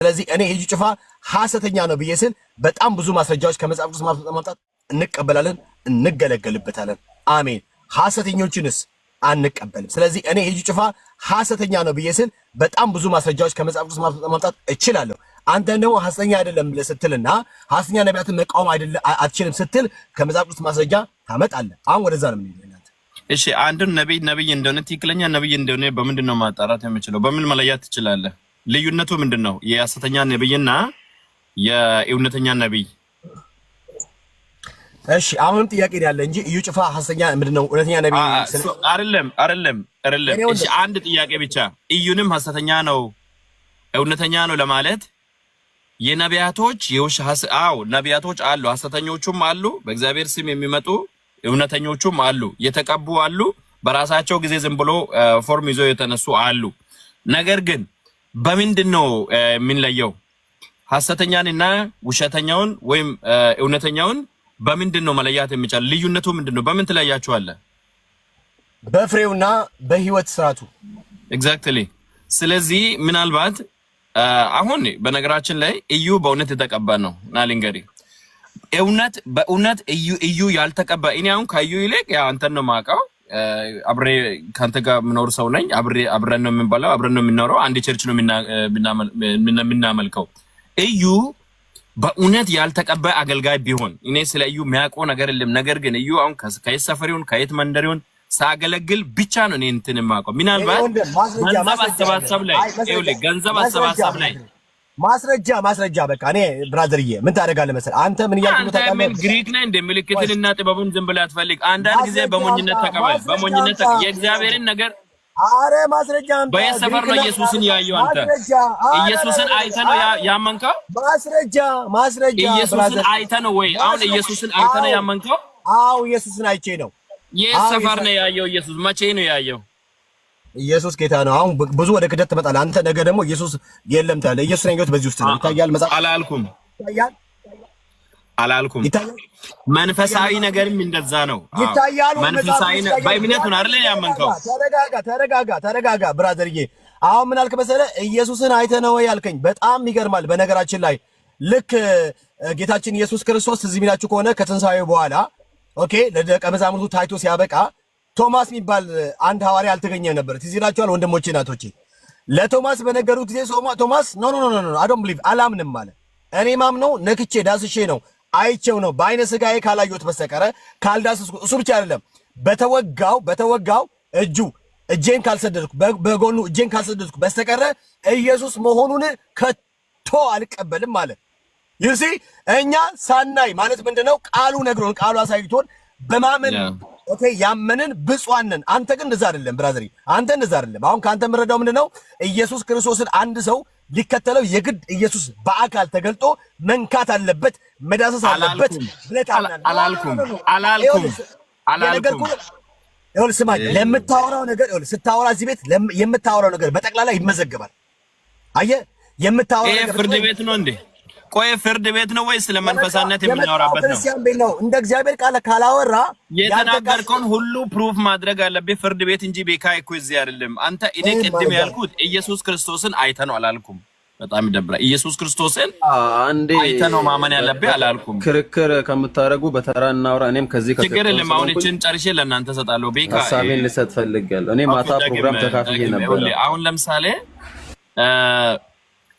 ስለዚህ እኔ እዩ ጭፋ ሐሰተኛ ነው ብዬ ስል በጣም ብዙ ማስረጃዎች ከመጽሐፍ ቅዱስ ማምጣት እንቀበላለን፣ እንገለገልበታለን። አሜን። ሐሰተኞችንስ አንቀበልም። ስለዚህ እኔ እዩ ጭፋ ሐሰተኛ ነው ብዬ ስል በጣም ብዙ ማስረጃዎች ከመጽሐፍ ቅዱስ ማምጣት እችላለሁ። አንተ ደግሞ ሐሰተኛ አይደለም ስትልና ሐሰተኛ ነቢያትን መቃወም አትችልም ስትል ከመጽሐፍ ቅዱስ ማስረጃ ታመጣለህ። አሁን ወደዛ ነው የምንሄደው። እሺ አንዱን ነብይ እንደሆነ ትክክለኛ ነብይ እንደሆነ በምንድን ነው ማጣራት የምችለው? በምን መለያት ትችላለህ? ልዩነቱ ምንድነው? የሐሰተኛ ነብይና የእውነተኛ ነብይ። እሺ አሁንም ጥያቄ ያለ እንጂ እዩ ጭፋ ሐሰተኛ ምንድነው እውነተኛ ነብይ አይደለም። እሺ አንድ ጥያቄ ብቻ። እዩንም ሐሰተኛ ነው እውነተኛ ነው ለማለት የነቢያቶች ነቢያቶች አሉ፣ ሐሰተኞቹም አሉ፣ በእግዚአብሔር ስም የሚመጡ እውነተኞቹም አሉ፣ የተቀቡ አሉ፣ በራሳቸው ጊዜ ዝም ብሎ ፎርም ይዞ የተነሱ አሉ። ነገር ግን በምንድነው የምንለየው? ሐሰተኛንና ውሸተኛውን ወይም እውነተኛውን በምንድነው መለያት የሚቻል? ልዩነቱ ምንድነው? በምን ትለያቸዋለህ? በፍሬውና በህይወት ስራቱ። ኤግዛክትሊ። ስለዚህ ምናልባት አሁን በነገራችን ላይ እዩ በእውነት የተቀባ ነው እና ልንገሪ በእውነት እዩ ያልተቀባ እኔ አሁን ከዩ ይልቅ ያው አንተን ነው የማውቀው። አብሬ ካንተ ጋር የምኖር ሰው ነኝ። አብረን ነው የምንበላው፣ አብረን ነው የምንኖረው፣ አንድ ቸርች ነው የምናመልከው። እዩ በእውነት ያልተቀባ አገልጋይ ቢሆን እኔ ስለ እዩ የሚያውቀው ነገር የለም። ነገር ግን እዩ አሁን ከየት ሰፈሪውን ከየት መንደሪውን ሳገለግል ብቻ ነው እኔ እንትን የማውቀው። ምናልባት ገንዘብ አሰባሰብ ላይ ማስረጃ በቃ እኔ ብራዘርዬ ምን ታደርጋለህ መሰለህ? አንተ ምን እያልኩ ነው ታውቃለህ? ግሪክ ላይ እንደ ምልክትንና ጥበቡን ዝም ብለህ አትፈልግ። አንዳንድ ጊዜ በሞኝነት ተቀበል። የእግዚአብሔርን ነገር አረ ማስረጃ አንተ በየሰፈር ነው ኢየሱስን ያየው። አንተ ኢየሱስን አይተህ ነው ያመንከው? ማስረጃ ኢየሱስን አይተህ ነው ወይ? አሁን ኢየሱስን አይተህ ነው ያመንከው? አዎ ኢየሱስን አይቼ ነው። የሰፈር ነው ያየው። ኢየሱስ መቼ ነው ያየው? ኢየሱስ ጌታ ነው። አሁን ብዙ ወደ ክደት ትመጣለህ አንተ። ነገ ደግሞ ኢየሱስ የለም ትላለህ። ኢየሱስ ነው በዚህ ውስጥ ነው ይታያል። መጽሐፍ አላልኩም። መንፈሳዊ ነገርም እንደዛ ነው ይታያል። መንፈሳዊ በእምነት ነው አይደል ያመንከው? ተረጋጋ ብራዘርዬ። አሁን ምን አልክ መሰለህ? ኢየሱስን አይተህ ነው ያልከኝ። በጣም ይገርማል። በነገራችን ላይ ልክ ጌታችን ኢየሱስ ክርስቶስ እዚህ የሚላችሁ ከሆነ ከትንሣኤው በኋላ ኦኬ ለደቀ መዛሙርቱ ታይቶ ሲያበቃ ቶማስ የሚባል አንድ ሐዋርያ አልተገኘም ነበር። ትዝ ይላችኋል ወንድሞቼ እናቶቼ። ለቶማስ በነገሩት ጊዜ ቶማስ ኖ አይ ዶንት ቢሊቭ አላምንም ማለት እኔ ማምነው ነክቼ ዳስሼ ነው አይቼው ነው በአይነ ስጋዬ ካላየሁት በስተቀር ካልዳስስኩ። እሱ ብቻ አይደለም በተወጋው እጄን ካልሰደድኩ በጎኑ እጄን ካልሰደድኩ በስተቀር ኢየሱስ መሆኑን ከቶ አልቀበልም ማለት ይሲ እኛ ሳናይ ማለት ምንድነው? ቃሉ ነግሮን ቃሉ አሳይቶን በማመን ኦኬ ያመንን ብፁዓን ነን። አንተ ግን እንደዛ አይደለም ብራዘሪ፣ አንተ እንደዛ አይደለም። አሁን ካንተ የምረዳው ምንድነው? ኢየሱስ ክርስቶስን አንድ ሰው ሊከተለው የግድ ኢየሱስ በአካል ተገልጦ መንካት አለበት፣ መዳሰስ አለበት ብለህ አላልኩም። ይኸውልህ ስማኝ፣ ለምታወራው ነገር ይኸውልህ ስታወራ እዚህ ቤት የምታወራው ነገር በጠቅላላ ይመዘገባል። አየህ የምታወራው ነገር ፍርድ ቤት ነው እንዴ? ቆይ ፍርድ ቤት ነው ወይስ ለመንፈሳነት የምናወራበት ነው? ክርስቲያን ቤት ነው። እንደ እግዚአብሔር ቃል ካላወራ የተናገርከውን ሁሉ ፕሩፍ ማድረግ አለብህ ፍርድ ቤት እንጂ ቤካይ እኮ እዚህ አይደለም። አንተ እኔ ቅድም ያልኩት ኢየሱስ ክርስቶስን አይተህ ነው አላልኩም። በጣም ይደብራል። ኢየሱስ ክርስቶስን አይተህ ነው ማመን ያለብህ አላልኩም። ክርክር ከምታረጉ በተራ እናውራ። እኔም ከዚህ ችግር የለም። አሁን እቺን ጨርሼ ለእናንተ እሰጣለሁ። ቤካ ሐሳቤን ልሰጥ ፈልጋለሁ። እኔ ማታ ፕሮግራም ተካፍዬ ነበር። አሁን ለምሳሌ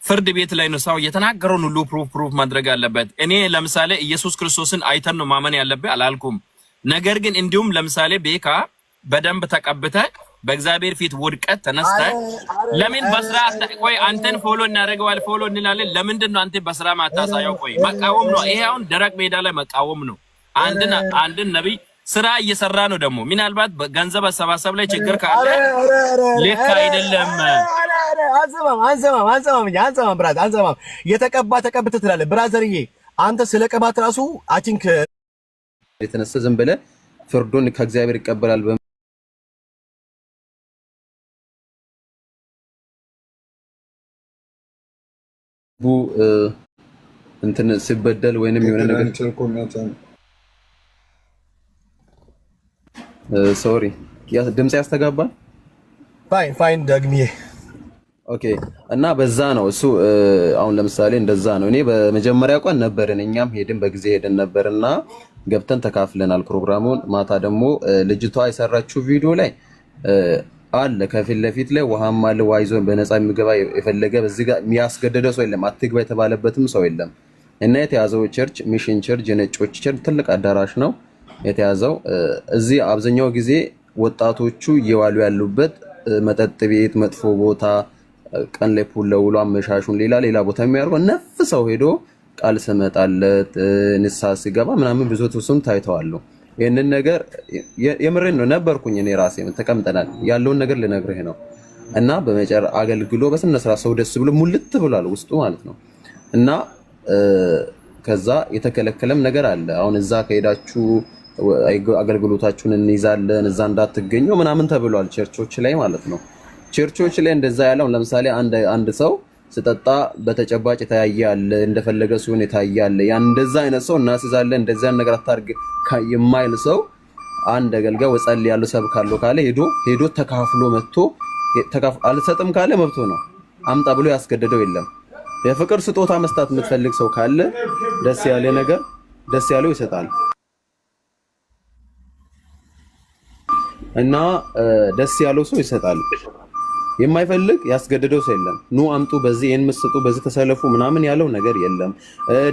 ፍርድ ቤት ላይ ነው ሰው የተናገረውን ሁሉ ፕሩፍ ማድረግ አለበት። እኔ ለምሳሌ ኢየሱስ ክርስቶስን አይተን ነው ማመን ያለብህ አላልኩም። ነገር ግን እንዲሁም ለምሳሌ ቤካ በደንብ ተቀብተህ በእግዚአብሔር ፊት ውድቀት ተነስተህ ለምን በስራ ቆይ አንተን ፎሎ እንላለን። ለምንድን ነው አንተ በስራ ማታሳየው? ቆይ መቃወም ነው ይሄ። አሁን ደረቅ ሜዳ ላይ መቃወም ነው። አንድን ነብይ ስራ እየሰራ ነው። ደግሞ ምናልባት ገንዘብ አሰባሰብ ላይ ችግር ካለ ልክ አይደለም። አንሰማም ብራዘር አንሰማም። የተቀባ ተቀብተህ ትላለህ ብራዘርዬ። አንተ ስለ ቅባት ራሱ አቺንክ የተነሳ ዝም ብለህ ፍርዱን ከእግዚአብሔር ይቀበላል እንትን ሲበደል ወይንም የሆነ ነገር ሶሪ ድምጽ ያስተጋባል። ፋይን ደግሚዬ ኦኬ። እና በዛ ነው እሱ አሁን ለምሳሌ እንደዛ ነው። እኔ በመጀመሪያ ቀን ነበርን እኛም ሄድን በጊዜ ሄደን ነበርና ገብተን ተካፍለናል ፕሮግራሙን። ማታ ደግሞ ልጅቷ የሰራችው ቪዲዮ ላይ አለ ከፊት ለፊት ላይ ውሃም አለ ዋይዞን በነፃ የሚገባ የፈለገ በዚህ ጋር የሚያስገደደ ሰው የለም። አትግባ የተባለበትም ሰው የለም። እና የተያዘው ቸርች ሚሽን ቸርች የነጮች ቸርች ትልቅ አዳራሽ ነው የተያዘው። እዚህ አብዛኛው ጊዜ ወጣቶቹ እየዋሉ ያሉበት መጠጥ ቤት፣ መጥፎ ቦታ፣ ቀን ላይ ፑል ለውሎ አመሻሹን ሌላ ቦታ የሚያርገው ነፍ ሰው ሄዶ ቃል ስመጣለት ንስሐ ሲገባ ምናምን ብዙ ተሱም ታይተዋል። ይሄንን ነገር የምሬን ነው ነበርኩኝ እኔ ራሴ ተቀምጠናል ያለውን ነገር ልነግርህ ነው። እና በመጨረሻ አገልግሎ በስነ ስርዓት ሰው ደስ ብሎ ሙልት ብሏል ውስጡ ማለት ነው። እና ከዛ የተከለከለም ነገር አለ። አሁን እዛ ከሄዳችሁ አገልግሎታችሁን እንይዛለን እዛ እንዳትገኙ ምናምን ተብሏል ቸርቾች ላይ ማለት ነው። ቸርቾች ላይ እንደዛ ያለው ለምሳሌ አንድ ሰው ስጠጣ በተጨባጭ ታያያለ እንደፈለገ ሲሆን ታያያለ ያን እንደዛ አይነት ሰው እናስይዛለን እንደዛ ነገር አታርግ የማይል ሰው አንድ አገልጋይ ወጸል ያለው ሰብካለው ካለ ሄዶ ተካፍሎ መጥቶ አልሰጥም ካለ መብቶ ነው። አምጣ ብሎ ያስገደደው የለም። የፍቅር ስጦታ መስጠት የምትፈልግ ሰው ካለ ደስ ያለው ይሰጣል። እና ደስ ያለው ሰው ይሰጣል። የማይፈልግ ያስገደደው ሰው የለም። ኑ አምጡ በዚህ ይሄን መስጡ በዚህ ተሰለፉ ምናምን ያለው ነገር የለም።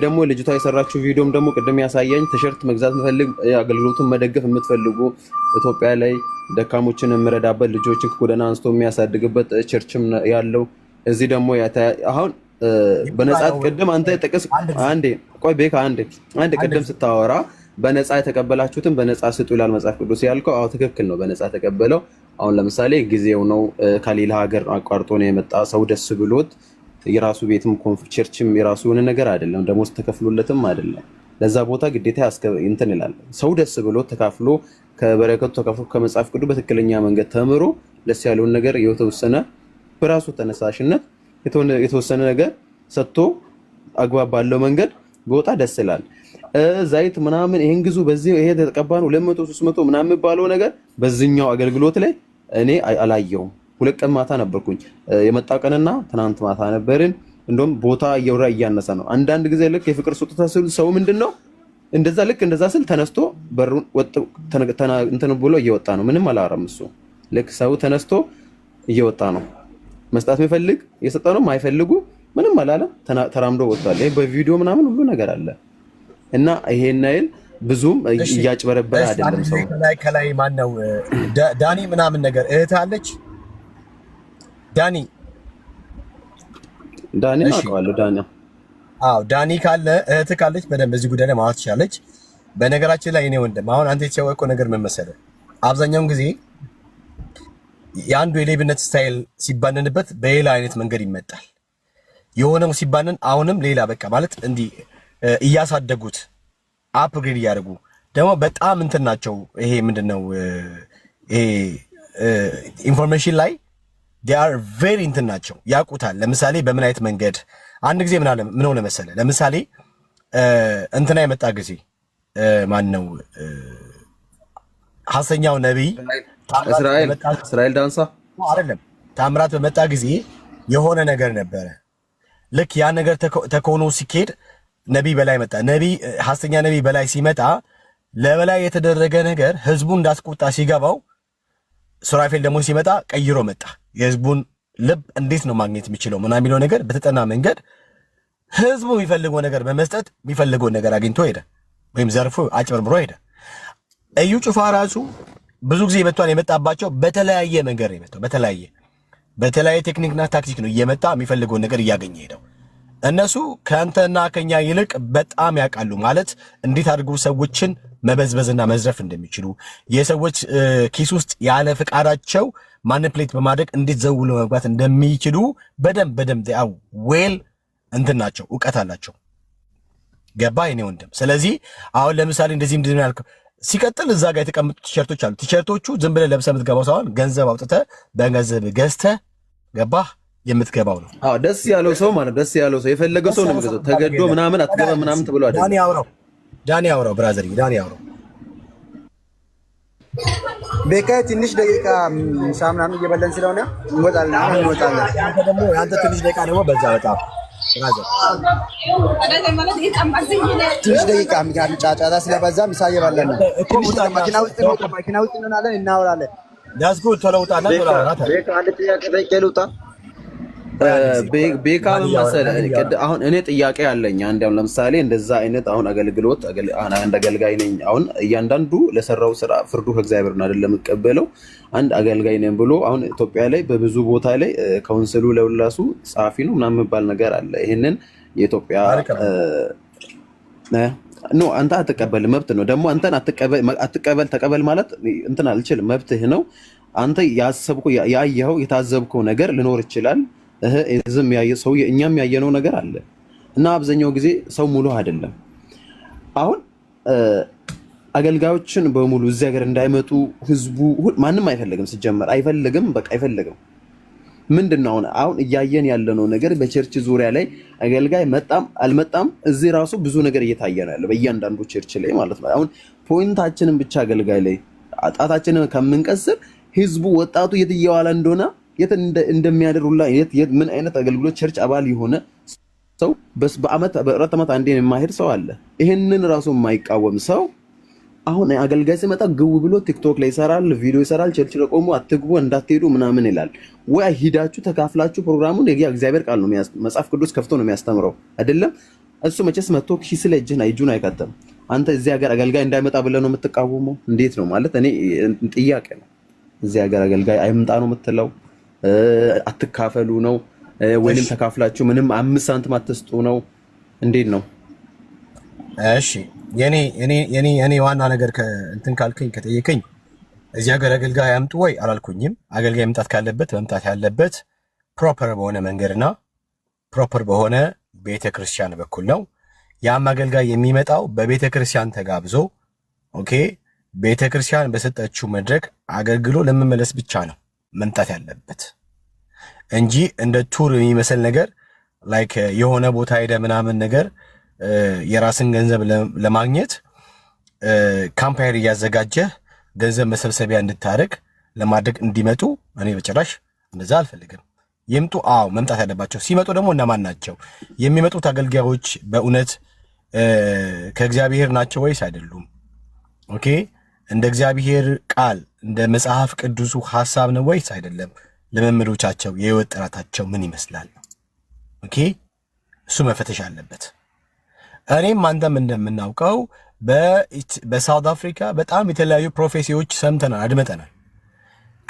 ደግሞ ልጅቷ የሰራችው ቪዲዮም ደግሞ ቅድም ያሳያኝ ቲሸርት መግዛት የምትፈልግ አገልግሎቱን መደገፍ የምትፈልጉ ኢትዮጵያ ላይ ደካሞችን የምረዳበት ልጆችን ከጎዳና አንስቶ የሚያሳድግበት ቸርችም ያለው እዚህ ደግሞ አሁን በነጻት ቅድም አንተ ጥቅስ አንዴ ቆይ ቤካ አንዴ ቅድም ስታወራ በነጻ የተቀበላችሁትን በነጻ ስጡ ይላል መጽሐፍ ቅዱስ ያልከው። አዎ ትክክል ነው። በነጻ ተቀበለው። አሁን ለምሳሌ ጊዜው ነው ከሌላ ሀገር አቋርጦ ነው የመጣ ሰው ደስ ብሎት የራሱ ቤትም ቸርችም የራሱ የሆነ ነገር አይደለም ደሞዝ ተከፍሎለትም አይደለም ለዛ ቦታ ግዴታ እንትን ይላል። ሰው ደስ ብሎት ተካፍሎ ከበረከቱ ተካፍሎ ከመጽሐፍ ቅዱስ በትክክለኛ መንገድ ተምሮ ደስ ያለውን ነገር የተወሰነ በራሱ ተነሳሽነት የተወሰነ ነገር ሰጥቶ አግባብ ባለው መንገድ ቦታ ደስ ይላል። ዘይት ምናምን ይሄን ግዙ በዚህ ይሄ ተቀባኑ 200 300 ምናምን ባለው ነገር በዚህኛው አገልግሎት ላይ እኔ አላየውም። ሁለት ቀን ማታ ነበርኩኝ የመጣ ቀንና ትናንት ማታ ነበርን። እንደውም ቦታ እየወራ እያነሰ ነው። አንዳንድ ጊዜ ልክ የፍቅር ስጦታ ሰው ምንድነው እንደዛ ስል ተነስቶ በሩን ወጥ እንትን ብሎ እየወጣ ነው። ምንም አላወራም እሱ። ልክ ሰው ተነስቶ እየወጣ ነው። መስጣት የሚፈልግ የሰጠ ነው፣ ማይፈልጉ ምንም አላለም። ተራምዶ ወጥቷል። ይሄ በቪዲዮ ምናምን ሁሉ ነገር አለ። እና ይሄን አይል ብዙም እያጭበረበረ አይደለም ሰው። ከላይ ማን ነው ዳኒ ምናምን ነገር እህት አለች። ዳኒ አውቀዋለሁ። ዳኒ ካለ እህት ካለች በደንብ በዚህ ጉዳይ ላይ ማውራት ትችላለች። በነገራችን ላይ እኔ ወንድም አሁን አንተ የተሰወቀው ነገር ምን መሰለህ፣ አብዛኛውን ጊዜ የአንዱ የሌብነት ስታይል ሲባነንበት በሌላ አይነት መንገድ ይመጣል። የሆነው ሲባነን አሁንም ሌላ በቃ ማለት እንዲህ እያሳደጉት አፕግሬድ እያደረጉ ደግሞ በጣም እንትን ናቸው። ይሄ ምንድነው ይሄ ኢንፎርሜሽን ላይ they are very እንትን ናቸው፣ ያውቁታል። ለምሳሌ በምን አይነት መንገድ አንድ ጊዜ ምን ሆነ መሰለ፣ ለምሳሌ እንትና የመጣ ጊዜ ማን ነው ሐሰኛው ነብይ እስራኤል ዳንሳ አይደለም ታምራት በመጣ ጊዜ የሆነ ነገር ነበረ። ልክ ያ ነገር ተኮኖ ሲኬድ ነብይ በላይ መጣ። ሐሰኛ ነብይ በላይ ሲመጣ ለበላይ የተደረገ ነገር ህዝቡ እንዳስቆጣ ሲገባው ሱራፌል ደግሞ ሲመጣ ቀይሮ መጣ። የህዝቡን ልብ እንዴት ነው ማግኘት የሚችለው ምናምን የሚለው ነገር በተጠና መንገድ ህዝቡ የሚፈልገው ነገር በመስጠት የሚፈልገው ነገር አግኝቶ ሄደ፣ ወይም ዘርፎ አጭበርብሮ ሄደ። እዩ ጩፋ ራሱ ብዙ ጊዜ የመጣባቸው በተለያየ መንገድ ነው የመጣው። በተለያየ ቴክኒክና ታክቲክ ነው እየመጣ የሚፈልገውን ነገር እያገኘ ሄደው። እነሱ ከአንተና ከኛ ይልቅ በጣም ያውቃሉ ማለት እንዴት አድርገው ሰዎችን መበዝበዝና መዝረፍ እንደሚችሉ፣ የሰዎች ኪስ ውስጥ ያለ ፍቃዳቸው ማኒፕሌት በማድረግ እንዴት ዘውሎ መግባት እንደሚችሉ በደንብ ያው ዌል እንትን ናቸው፣ እውቀት አላቸው። ገባ የኔ ወንድም? ስለዚህ አሁን ለምሳሌ እንደዚህ ያልከው ሲቀጥል እዛ ጋር የተቀመጡ ቲሸርቶች አሉ። ቲሸርቶቹ ዝም ብለህ ለብሰህ የምትገባው ሳይሆን ገንዘብ አውጥተህ በገንዘብ ገዝተህ ገባህ የምትገባው ነው። አዎ ደስ ያለው ሰው ማለት ደስ ያለው ሰው የፈለገው ሰው ነው የሚገዛው። ተገዶ ምናምን አትገባ ምናምን ተብሎ አይደለም። ዳኒ አውራው ብራዘር፣ ዳኒ አውራው ቤካ ትንሽ ደቂቃ ምሳ ምናምን እየበለን ስለሆነ እንወጣለን። አሁን እንወጣለን። አንተ ደግሞ ያንተ ትንሽ ደቂቃ ደግሞ በዛ በጣም ትንሽ ደቂቃ ምክንያቱም ጫጫታ ስለበዛ ምሳ እየበለን ነው። መኪና ውስጥ እንሆናለን፣ እናወራለን። ዳስኩ ተለውጣና ተለውጣ ቤካ አንድ ጥያቄ ጠይቄ ልውጣ። ቤካ መሰለህ አሁን እኔ ጥያቄ አለኝ። አንዴም ለምሳሌ እንደዛ አይነት አሁን አገልግሎት አንድ አገልጋይ ነኝ። አሁን እያንዳንዱ ለሰራው ስራ ፍርዱ ከእግዚአብሔር ነው አይደለም የምቀበለው። አንድ አገልጋይ ነኝ ብሎ አሁን ኢትዮጵያ ላይ በብዙ ቦታ ላይ ካውንስሉ ለውላሱ ጸሐፊ ነው ምናምን የሚባል ነገር አለ። ይሄንን የኢትዮጵያ ኖ አንተ አትቀበል መብት ነው። ደግሞ አንተን አትቀበል ተቀበል ማለት እንትን አልችልም፣ መብትህ ነው። አንተ ያሰብከው ያየኸው የታዘብከው ነገር ሊኖር ይችላል። ዝም ያየ ሰው እኛም ያየነው ነገር አለ እና አብዛኛው ጊዜ ሰው ሙሉ አይደለም። አሁን አገልጋዮችን በሙሉ እዚህ ሀገር እንዳይመጡ ህዝቡ ማንም አይፈልግም፣ ሲጀመር አይፈልግም፣ በቃ አይፈልግም። ምንድነው አሁን እያየን ያለነው ነገር በቸርች ዙሪያ ላይ አገልጋይ መጣም አልመጣም እዚህ ራሱ ብዙ ነገር እየታየ ነው ያለው በእያንዳንዱ ቸርች ላይ ማለት ነው። አሁን ፖይንታችንን ብቻ አገልጋይ ላይ አጣታችንን ከምንቀስር ህዝቡ ወጣቱ የት እየዋለ እንደሆነ የት እንደሚያደርጉላ የት ምን አይነት አገልግሎት ቸርች አባል የሆነ ሰው በአመት በአራት አመት አንዴ የማይሄድ ሰው አለ። ይሄንን ራሱ የማይቃወም ሰው አሁን አገልጋይ ሲመጣ ግው ብሎ ቲክቶክ ላይ ይሰራል፣ ቪዲዮ ይሰራል፣ ቸርች ለቆሙ አትግቡ እንዳትሄዱ ምናምን ይላል። ወይ ሂዳችሁ ተካፍላችሁ ፕሮግራሙን የእግዚአብሔር ቃል ነው መጽሐፍ ቅዱስ ከፍቶ ነው የሚያስተምረው አይደለም። እሱ መቼስ መጥቶ ኪስ ላይ እጁን አይከተም። አንተ እዚህ ሀገር አገልጋይ እንዳይመጣ ብለህ ነው የምትቃወመው? እንዴት ነው ማለት? እኔ ጥያቄ ነው። እዚህ ሀገር አገልጋይ አይምጣ ነው የምትለው? አትካፈሉ ነው ወይንም ተካፍላችሁ ምንም 5 ሳንቲም አትስጡ ነው? እንዴት ነው? እሺ የኔ ዋና ነገር እንትን ካልከኝ ከጠየቀኝ እዚህ ሀገር አገልጋይ አምጡ ወይ አላልኩኝም። አገልጋይ መምጣት ካለበት መምጣት ያለበት ፕሮፐር በሆነ መንገድና ፕሮፐር በሆነ ቤተክርስቲያን በኩል ነው። ያም አገልጋይ የሚመጣው በቤተክርስቲያን ተጋብዞ ኦኬ፣ ቤተክርስቲያን በሰጠችው መድረክ አገልግሎ ለመመለስ ብቻ ነው መምጣት ያለበት እንጂ እንደ ቱር የሚመስል ነገር ላይክ የሆነ ቦታ ሄደ ምናምን ነገር የራስን ገንዘብ ለማግኘት ካምፓየር እያዘጋጀህ ገንዘብ መሰብሰቢያ እንድታደርግ ለማድረግ እንዲመጡ እኔ በጭራሽ እንደዛ አልፈልግም። ይምጡ። አዎ መምጣት ያለባቸው። ሲመጡ ደግሞ እነማን ናቸው የሚመጡት? አገልጋዮች በእውነት ከእግዚአብሔር ናቸው ወይስ አይደሉም? ኦኬ፣ እንደ እግዚአብሔር ቃል እንደ መጽሐፍ ቅዱሱ ሐሳብ ነው ወይስ አይደለም? ልምምዶቻቸው የህይወት ጥራታቸው ምን ይመስላል? ኦኬ፣ እሱ መፈተሽ አለበት። እኔም አንተም እንደምናውቀው በሳውት አፍሪካ በጣም የተለያዩ ፕሮፌሲዎች ሰምተናል፣ አድመጠናል።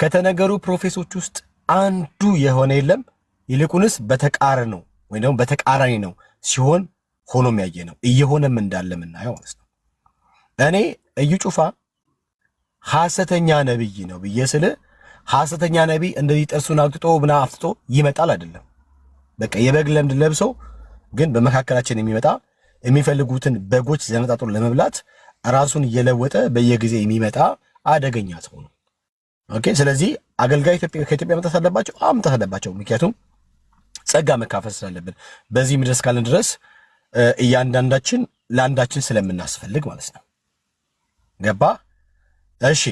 ከተነገሩ ፕሮፌሶች ውስጥ አንዱ የሆነ የለም። ይልቁንስ በተቃራኒ ወይ ደግሞ በተቃራኒ ነው ሲሆን ሆኖም ያየ ነው እየሆነም እንዳለ የምናየው ማለት ነው። እኔ እዩ ጩፋ ሐሰተኛ ነብይ ነው ብዬ ስለ ሐሰተኛ ነብይ እንደዚህ ጥርሱን አግጥጦ ምና አፍጥጦ ይመጣል አይደለም። በቃ የበግ ለምድ ለብሶ ግን በመካከላችን የሚመጣ የሚፈልጉትን በጎች ዘነጣጥሮ ለመብላት ራሱን እየለወጠ በየጊዜ የሚመጣ አደገኛ ሰው ነው። ኦኬ፣ ስለዚህ አገልጋይ ከኢትዮጵያ መምጣት አለባቸው። ምክንያቱም ጸጋ መካፈል ስላለብን በዚህ ምድር እስካለን ድረስ እያንዳንዳችን ለአንዳችን ስለምናስፈልግ ማለት ነው። ገባ? እሺ፣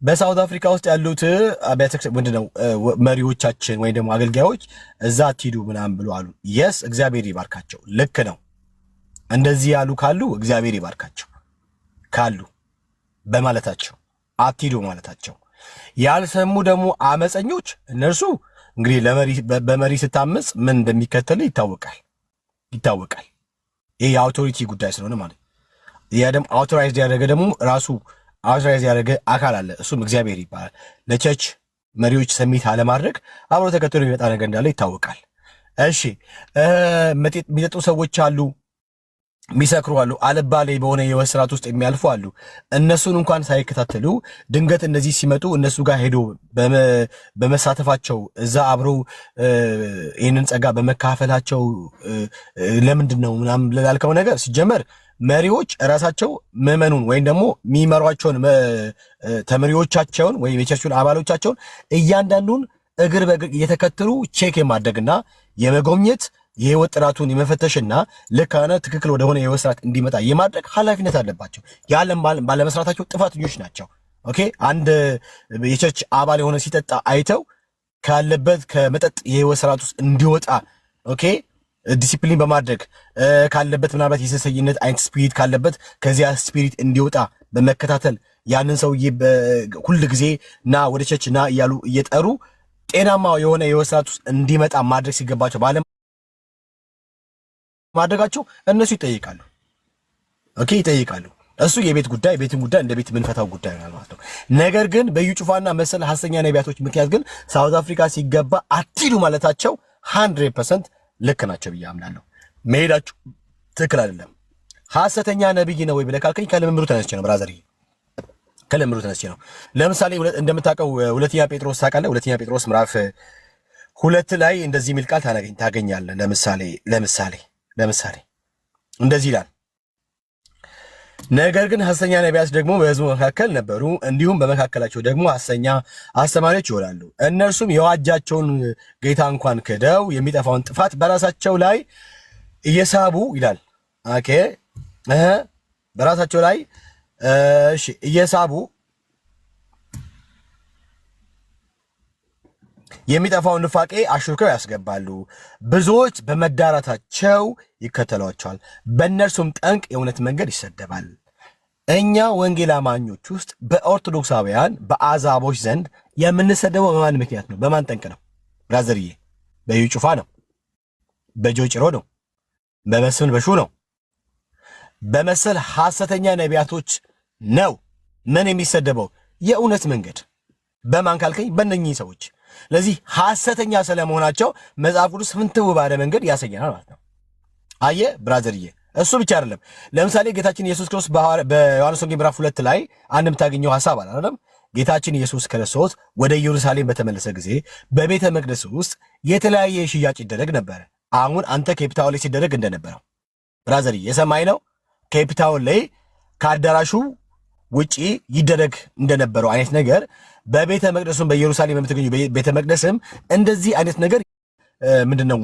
በሳውት አፍሪካ ውስጥ ያሉት ምንድነው መሪዎቻችን ወይ ደግሞ አገልጋዮች እዛ አትሂዱ ምናምን ብሎ አሉ። የስ እግዚአብሔር ይባርካቸው። ልክ ነው። እንደዚህ ያሉ ካሉ እግዚአብሔር ይባርካቸው ካሉ በማለታቸው አትሂዱ ማለታቸው። ያልሰሙ ደግሞ አመፀኞች እነርሱ እንግዲህ በመሪ ስታመፅ ምን እንደሚከተል ይታወቃል። ይሄ የአውቶሪቲ ጉዳይ ስለሆነ ማለት ያ ደግሞ አውቶራይዝ ያደረገ ደግሞ ራሱ አውቶራይዝ ያደረገ አካል አለ። እሱም እግዚአብሔር ይባላል። ለቸርች መሪዎች ሰሚት አለማድረግ አብሮ ተከትሎ የሚመጣ ነገር እንዳለ ይታወቃል። እሺ፣ የሚጠጡ ሰዎች አሉ፣ የሚሰክሩ አሉ፣ አልባሌ በሆነ የህይወት ስርዓት ውስጥ የሚያልፉ አሉ። እነሱን እንኳን ሳይከታተሉ ድንገት እነዚህ ሲመጡ እነሱ ጋር ሄዶ በመሳተፋቸው እዛ አብረው ይህንን ጸጋ በመካፈላቸው ለምንድን ነው ምናምን ላልከው ነገር ሲጀመር መሪዎች እራሳቸው ምዕመኑን ወይም ደግሞ የሚመሯቸውን ተመሪዎቻቸውን ወይም የቸርቹን አባሎቻቸውን እያንዳንዱን እግር በእግር እየተከተሉ ቼክ የማድረግና የመጎብኘት የህይወት ጥራቱን የመፈተሽና ልካነ ትክክል ወደሆነ የህይወት ስርዓት እንዲመጣ የማድረግ ኃላፊነት አለባቸው። ያለም ባለመስራታቸው ጥፋተኞች ናቸው። ኦኬ አንድ የቸርች አባል የሆነ ሲጠጣ አይተው ካለበት ከመጠጥ የህይወት ስርዓት ውስጥ እንዲወጣ ኦኬ ዲሲፕሊን በማድረግ ካለበት ምናልባት የሰሰይነት አይነት ስፒሪት ካለበት ከዚያ ስፒሪት እንዲወጣ በመከታተል ያንን ሰውዬ ሁል ጊዜ ና ወደ ቸርች ና እያሉ እየጠሩ ጤናማ የሆነ የህይወት ስርዓት ውስጥ እንዲመጣ ማድረግ ሲገባቸው ባለም ማድረጋቸው እነሱ ይጠይቃሉ። ኦኬ ይጠይቃሉ። እሱ የቤት ጉዳይ ቤትን ጉዳይ እንደ ቤት የምንፈታው ጉዳይ ነው ማለት ነው። ነገር ግን በኢዩ ጩፋና መሰል ሐሰተኛ ነቢያቶች ምክንያት ግን ሳውዝ አፍሪካ ሲገባ አትሂዱ ማለታቸው 100% ልክ ናቸው ብዬ አምናለሁ። መሄዳችሁ ትክክል አይደለም። ሐሰተኛ ነብይ ነው ወይ ብለህ ካልከኝ ከልምምዱ ተነስቼ ነው ብራዘር፣ ከልምምዱ ተነስቼ ነው። ለምሳሌ እንደምታውቀው ሁለተኛ ጴጥሮስ ታውቃለህ? ሁለተኛ ጴጥሮስ ምዕራፍ 2 ላይ እንደዚህ የሚል ቃል ታገኛለህ። ለምሳሌ እንደዚህ ይላል፣ ነገር ግን ሐሰተኛ ነቢያት ደግሞ በሕዝቡ መካከል ነበሩ፣ እንዲሁም በመካከላቸው ደግሞ ሐሰተኛ አስተማሪዎች ይሆናሉ። እነርሱም የዋጃቸውን ጌታ እንኳን ክደው የሚጠፋውን ጥፋት በራሳቸው ላይ እየሳቡ ይላል። ኦኬ በራሳቸው ላይ እየሳቡ የሚጠፋውን ንፋቄ አሽርከው ያስገባሉ። ብዙዎች በመዳራታቸው ይከተሏቸዋል፣ በእነርሱም ጠንቅ የእውነት መንገድ ይሰደባል። እኛ ወንጌል አማኞች ውስጥ በኦርቶዶክሳውያን በአሕዛቦች ዘንድ የምንሰደበው በማን ምክንያት ነው? በማን ጠንቅ ነው ብራዘርዬ? በኢዩ ጩፋ ነው? በጆ ጭሮ ነው? በመስፍን በሹ ነው? በመሰል ሐሰተኛ ነቢያቶች ነው ምን የሚሰደበው? የእውነት መንገድ በማን ካልከኝ በእነኚህ ሰዎች። ለዚህ ሐሰተኛ ስለመሆናቸው መጽሐፍ ቅዱስ ፍንትው ባለ መንገድ ያሳየናል ማለት ነው። አየ ብራዘርዬ፣ እሱ ብቻ አይደለም። ለምሳሌ ጌታችን ኢየሱስ ክርስቶስ በዮሐንስ ወንጌል ምዕራፍ 2 ላይ አንድ የምታገኘው ሐሳብ አለ አይደል? ጌታችን ኢየሱስ ክርስቶስ ወደ ኢየሩሳሌም በተመለሰ ጊዜ በቤተ መቅደስ ውስጥ የተለያየ ሽያጭ ይደረግ ነበር። አሁን አንተ ኬፕታውን ላይ ሲደረግ እንደነበረው ብራዘርዬ የሰማይ ነው። ኬፕታውን ላይ ከአዳራሹ ውጪ ይደረግ እንደነበረው አይነት ነገር በቤተ መቅደሱም በኢየሩሳሌም የምትገኙ ቤተ መቅደስም እንደዚህ አይነት ነገር ምንድነው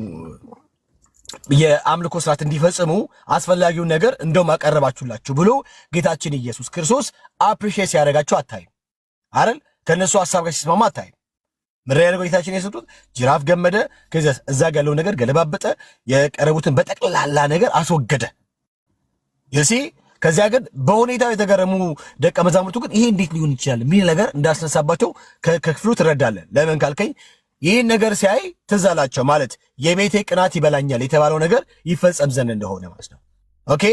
የአምልኮ ስርዓት እንዲፈጽሙ አስፈላጊውን ነገር እንደውም አቀረባችሁላችሁ ብሎ ጌታችን ኢየሱስ ክርስቶስ አፕሪሺየት ሲያደርጋቸው አታይም አይደል? ከነሱ ሐሳብ ጋር ሲስማማ አታይም። ምድር ያለው ጌታችን የሰጡት ጅራፍ ገመደ፣ ከዚያ እዛ ያለው ነገር ገለባበጠ፣ የቀረቡትን በጠቅላላ ነገር አስወገደ። ይሲ ከዚያ ግን በሁኔታው የተገረሙ ደቀ መዛሙርቱ ግን ይሄ እንዴት ሊሆን ይችላል የሚል ነገር እንዳስነሳባቸው ከክፍሉ ትረዳለህ። ለምን ካልከኝ ይህን ነገር ሲያይ ትዝ አላቸው ማለት የቤቴ ቅናት ይበላኛል የተባለው ነገር ይፈጸም ዘንድ እንደሆነ ማለት ነው። ኦኬ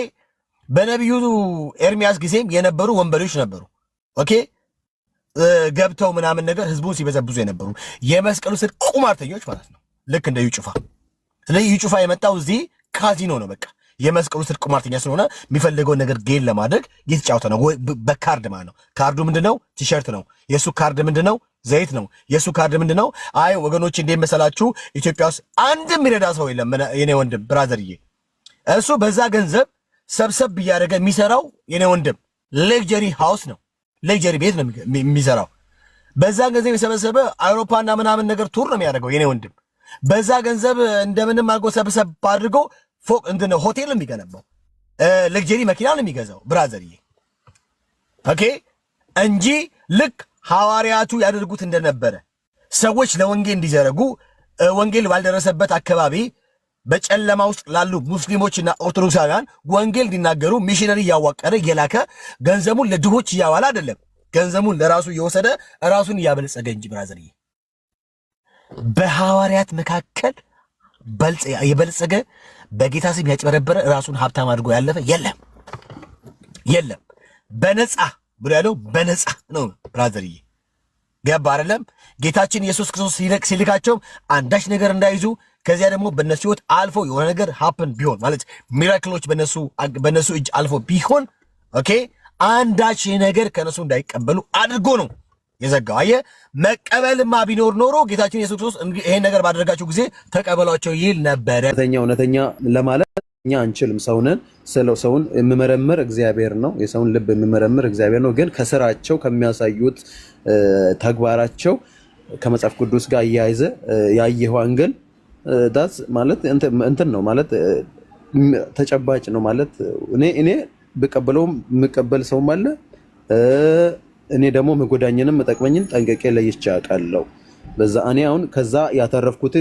በነቢዩ ኤርሚያስ ጊዜም የነበሩ ወንበዴዎች ነበሩ። ኦኬ ገብተው ምናምን ነገር ህዝቡን ሲበዘብዙ የነበሩ የመስቀሉ ስር ቁማርተኞች ማለት ነው። ልክ እንደ ኢዩ ጩፋ። ስለዚህ ኢዩ ጩፋ የመጣው እዚህ ካዚኖ ነው። በቃ የመስቀሉ ስር ቁማርተኛ ስለሆነ የሚፈልገውን ነገር ጌን ለማድረግ እየተጫወተ ነው። በካርድ ማለት ነው። ካርዱ ምንድነው? ቲሸርት ነው። የሱ ካርድ ምንድነው? ዘይት ነው። የሱ ካርድ ምንድነው? አይ ወገኖች እንዴት መሰላችሁ ኢትዮጵያ ውስጥ አንድም የሚረዳ ሰው የለም የኔ ወንድም ብራዘርዬ። እሱ በዛ ገንዘብ ሰብሰብ እያደረገ የሚሰራው የኔ ወንድም ሌክጀሪ ሃውስ ነው፣ ሌክጀሪ ቤት ነው የሚሰራው። በዛ ገንዘብ የሰበሰበ አውሮፓና ምናምን ነገር ቱር ነው የሚያደርገው የኔ ወንድም። በዛ ገንዘብ እንደምንም አድርጎ ሰብሰብ አድርጎ ፎቅ እንትን ሆቴል ነው የሚገነባው፣ ሌክጀሪ መኪና ነው የሚገዛው ብራዘርዬ። ኦኬ እንጂ ልክ ሐዋርያቱ ያደርጉት እንደነበረ ሰዎች ለወንጌል እንዲዘረጉ ወንጌል ባልደረሰበት አካባቢ በጨለማ ውስጥ ላሉ ሙስሊሞችና ኦርቶዶክሳውያን ወንጌል እንዲናገሩ ሚሽነሪ እያዋቀረ እየላከ ገንዘቡን ለድሆች እያዋለ አይደለም፣ ገንዘቡን ለራሱ እየወሰደ ራሱን እያበለጸገ እንጂ ብራዘርዬ። በሐዋርያት መካከል የበለጸገ በጌታ ስም ያጭበረበረ ራሱን ሀብታም አድርጎ ያለፈ የለም። በነፃ ብሎ ያለው በነፃ ነው ብራዘርዬ። ገባ አይደለም? ጌታችን ኢየሱስ ክርስቶስ ሲልካቸው አንዳች ነገር እንዳይዙ ከዚያ ደግሞ በነሱ ህይወት አልፎ የሆነ ነገር ሃፕን ቢሆን ማለት ሚራክሎች በነሱ እጅ አልፎ ቢሆን ኦኬ አንዳች ነገር ከነሱ እንዳይቀበሉ አድርጎ ነው የዘጋው። አየህ፣ መቀበልማ ቢኖር ኖሮ ጌታችን ኢየሱስ ክርስቶስ ይሄን ነገር ባደረጋቸው ጊዜ ተቀበሏቸው ይል ነበረ። እውነተኛ ለማለት እኛ አንችልም። ሰውን የሚመረምር እግዚአብሔር ነው። የሰውን ልብ የሚመረምር እግዚአብሔር ነው። ግን ከስራቸው ከሚያሳዩት ተግባራቸው ከመጽሐፍ ቅዱስ ጋር እያይዘ ያየኸው አንግል ዳስ ማለት እንትን ነው ማለት ተጨባጭ ነው ማለት እኔ ብቀበለውም የምቀበል ሰውም አለ እኔ ደግሞ መጎዳኝንም መጠቅመኝን ጠንቀቄ ለይቼ አውቃለሁ። በዛ እኔ አሁን ከዛ ያተረፍኩት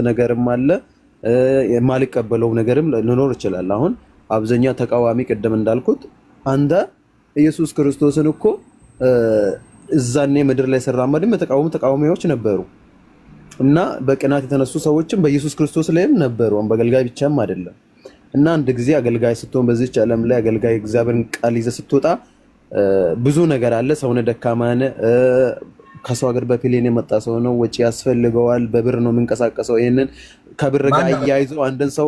ነገርም አለ የማልቀበለው ነገርም ሊኖር ይችላል። አሁን አብዛኛ ተቃዋሚ ቅድም እንዳልኩት አንተ ኢየሱስ ክርስቶስን እኮ እዛኔ ምድር ላይ ሰራማድም ተቃዋሚዎች ነበሩ እና በቅናት የተነሱ ሰዎችም በኢየሱስ ክርስቶስ ላይም ነበሩ። በአገልጋይ ብቻም አይደለም። እና አንድ ጊዜ አገልጋይ ስትሆን በዚህች ዓለም ላይ አገልጋይ እግዚአብሔርን ቃል ይዘህ ስትወጣ ብዙ ነገር አለ። ሰውነ ደካማነ ከሰው ሀገር በፕሌን የመጣ ሰው ነው። ወጪ ያስፈልገዋል። በብር ነው የምንቀሳቀሰው። ይሄንን ከብር ጋር አያይዘው አንድን ሰው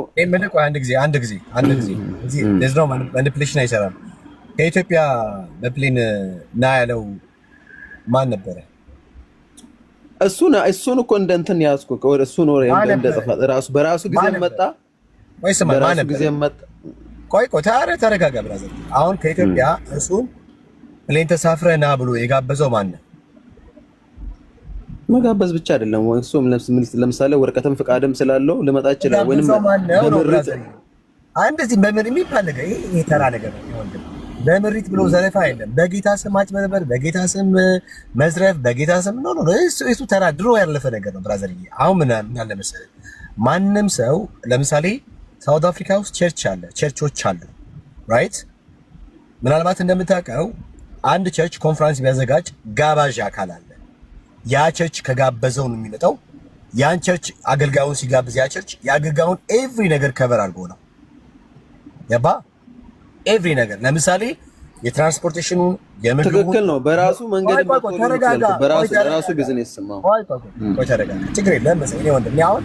አንድ ጊዜ ለዚህ ነው ማኒፑሌሽን አይሰራም። ከኢትዮጵያ በፕሌን ና ያለው ማን ነበረ? እሱን እኮ እንደ እንትን ያዝኩ እሱ ነው እንደ ጥፋት ራሱ በራሱ ጊዜ መጣ ወይስ ማን ነበር? ቆይ ተረጋጋ ብራዘር። አሁን ከኢትዮጵያ እሱን ፕሌን ተሳፍረህ ና ብሎ የጋበዘው ማን ነው? መጋበዝ ብቻ አይደለም። እሱም ለምሳሌ ወረቀትም ፍቃድም ስላለው ልመጣ ይችላል። ወይንም በምሪት እንደዚህ በምሪት የሚባል ነገር ይሄ ተራ ነገር ነው። በምሪት ብሎ ዘረፋ የለም። በጌታ ስም ማጭበርበር፣ በጌታ ስም መዝረፍ፣ በጌታ ስም ነው። እሱ ተራ ድሮ ያለፈ ነገር ነው ብራዘር። አሁን ምን አለ መሰለህ፣ ማንም ሰው ለምሳሌ ሳውት አፍሪካ ውስጥ ቸርቾች አሉ ራይት። ምናልባት እንደምታውቀው አንድ ቸርች ኮንፈረንስ ቢያዘጋጅ ጋባዥ አካል አለ። ያ ቸርች ከጋበዘው ነው የሚመጣው። ያን ቸርች አገልጋዩን ሲጋብዝ ያ ቸርች የአገልጋዩን ኤቭሪ ነገር ከቨር አድርጎ ነው ያባ ኤቭሪ ነገር። ለምሳሌ የትራንስፖርቴሽኑን የምግቡን ትክክል ነው። በራሱ መንገድ በራሱ ቢዝነስ ነው። ተረጋጋ፣ ችግር የለም መሰለኝ ወንድም። አሁን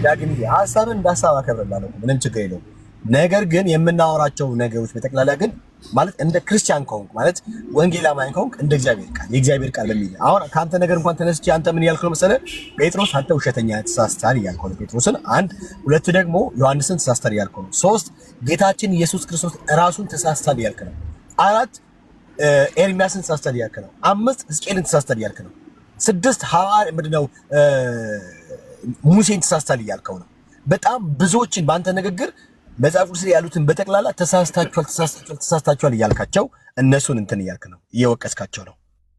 ዳግም ሀሳብን እንዳሳብ አከብርላለሁ፣ ምንም ችግር የለውም። ነገር ግን የምናወራቸው ነገሮች በጠቅላላ ግን ማለት እንደ ክርስቲያን ከሆንክ ማለት ወንጌላማን ከሆንክ እንደ እግዚአብሔር ቃል የእግዚአብሔር ቃል በሚል አሁን ከአንተ ነገር እንኳን ተነስቼ አንተ ምን ያልከው መሰለህ? ጴጥሮስ አንተ ውሸተኛ ተሳስተሃል እያልከው ነው ጴጥሮስን። አንድ ሁለት ደግሞ ዮሐንስን ተሳስተሃል እያልከው ነው። ሶስት ጌታችን ኢየሱስ ክርስቶስ ራሱን ተሳስተሃል እያልክ ነው። አራት ኤርሚያስን ተሳስተሃል እያልክ ነው። አምስት ሕዝቅኤልን ተሳስተሃል እያልክ ነው። ስድስት ሐዋርያ ምንድነው ሙሴን ተሳስተሃል እያልከው ነው። በጣም ብዙዎችን በአንተ ንግግር መጽሐፍ ቅዱስ ላይ ያሉትን በጠቅላላ ተሳስታችኋል እያልካቸው እነሱን እንትን እያልክ ነው፣ እየወቀስካቸው ነው።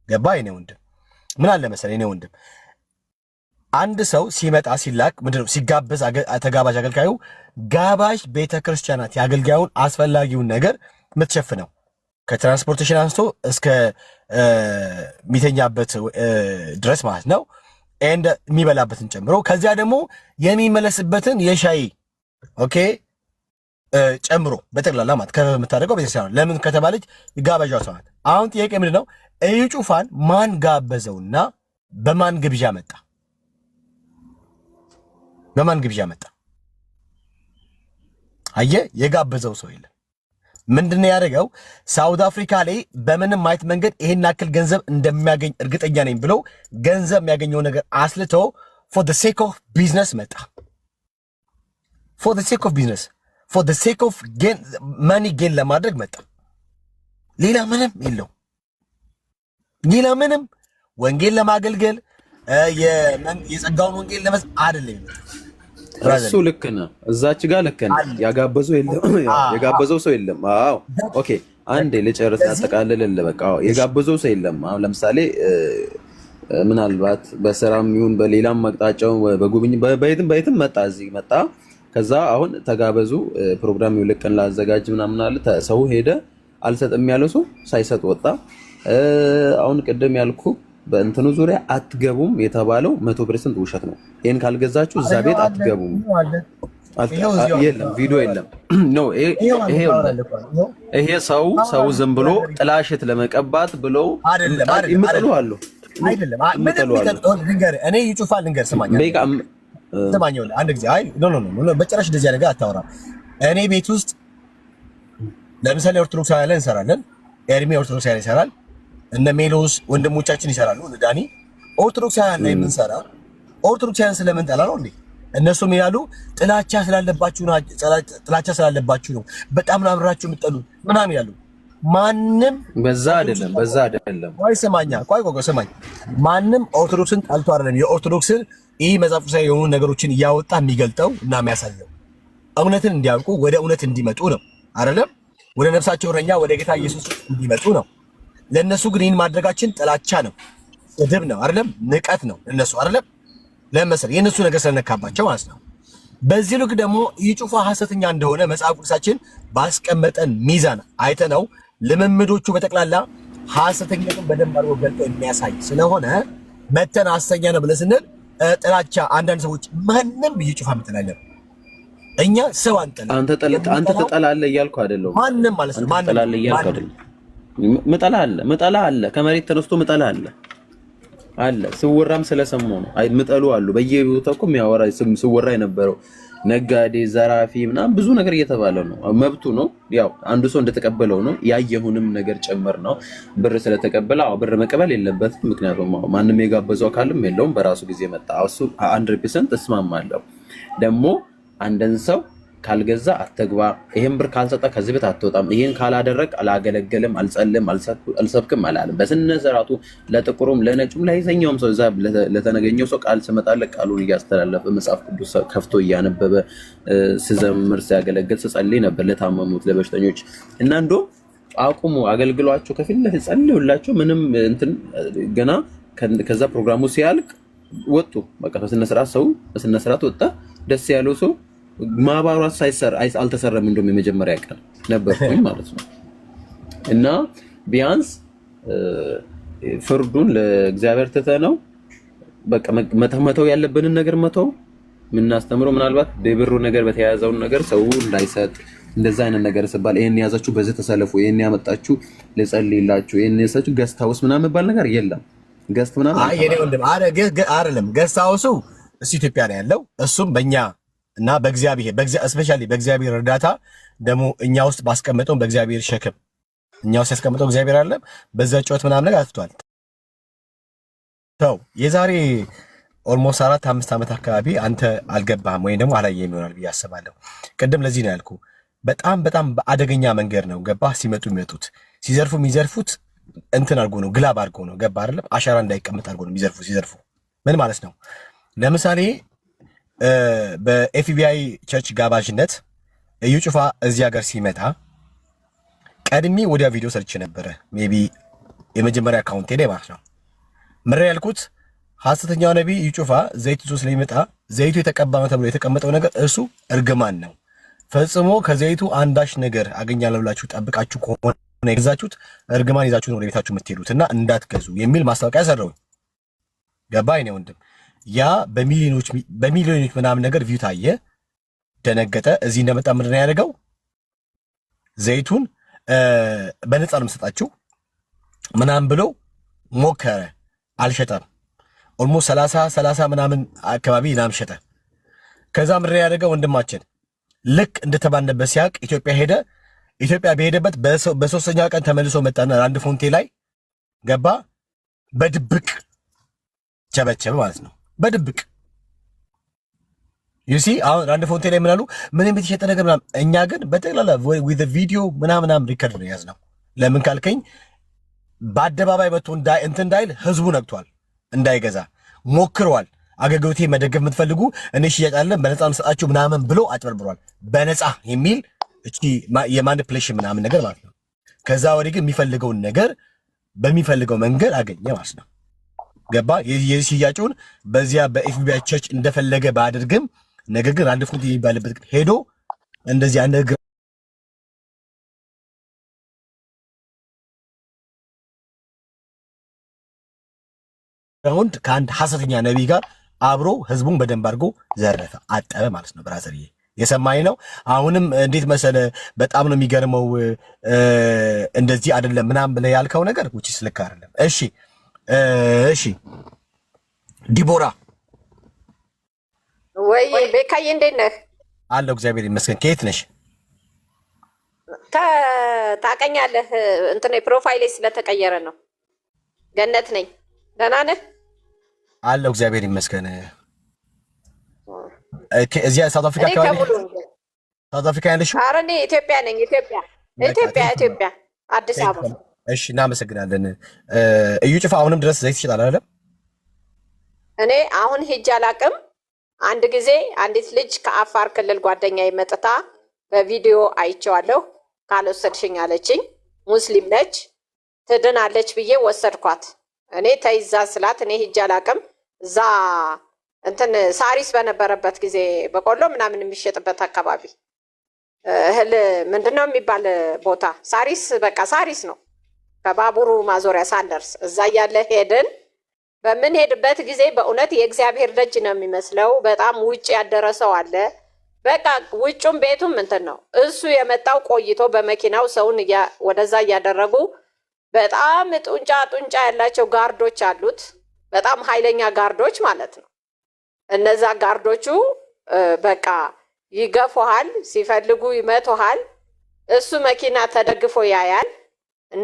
ገባ የኔ ወንድም? ምን አለ መሰለህ የኔ ወንድም፣ አንድ ሰው ሲመጣ ሲላክ ምንድነው ሲጋበዝ ተጋባዥ አገልጋዩ ጋባዥ ቤተክርስቲያናት የአገልጋዩን አስፈላጊውን ነገር የምትሸፍነው ከትራንስፖርቴሽን አንስቶ እስከ የሚተኛበት ድረስ ማለት ነው፣ ኤንድ የሚበላበትን ጨምሮ ከዚያ ደግሞ የሚመለስበትን የሻይ ኦኬ ጨምሮ በጠቅላላ ማለት ከምታደርገው ቤተክርስቲያን ለምን ከተባለች ጋባዣ ሰው ናት። አሁን ጥያቄ ምንድን ነው? እዩ ጩፋን ማን ጋበዘውና በማን ግብዣ መጣ? በማን ግብዣ መጣ? አየህ፣ የጋበዘው ሰው የለም። ምንድነው ያደረገው? ሳውት አፍሪካ ላይ በምንም አይነት መንገድ ይሄን ያክል ገንዘብ እንደሚያገኝ እርግጠኛ ነኝ ብሎ ገንዘብ የሚያገኘው ነገር አስልቶ for the sake of business መጣ። for the sake of business for the sake of money gain ለማድረግ መጣ። ሌላ ምንም የለው። ሌላ ምንም ወንጌል ለማገልገል የጸጋውን ወንጌል ለመስ አይደለም። እሱ ልክ ነው። እዛች ጋር ልክ ነው። የጋበዘው ሰው የለም። አዎ ኦኬ፣ አንዴ ልጨርስ አጠቃልልልህ። በቃ የጋበዘው ሰው የለም። አሁን ለምሳሌ ምናልባት በስራም ይሁን በሌላም መቅጣጫው በጉብኝ በየትም መጣ፣ እዚህ መጣ። ከዛ አሁን ተጋበዙ ፕሮግራም ይልቀን ላዘጋጅ ምናምን አለ። ሰው ሄደ፣ አልሰጥም ያለው ሰው ሳይሰጥ ወጣ። አሁን ቅድም ያልኩ በእንትኑ ዙሪያ አትገቡም የተባለው 100% ውሸት ነው። ይሄን ካልገዛችሁ እዛ ቤት አትገቡም። የለም ቪዲዮ የለም። ኖ ይሄ ሰው ዝም ብሎ ጥላሽት ለመቀባት ብሎ ይምጥሉ አሉ። አይደለም እኔ ይጩፋል ልንገር ስማኝ ስማኝ አንድ ጊዜ አይ ኖ በጭራሽ እንደዚህ ነገር አታወራም። እኔ ቤት ውስጥ ለምሳሌ ኦርቶዶክሳውያን እንሰራለን። ኤርሚ ኦርቶዶክሳውያን ይሰራል። እነ ሜሎስ ወንድሞቻችን ይሰራሉ። ዳኒ ኦርቶዶክሳውያን ላይ የምንሰራ ኦርቶዶክሳውያን ስለምንጠላ ነው እንዴ? እነሱም ይላሉ ጥላቻ ስላለባችሁ ነው በጣም አብራችሁ የምትጠሉት ምናምን ይላሉ። ማንም በዛ አይደለም ቆይ ስማኛ ቆይ ስማኝ። ማንም ኦርቶዶክስን ጠልቶ አይደለም። የኦርቶዶክስን ይህ መጽሐፍ ቅዱሳዊ የሆኑ ነገሮችን እያወጣ የሚገልጠው እና የሚያሳየው እውነትን እንዲያውቁ ወደ እውነት እንዲመጡ ነው አይደለም? ወደ ነፍሳቸው እረኛ ወደ ጌታ ኢየሱስ እንዲመጡ ነው። ለነሱ ግን ይህን ማድረጋችን ጥላቻ ነው፣ ስድብ ነው አይደለም፣ ንቀት ነው ለነሱ አይደለም። ለምሳሌ የነሱ ነገር ስለነካባቸው ማለት ነው። በዚህ ልክ ደግሞ ይጩፋ ሐሰተኛ እንደሆነ መጽሐፍ ቅዱሳችን ባስቀመጠን ሚዛን አይተነው ልምምዶቹ በጠቅላላ ሐሰተኛውን በደንብ አድርጎ ገልጦ የሚያሳይ ስለሆነ መተን ሐሰተኛ ነው ብለን ስንል ጥላቻ አንዳንድ ሰዎች ማንንም ይጩፋ ምትላለን እኛ ሰው አንጠላ አንተ ተጠላለህ እያልኩ አይደለም። ማንንም ማለት ነው ማንንም ተጠላለህ እያልኩ አይደለም። ምጠላ አለ ከመሬት ተነስቶ ምጠላ አለ ስወራም ስለሰማው ነው። አይ ምጠሉ አሉ በየቦታው እኮ የሚያወራ ስወራ የነበረው ነጋዴ ዘራፊ ምናምን ብዙ ነገር እየተባለ ነው። መብቱ ነው። ያው አንዱ ሰው እንደተቀበለው ነው ያየሁንም ነገር ጨምር ነው። ብር ስለተቀበለ ብር መቀበል የለበትም። ምክንያቱም ማንም የጋበዘው አካልም የለውም። በራሱ ጊዜ መጣ። እሱ 100% እስማማለሁ። ደግሞ አንድን ሰው ካልገዛ አትግባ፣ ይሄን ብር ካልሰጠ ከዚህ ቤት አትወጣም፣ ይሄን ካላደረግ አላገለገልም፣ አልጸልም፣ አልሰብክም አላለም። በስነ ስርዓቱ ለጥቁሩም ለነጩም ለይዘኛውም ሰው እዛ ለተነገኘው ሰው ቃል ስመጣለቅ ቃሉን እያስተላለፈ መጽሐፍ ቅዱስ ከፍቶ እያነበበ ስዘምር ሲያገለግል ስጸልይ ነበር ለታመሙት ለበሽተኞች። እና እንደውም አቁሙ አገልግሏቸው ከፊት ለፊት ጸልዩላቸው ምንም እንትን ገና ከዛ ፕሮግራሙ ሲያልቅ ወጡ። በቃ በስነ ስርዓት ሰው በስነ ስርዓት ወጣ። ደስ ያለው ሰው ማባራት ሳይሰር አልተሰረም። እንደውም የመጀመሪያ ቀን ነበርኩኝ ማለት ነው። እና ቢያንስ ፍርዱን ለእግዚአብሔር ትተነው በቃ መተው ያለብንን ነገር መተው ምናስተምረው ምናልባት በብሩ ነገር በተያያዘውን ነገር ሰው እንዳይሰጥ እንደዛ አይነት ነገር ሲባል ይሄን ያዛችሁ በዚህ ተሰለፉ፣ ይሄን ያመጣችሁ ለጸልይላችሁ፣ ይሄን ያሳችሁ ገስት ሃውስ ምናምን ባል ነገር የለም። ገስት ምናምን የኔ ወንድም አይደለም። ገስት ሃውሱ እሱ ኢትዮጵያ ነው ያለው። እሱም በእኛ እና በእግዚአብሔር እስፔሻሊ በእግዚአብሔር እርዳታ ደግሞ እኛ ውስጥ ባስቀመጠው በእግዚአብሔር ሸክም እኛ ውስጥ ያስቀመጠው እግዚአብሔር አለ። በዛ ጨዋታ ምናምን ነገር አጥቷል። የዛሬ ኦልሞስት 4-5 ዓመት አካባቢ አንተ አልገባህም ወይም ደግሞ አላየህም ይሆናል ብዬ አስባለሁ። ቅድም ለዚህ ነው ያልኩ። በጣም በአደገኛ መንገድ ነው ገባህ። የሚመጡት ሲዘርፉ የሚዘርፉት እንትን አድርጎ ነው፣ ግላብ አድርጎ ነው ገባህ አይደለም። አሻራ እንዳይቀመጥ አድርጎ ነው ሲዘርፉ። ምን ማለት ነው? ለምሳሌ በኤፍቢአይ ቸርች ጋባዥነት እዩ ጩፋ እዚህ ሀገር ሲመጣ ቀድሜ ወዲያ ቪዲዮ ሰርች ነበረ። ሜቢ የመጀመሪያ አካውንቴ ላይ ማለት ነው። ምሬ ያልኩት ሐሰተኛው ነቢይ እዩ ጩፋ ዘይቱ ስለሚመጣ ዘይቱ የተቀባ ነው ተብሎ የተቀመጠው ነገር እሱ እርግማን ነው። ፈጽሞ ከዘይቱ አንዳች ነገር አገኛለሁ ብላችሁ ጠብቃችሁ ከሆነ የገዛችሁት እርግማን ይዛችሁ ነው ወደ ቤታችሁ የምትሄዱት እና እንዳትገዙ የሚል ማስታወቂያ ሰራው። ገባ አይኔ ወንድም። ያ በሚሊዮኖች ምናምን ነገር ቪው ታየ፣ ደነገጠ። እዚህ እንደመጣ ምንድን ነው ያደረገው? ዘይቱን በነፃ ነው የምሰጣችሁ ምናምን ብሎ ሞከረ። አልሸጠም። ኦልሞስት 30 ምናምን አካባቢ ምናምን ሸጠ። ከዛ ምንድን ነው ያደረገው? ወንድማችን ልክ እንደተባነበት ሲያውቅ ኢትዮጵያ ሄደ። ኢትዮጵያ በሄደበት በሶስተኛ ቀን ተመልሶ መጣና አንድ ፎንቴ ላይ ገባ። በድብቅ ቸበቸበ ማለት ነው። በድብቅ ዩሲ አሁን አንድ ፎንቴ ላይ ምናሉ ምንም የተሸጠ ነገር ምናምን። እኛ ግን በጠቅላላ ዊዝ ቪዲዮ ምናምን ሪከርድ ነው የያዝነው። ለምን ካልከኝ በአደባባይ መጥቶ እንትን እንዳይል ህዝቡ ነግቷል፣ እንዳይገዛ ሞክረዋል። አገልግሎቴ መደገፍ የምትፈልጉ እኔ ሽያጫለን በነፃ እንሰጣችሁ ምናምን ብሎ አጭበርብሯል። በነፃ የሚል እቺ የማኒፕሌሽን ምናምን ነገር ማለት ነው። ከዛ ወዲህ ግን የሚፈልገውን ነገር በሚፈልገው መንገድ አገኘ ማለት ነው። ገባ። የሽያጩን በዚያ በኤፍቢአይ ቸርች እንደፈለገ ባያደርግም ነገር ግን አንድ ፎንት የሚባልበት ሄዶ እንደዚህ አንድ ግራውንድ ከአንድ ሐሰተኛ ነቢይ ጋር አብሮ ህዝቡን በደንብ አድርጎ ዘረፈ፣ አጠበ ማለት ነው። ብራዘርዬ የሰማኝ ነው። አሁንም እንዴት መሰለ በጣም ነው የሚገርመው። እንደዚህ አይደለም ምናምን ብለህ ያልከው ነገር ውጪ ስልክ አይደለም። እሺ ዲቦራ ወይ ቤካዬ እንዴት ነህ? አለሁ እግዚአብሔር ይመስገን። ከየት ነሽ? ታውቀኛለህ? እንትን ፕሮፋይሌ ስለተቀየረ ነው። ገነት ነኝ። ደህና ነህ? አለሁ እግዚአብሔር ይመስገን። እዚያ ሳውት አፍሪካ አካባቢ ሳውት አፍሪካ ያለሽ? ኧረ እኔ ኢትዮጵያ ነኝ። ኢትዮጵያ አዲስ አበባ። እሺ እናመሰግናለን። እዩ ጩፋ አሁንም ድረስ ዘይት ይችላል አይደለም? እኔ አሁን ሂጅ አላቅም። አንድ ጊዜ አንዲት ልጅ ከአፋር ክልል ጓደኛዬ መጥታ በቪዲዮ አይቼዋለሁ ካልወሰድሽኝ አለችኝ። ሙስሊም ነች። ትድናለች ብዬ ወሰድኳት። እኔ ተይዛ ስላት እኔ ሂጅ አላቅም። እዛ እንትን ሳሪስ በነበረበት ጊዜ በቆሎ ምናምን የሚሸጥበት አካባቢ እህል ምንድነው የሚባል ቦታ ሳሪስ፣ በቃ ሳሪስ ነው። ከባቡሩ ማዞሪያ ሳንደርስ እዛ እያለ ሄድን። በምንሄድበት ጊዜ በእውነት የእግዚአብሔር ደጅ ነው የሚመስለው። በጣም ውጭ ያደረሰው አለ። በቃ ውጩም ቤቱም እንትን ነው። እሱ የመጣው ቆይቶ በመኪናው ሰውን ወደዛ እያደረጉ በጣም ጡንጫ ያላቸው ጋርዶች አሉት። በጣም ኃይለኛ ጋርዶች ማለት ነው። እነዛ ጋርዶቹ በቃ ይገፉሃል፣ ሲፈልጉ ይመቱሃል። እሱ መኪና ተደግፎ ያያል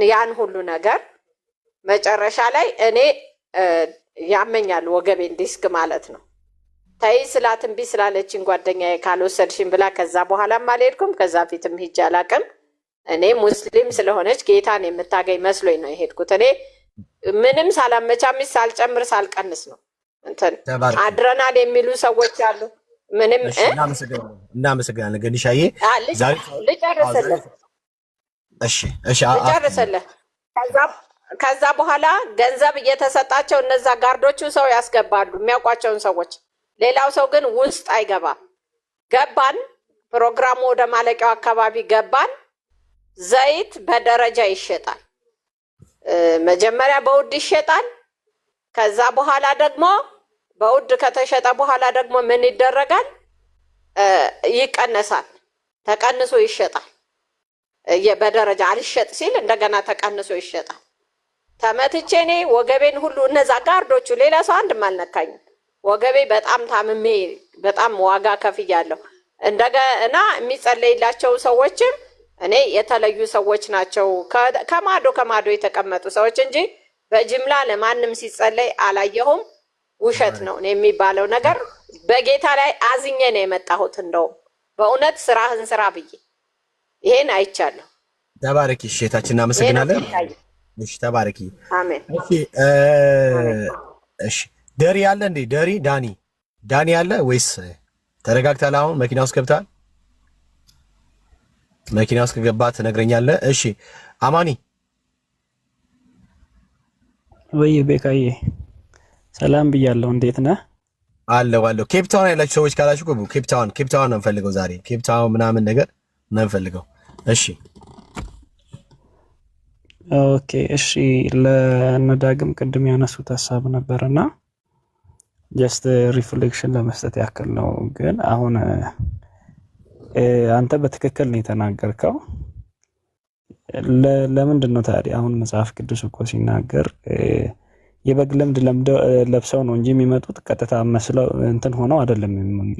ያን ሁሉ ነገር። መጨረሻ ላይ እኔ ያመኛል ወገቤን ዲስክ ማለት ነው። ተይ ስላት እምቢ ስላለችኝ ጓደኛዬ ካልወሰድሽኝ ብላ ከዛ በኋላም አልሄድኩም። ከዛ ፊትም ሂጅ አላቅም። እኔ ሙስሊም ስለሆነች ጌታን የምታገኝ መስሎኝ ነው የሄድኩት። እኔ ምንም ሳላመቻምች ሳልጨምር ሳልቀንስ ነው እንትን አድረናል የሚሉ ሰዎች አሉ። ምንም እናመሰግናለን ገኒሻዬ። ልጨርስልህ። ከዛ በኋላ ገንዘብ እየተሰጣቸው እነዛ ጋርዶቹ ሰው ያስገባሉ፣ የሚያውቋቸውን ሰዎች። ሌላው ሰው ግን ውስጥ አይገባም። ገባን። ፕሮግራሙ ወደ ማለቂያው አካባቢ ገባን። ዘይት በደረጃ ይሸጣል። መጀመሪያ በውድ ይሸጣል። ከዛ በኋላ ደግሞ በውድ ከተሸጠ በኋላ ደግሞ ምን ይደረጋል? ይቀነሳል። ተቀንሶ ይሸጣል። በደረጃ አልሸጥ ሲል እንደገና ተቀንሶ ይሸጣል። ተመትቼ እኔ ወገቤን ሁሉ እነዛ ጋርዶቹ፣ ሌላ ሰው አንድም አልነካኝም። ወገቤ በጣም ታምሜ በጣም ዋጋ ከፍያለሁ። እንደገና የሚጸለይላቸው ሰዎችም እኔ የተለዩ ሰዎች ናቸው፣ ከማዶ የተቀመጡ ሰዎች እንጂ በጅምላ ለማንም ሲጸለይ አላየሁም። ውሸት ነው የሚባለው ነገር። በጌታ ላይ አዝኜ ነው የመጣሁት። እንደውም በእውነት ስራህን ስራ ብዬ ይሄን አይቻለሁ። ተባረኪ እሺታችን፣ እናመሰግናለን። እሺ ተባረኪ። አሜን። እሺ ደሪ ያለ እንዴ? ዳኒ ያለ ወይስ ተረጋግታል? አሁን መኪና ውስጥ ገብታል? መኪና ውስጥ ከገባ ትነግረኛለህ። እሺ አማኒ ወይ ቤካዬ ሰላም ብያለሁ። እንዴት ነህ? አለው ኬፕ ታውን ያላችሁ ሰዎች ካላችሁ ግቡ። ኬፕ ታውን ነው የምፈልገው ዛሬ። ኬፕ ታውን ምናምን ነገር ነው የምፈልገው። እሺ ኦኬ። እሺ ለነዳግም ቅድም ያነሱት ሀሳብ ነበርና ጀስት ሪፍሌክሽን ለመስጠት ያክል ነው። ግን አሁን አንተ በትክክል ነው የተናገርከው። ለምንድን ነው ታዲያ አሁን መጽሐፍ ቅዱስ እኮ ሲናገር የበግ ለምድ ለብሰው ነው እንጂ የሚመጡት ቀጥታ መስለው እንትን ሆነው አይደለም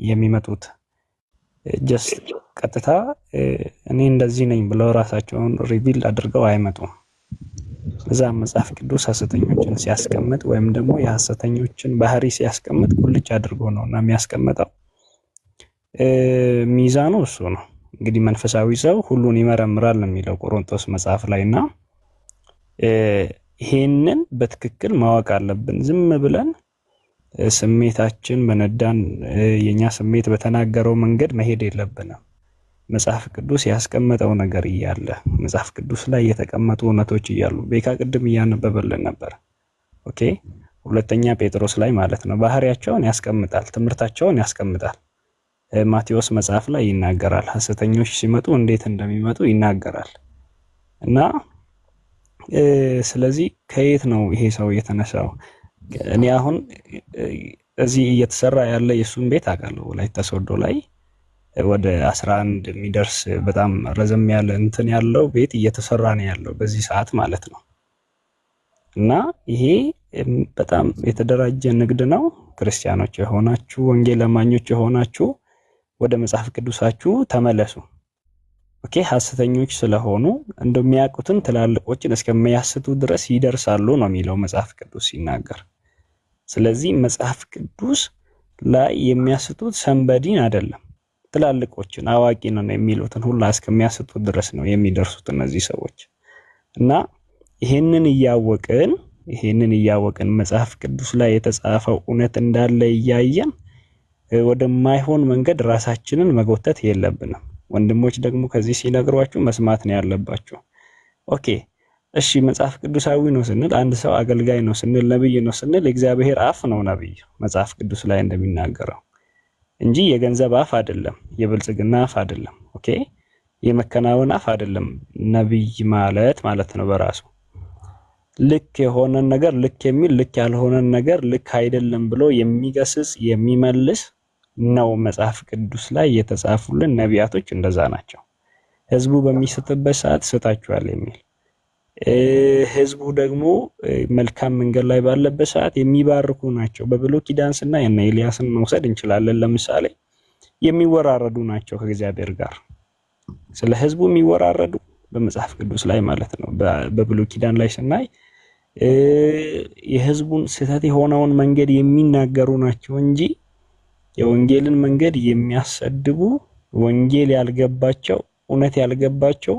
የሚመጡት። ጀስት ቀጥታ እኔ እንደዚህ ነኝ ብለው ራሳቸውን ሪቪል አድርገው አይመጡም። እዛ መጽሐፍ ቅዱስ ሐሰተኞችን ሲያስቀምጥ ወይም ደግሞ የሐሰተኞችን ባህሪ ሲያስቀምጥ ቁልጭ አድርጎ ነውና የሚያስቀምጠው። ሚዛኑ እሱ ነው። እንግዲህ መንፈሳዊ ሰው ሁሉን ይመረምራል ነው የሚለው ቆሮንቶስ መጽሐፍ ላይና ይሄንን በትክክል ማወቅ አለብን። ዝም ብለን ስሜታችን በነዳን የኛ ስሜት በተናገረው መንገድ መሄድ የለብንም። መጽሐፍ ቅዱስ ያስቀመጠው ነገር እያለ መጽሐፍ ቅዱስ ላይ የተቀመጡ እውነቶች እያሉ ቤካ ቅድም እያነበበልን ነበር። ኦኬ ሁለተኛ ጴጥሮስ ላይ ማለት ነው። ባህሪያቸውን ያስቀምጣል፣ ትምህርታቸውን ያስቀምጣል። ማቴዎስ መጽሐፍ ላይ ይናገራል። ሐሰተኞች ሲመጡ እንዴት እንደሚመጡ ይናገራል። እና ስለዚህ ከየት ነው ይሄ ሰው የተነሳው? እኔ አሁን እዚህ እየተሰራ ያለ የሱን ቤት አውቃለሁ። ወላይታ ሶዶ ላይ ወደ 11 የሚደርስ በጣም ረዘም ያለ እንትን ያለው ቤት እየተሰራ ነው ያለው በዚህ ሰዓት ማለት ነው። እና ይሄ በጣም የተደራጀ ንግድ ነው። ክርስቲያኖች የሆናችሁ ወንጌል አማኞች የሆናችሁ ወደ መጽሐፍ ቅዱሳችሁ ተመለሱ። ኦኬ ሐሰተኞች ስለሆኑ እንደሚያውቁትን ትላልቆችን እስከሚያስቱ ድረስ ይደርሳሉ ነው የሚለው መጽሐፍ ቅዱስ ሲናገር። ስለዚህ መጽሐፍ ቅዱስ ላይ የሚያስቱት ሰንበዲን አይደለም፣ ትላልቆችን አዋቂ ነው የሚሉትን ሁሉ እስከሚያስቱ ድረስ ነው የሚደርሱት እነዚህ ሰዎች። እና ይሄንን እያወቅን መጽሐፍ ቅዱስ ላይ የተጻፈው እውነት እንዳለ እያየን ወደማይሆን መንገድ ራሳችንን መጎተት የለብንም። ወንድሞች ደግሞ ከዚህ ሲነግሯችሁ መስማት ነው ያለባችሁ። ኦኬ እሺ መጽሐፍ ቅዱሳዊ ነው ስንል አንድ ሰው አገልጋይ ነው ስንል ነብይ ነው ስንል እግዚአብሔር አፍ ነው ነብይ መጽሐፍ ቅዱስ ላይ እንደሚናገረው እንጂ የገንዘብ አፍ አይደለም፣ የብልጽግና አፍ አይደለም። ኦኬ የመከናወን አፍ አይደለም ነብይ ማለት ነው በራሱ ልክ የሆነን ነገር ልክ የሚል ልክ ያልሆነን ነገር ልክ አይደለም ብሎ የሚገስጽ የሚመልስ ነው። መጽሐፍ ቅዱስ ላይ የተጻፉልን ነቢያቶች እንደዛ ናቸው። ህዝቡ በሚስትበት ሰዓት ስታችኋል የሚል ህዝቡ ደግሞ መልካም መንገድ ላይ ባለበት ሰዓት የሚባርኩ ናቸው። በብሉይ ኪዳን ስናይ እና ኤልያስን መውሰድ እንችላለን። ለምሳሌ የሚወራረዱ ናቸው ከእግዚአብሔር ጋር ስለ ህዝቡ የሚወራረዱ በመጽሐፍ ቅዱስ ላይ ማለት ነው። በብሉይ ኪዳን ላይ ስናይ የህዝቡን ስህተት የሆነውን መንገድ የሚናገሩ ናቸው እንጂ የወንጌልን መንገድ የሚያሰድቡ ወንጌል ያልገባቸው እውነት ያልገባቸው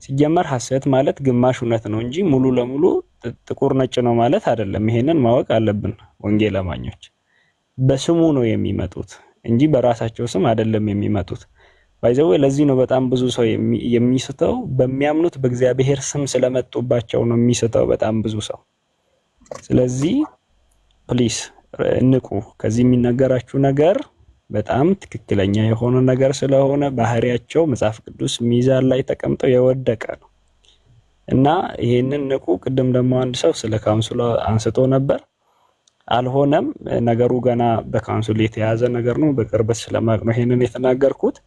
ሲጀመር ሐሰት ማለት ግማሽ እውነት ነው እንጂ ሙሉ ለሙሉ ጥቁር ነጭ ነው ማለት አይደለም። ይሄንን ማወቅ አለብን። ወንጌል አማኞች በስሙ ነው የሚመጡት እንጂ በራሳቸው ስም አይደለም የሚመጡት። ባይዘው ለዚህ ነው በጣም ብዙ ሰው የሚስተው በሚያምኑት በእግዚአብሔር ስም ስለመጡባቸው ነው የሚስተው በጣም ብዙ ሰው። ስለዚህ ፕሊስ ንቁ። ከዚህ የሚነገራችሁ ነገር በጣም ትክክለኛ የሆነ ነገር ስለሆነ ባህሪያቸው መጽሐፍ ቅዱስ ሚዛን ላይ ተቀምጠው የወደቀ ነው እና ይሄንን ንቁ። ቅድም ደግሞ አንድ ሰው ስለ ካውንስሉ አንስቶ ነበር። አልሆነም ነገሩ ገና በካውንስሉ የተያዘ ነገር ነው። በቅርበት ስለማቅ ነው ይሄንን የተናገርኩት።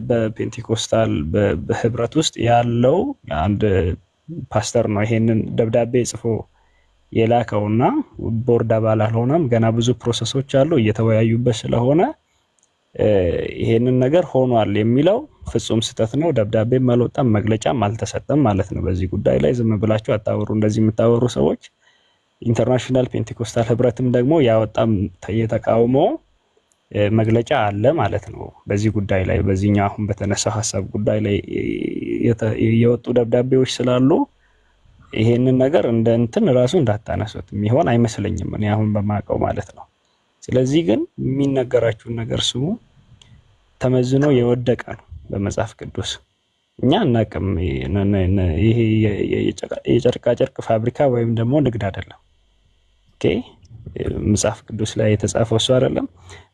በፔንቴኮስታል በህብረት ውስጥ ያለው አንድ ፓስተር ነው ይሄንን ደብዳቤ ጽፎ የላከውና ቦርድ አባል አልሆነም። ገና ብዙ ፕሮሰሶች አሉ እየተወያዩበት ስለሆነ ይሄንን ነገር ሆኗል የሚለው ፍጹም ስህተት ነው። ደብዳቤም አልወጣም መግለጫም አልተሰጠም ማለት ነው። በዚህ ጉዳይ ላይ ዝም ብላችሁ አታወሩ። እንደዚህ የምታወሩ ሰዎች ኢንተርናሽናል ፔንቴኮስታል ህብረትም ደግሞ ያወጣም የተቃውሞ መግለጫ አለ ማለት ነው። በዚህ ጉዳይ ላይ በዚህኛው አሁን በተነሳው ሐሳብ ጉዳይ ላይ የወጡ ደብዳቤዎች ስላሉ ይሄንን ነገር እንደ እንትን ራሱ እንዳታነሱት የሚሆን አይመስለኝም እኔ አሁን በማቀው ማለት ነው። ስለዚህ ግን የሚነገራችሁን ነገር ስሙ። ተመዝኖ የወደቀ ነው በመጽሐፍ ቅዱስ። እኛ እናቅም። ይሄ የጨርቃ ጨርቅ ፋብሪካ ወይም ደግሞ ንግድ አይደለም። ኦኬ መጽሐፍ ቅዱስ ላይ የተጻፈው እሱ አይደለም።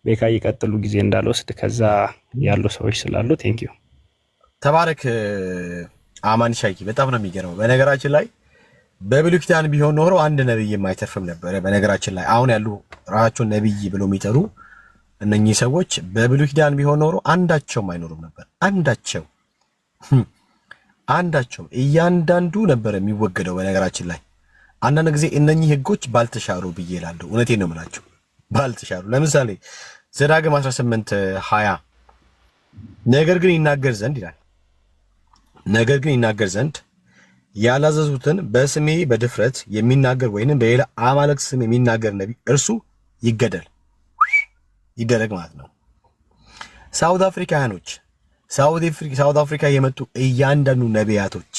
ቤካ ይቀጥሉ ጊዜ እንዳልወስድ ከዛ ያሉ ሰዎች ስላሉ ቴንክ ዩ ተባረክ አማን ሻይኪ። በጣም ነው የሚገርመው በነገራችን ላይ በብሉይ ኪዳን ቢሆን ኖሮ አንድ ነብይ የማይተርፍም ነበር። በነገራችን ላይ አሁን ያሉ ራሳቸውን ነብይ ብለው የሚጠሩ እነኚህ ሰዎች በብሉይ ኪዳን ቢሆን ኖሮ አንዳቸውም አይኖሩም ነበር። አንዳቸው እያንዳንዱ ነበር የሚወገደው። በነገራችን ላይ አንዳንድ ጊዜ እነኚህ ህጎች ባልተሻሩ ብዬ እላለሁ። እውነቴን ነው የምላችሁ ባልተሻሩ። ለምሳሌ ዘዳግም 18:20 ነገር ግን ይናገር ዘንድ ይላል። ነገር ግን ይናገር ዘንድ ያላዘዙትን በስሜ በድፍረት የሚናገር ወይንም በሌላ አማልክት ስም የሚናገር ነብይ እርሱ ይገደል ይደረግ ማለት ነው። ሳውት አፍሪካኖች ሳውት አፍሪካ የመጡ እያንዳንዱ ነቢያቶች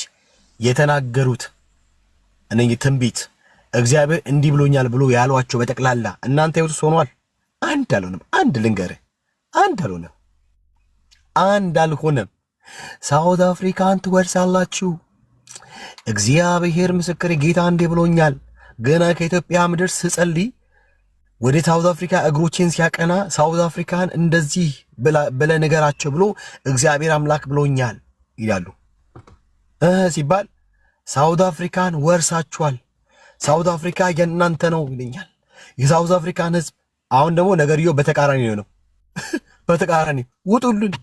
የተናገሩት እነኚህ ትንቢት እግዚአብሔር እንዲህ ብሎኛል ብሎ ያሏቸው በጠቅላላ እናንተ ህይወት ውስጥ ሆኗል? አንድ አልሆነም። አንድ ልንገርህ፣ አንድ አልሆነም። አንድ አልሆነም። ሳውት አፍሪካን ትወርሳላችሁ። እግዚአብሔር ምስክሬ፣ ጌታ እንዲህ ብሎኛል። ገና ከኢትዮጵያ ምድር ስጸልይ ወደ ሳውት አፍሪካ እግሮቼን ሲያቀና ሳውት አፍሪካን እንደዚህ ብለህ ንገራቸው ብሎ እግዚአብሔር አምላክ ብሎኛል ይላሉ። ሲባል ሳውት አፍሪካን ወርሳችኋል፣ ሳውት አፍሪካ የእናንተ ነው ይለኛል የሳውት አፍሪካን ህዝብ። አሁን ደግሞ ነገርየው በተቃራኒ ነው። በተቃራኒ ውጡልን፣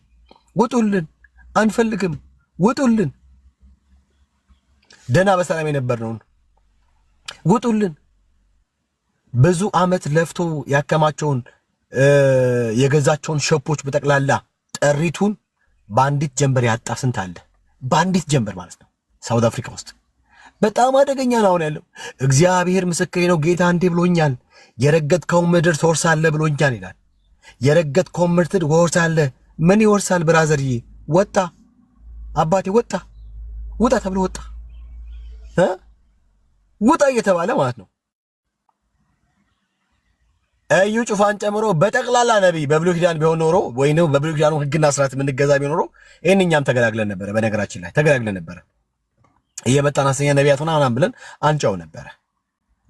ውጡልን፣ አንፈልግም፣ ውጡልን፣ ደህና በሰላም የነበርነውን ውጡልን። ብዙ አመት ለፍቶ ያከማቸውን የገዛቸውን ሸፖች በጠቅላላ ጠሪቱን በአንዲት ጀንበር ያጣ ስንት አለ? በአንዲት ጀንበር ማለት ነው። ሳውት አፍሪካ ውስጥ በጣም አደገኛ ነው አሁን ያለው። እግዚአብሔር ምስክሬ ነው፣ ጌታ እንዲህ ብሎኛል፣ የረገጥከውን ምድር ትወርሳለህ ብሎኛል ይላል። የረገጥከውን ምድር ትወርሳለህ። ምን ይወርሳል ብራዘርዬ? ወጣ አባቴ፣ ወጣ፣ ውጣ ተብሎ ወጣ፣ ውጣ እየተባለ ማለት ነው። እዩ ጩፋን ጨምሮ በጠቅላላ ነብይ በብሉይ ኪዳን ቢሆን ኖሮ ወይ ነው በብሉይ ኪዳኑ ህግና ስርዓት የምንገዛ ቢሆን ኖሮ ይሄን እኛም ተገላግለን ነበረ። በነገራችን ላይ ተገላግለን ነበረ። እየመጣን ሐሰተኛ ነቢያት ምናምን ብለን አንጫው ነበረ።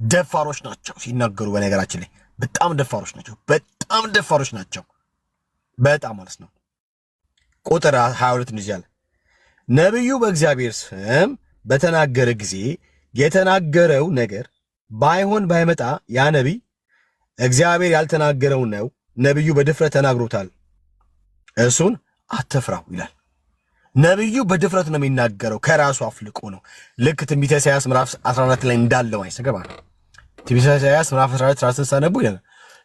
ደፋሮች ናቸው ሲናገሩ፣ በነገራችን ላይ በጣም ደፋሮች ናቸው። በጣም ደፋሮች ናቸው። በጣም ማለት ነው። ቁጥር 22 እንደዚህ አለ። ነብዩ በእግዚአብሔር ስም በተናገረ ጊዜ የተናገረው ነገር ባይሆን ባይመጣ ያ ነቢይ እግዚአብሔር ያልተናገረው ነው። ነብዩ በድፍረት ተናግሮታል፣ እሱን አትፍራው ይላል። ነብዩ በድፍረት ነው የሚናገረው፣ ከራሱ አፍልቆ ነው። ልክ ትንቢተ ኢሳይያስ ምዕራፍ 14 ላይ እንዳለው አይሰገባ። ትንቢተ ኢሳይያስ ምዕራፍ 14 ራስን ሳነቡ ይላል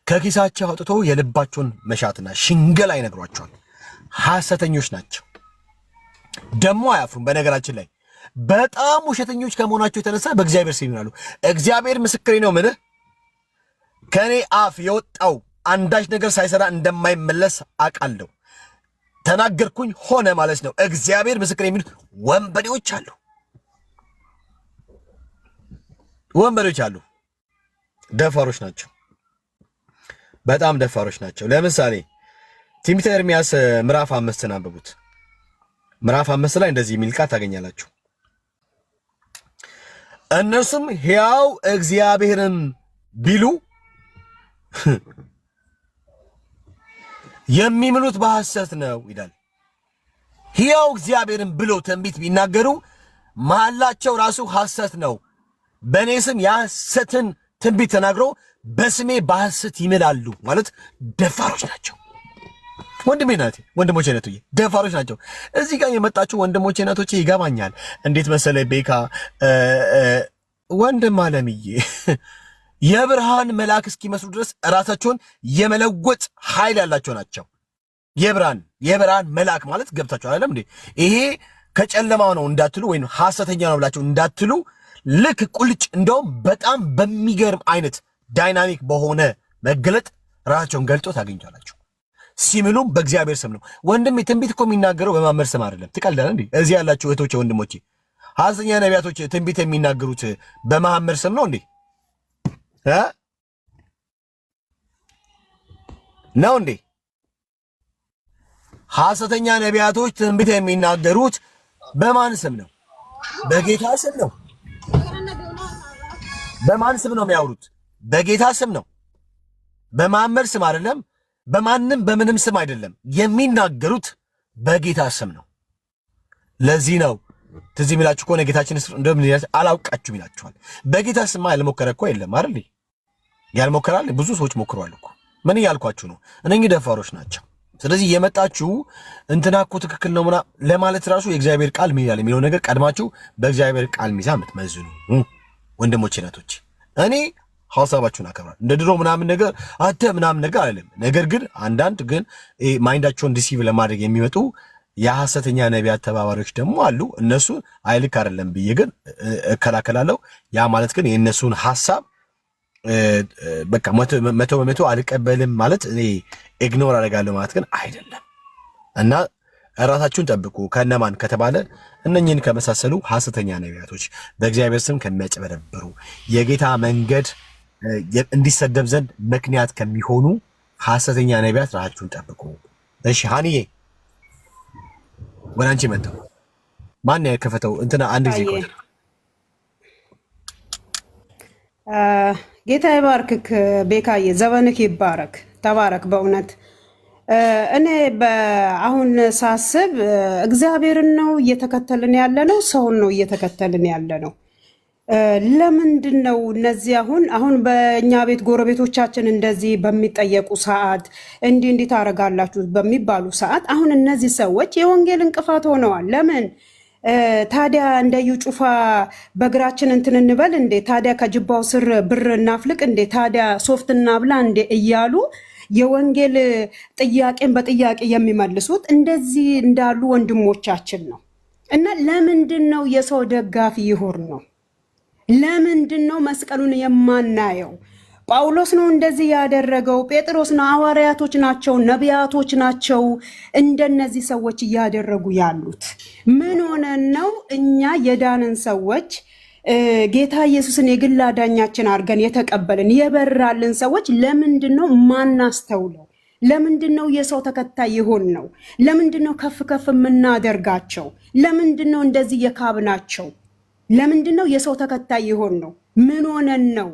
ከኪሳቸው አውጥቶ የልባቸውን መሻትና ሽንገላ ይነግሯቸዋል። ሐሰተኞች ናቸው፣ ደሞ አያፍሩም። በነገራችን ላይ በጣም ውሸተኞች ከመሆናቸው የተነሳ በእግዚአብሔር ስም ይላሉ። እግዚአብሔር ምስክሬ ነው ምልህ ከኔ አፍ የወጣው አንዳች ነገር ሳይሰራ እንደማይመለስ አውቃለሁ። ተናገርኩኝ ሆነ ማለት ነው። እግዚአብሔር ምስክሬ የሚሉት ወንበዴዎች አሉ፣ ወንበዴዎች አሉ። ደፋሮች ናቸው፣ በጣም ደፋሮች ናቸው። ለምሳሌ ትንቢተ ኤርምያስ ምዕራፍ 5 አንብቡት። ምዕራፍ 5 ላይ እንደዚህ የሚል ቃል ታገኛላችሁ። እነርሱም ሕያው እግዚአብሔርን ቢሉ የሚምሉት በሐሰት ነው ይላል። ሕያው እግዚአብሔርን ብሎ ትንቢት ቢናገሩ መሐላቸው ራሱ ሐሰት ነው። በእኔ ስም የሐሰትን ትንቢት ተናግሮ በስሜ በሐሰት ይምላሉ ማለት ደፋሮች ናቸው። ወንድሞቼ ነቶቼ ደፋሮች ናቸው። እዚህ ጋር የመጣችሁ ወንድሞቼ ነቶቼ ይገባኛል። እንዴት መሰለ ቤካ ወንድም አለምዬ የብርሃን መልአክ እስኪመስሉ ድረስ ራሳቸውን የመለወጥ ኃይል ያላቸው ናቸው። የብርሃን መልአክ ማለት ገብታችሁ አይደለም እንዴ? ይሄ ከጨለማ ነው እንዳትሉ ወይም ሐሰተኛ ነው ብላችሁ እንዳትሉ ልክ ቁልጭ እንደውም በጣም በሚገርም አይነት ዳይናሚክ በሆነ መገለጥ ራሳቸውን ገልጦ ታገኛላችሁ። ሲምሉም በእግዚአብሔር ስም ነው። ወንድም ትንቢት እኮ የሚናገረው በማመር ስም አይደለም። ትቀልዳለህ እንዴ? እዚህ ያላችሁ እህቶቼ ወንድሞቼ፣ ሐሰተኛ ነቢያቶች ትንቢት የሚናገሩት በማመር ስም ነው እንዴ? ነው እንዴ? ሐሰተኛ ነቢያቶች ትንቢት የሚናገሩት በማን ስም ነው? በጌታ ስም ነው። በማን ስም ነው የሚያወሩት? በጌታ ስም ነው። በማመር ስም አይደለም። በማንም በምንም ስም አይደለም የሚናገሩት፣ በጌታ ስም ነው። ለዚህ ነው ትዝ የሚላችሁ ከሆነ ጌታችን እንደምን አላውቃችሁም ይላችኋል። በጌታ ስም ያልሞከረ እኮ የለም አይደል? ያልሞከራል ብዙ ሰዎች ሞክረዋል እኮ። ምን እያልኳችሁ ነው? እነኚህ ደፋሮች ናቸው። ስለዚህ የመጣችሁ እንትና እኮ ትክክል ነው ምናምን ለማለት ራሱ የእግዚአብሔር ቃል ምን ይላል የሚለው ነገር ቀድማችሁ በእግዚአብሔር ቃል ሚዛን የምትመዝኑ ወንድሞቼ ናቶች፣ እኔ ሐሳባችሁን አከብራለሁ። እንደ ድሮ ምናምን ነገር አተ ምናምን ነገር አይደለም። ነገር ግን አንዳንድ ግን ማይንዳቸውን ዲሲቭ ለማድረግ የሚመጡ የሐሰተኛ ነቢያት ተባባሪዎች ደግሞ አሉ። እነሱ አይልክ አይደለም ብዬ ግን እከላከላለሁ። ያ ማለት ግን የእነሱን ሐሳብ በቃ መቶ በመቶ አልቀበልም ማለት እኔ ኢግኖር አደርጋለሁ ማለት ግን አይደለም። እና ራሳችሁን ጠብቁ። ከነማን ከተባለ እነኝህን ከመሳሰሉ ሐሰተኛ ነቢያቶች በእግዚአብሔር ስም ከሚያጭበረብሩ የጌታ መንገድ እንዲሰደብ ዘንድ ምክንያት ከሚሆኑ ሐሰተኛ ነቢያት ራሳችሁን ጠብቁ። እሺ ሃኒዬ ወደ አንቺ መጣሁ። ማን የከፈተው እንትና አንድ ጊዜ ቆይ። ጌታ ይባርክክ ቤካዬ፣ ዘመንክ ይባረክ፣ ተባረክ በእውነት። እኔ አሁን ሳስብ እግዚአብሔርን ነው እየተከተልን ያለ ነው፣ ሰውን ነው እየተከተልን ያለ ነው። ለምንድን ነው እነዚህ አሁን በእኛ ቤት ጎረቤቶቻችን እንደዚህ በሚጠየቁ ሰዓት እንዲህ ታደርጋላችሁ በሚባሉ ሰዓት አሁን እነዚህ ሰዎች የወንጌል እንቅፋት ሆነዋል። ለምን ታዲያ እንደዩ ጩፋ በእግራችን እንትን እንበል እንዴ? ታዲያ ከጅባው ስር ብር እናፍልቅ እንዴ? ታዲያ ሶፍት እናብላ እንዴ? እያሉ የወንጌል ጥያቄን በጥያቄ የሚመልሱት እንደዚህ እንዳሉ ወንድሞቻችን ነው። እና ለምንድን ነው የሰው ደጋፊ ይሆን ነው? ለምንድን ነው መስቀሉን የማናየው? ጳውሎስ ነው እንደዚህ ያደረገው፣ ጴጥሮስ ነው፣ ሐዋርያቶች ናቸው፣ ነቢያቶች ናቸው እንደነዚህ ሰዎች እያደረጉ ያሉት። ምን ሆነን ነው እኛ የዳንን ሰዎች ጌታ ኢየሱስን የግል አዳኛችን አድርገን የተቀበልን የበራልን ሰዎች ለምንድን ነው ማናስተውለው? ለምንድን ነው የሰው ተከታይ ይሆን ነው? ለምንድን ነው ከፍ ከፍ የምናደርጋቸው? ለምንድን ነው እንደዚህ የካብናቸው? ለምንድነው የሰው ተከታይ ይሆን ነው? ምን ሆነን ነው?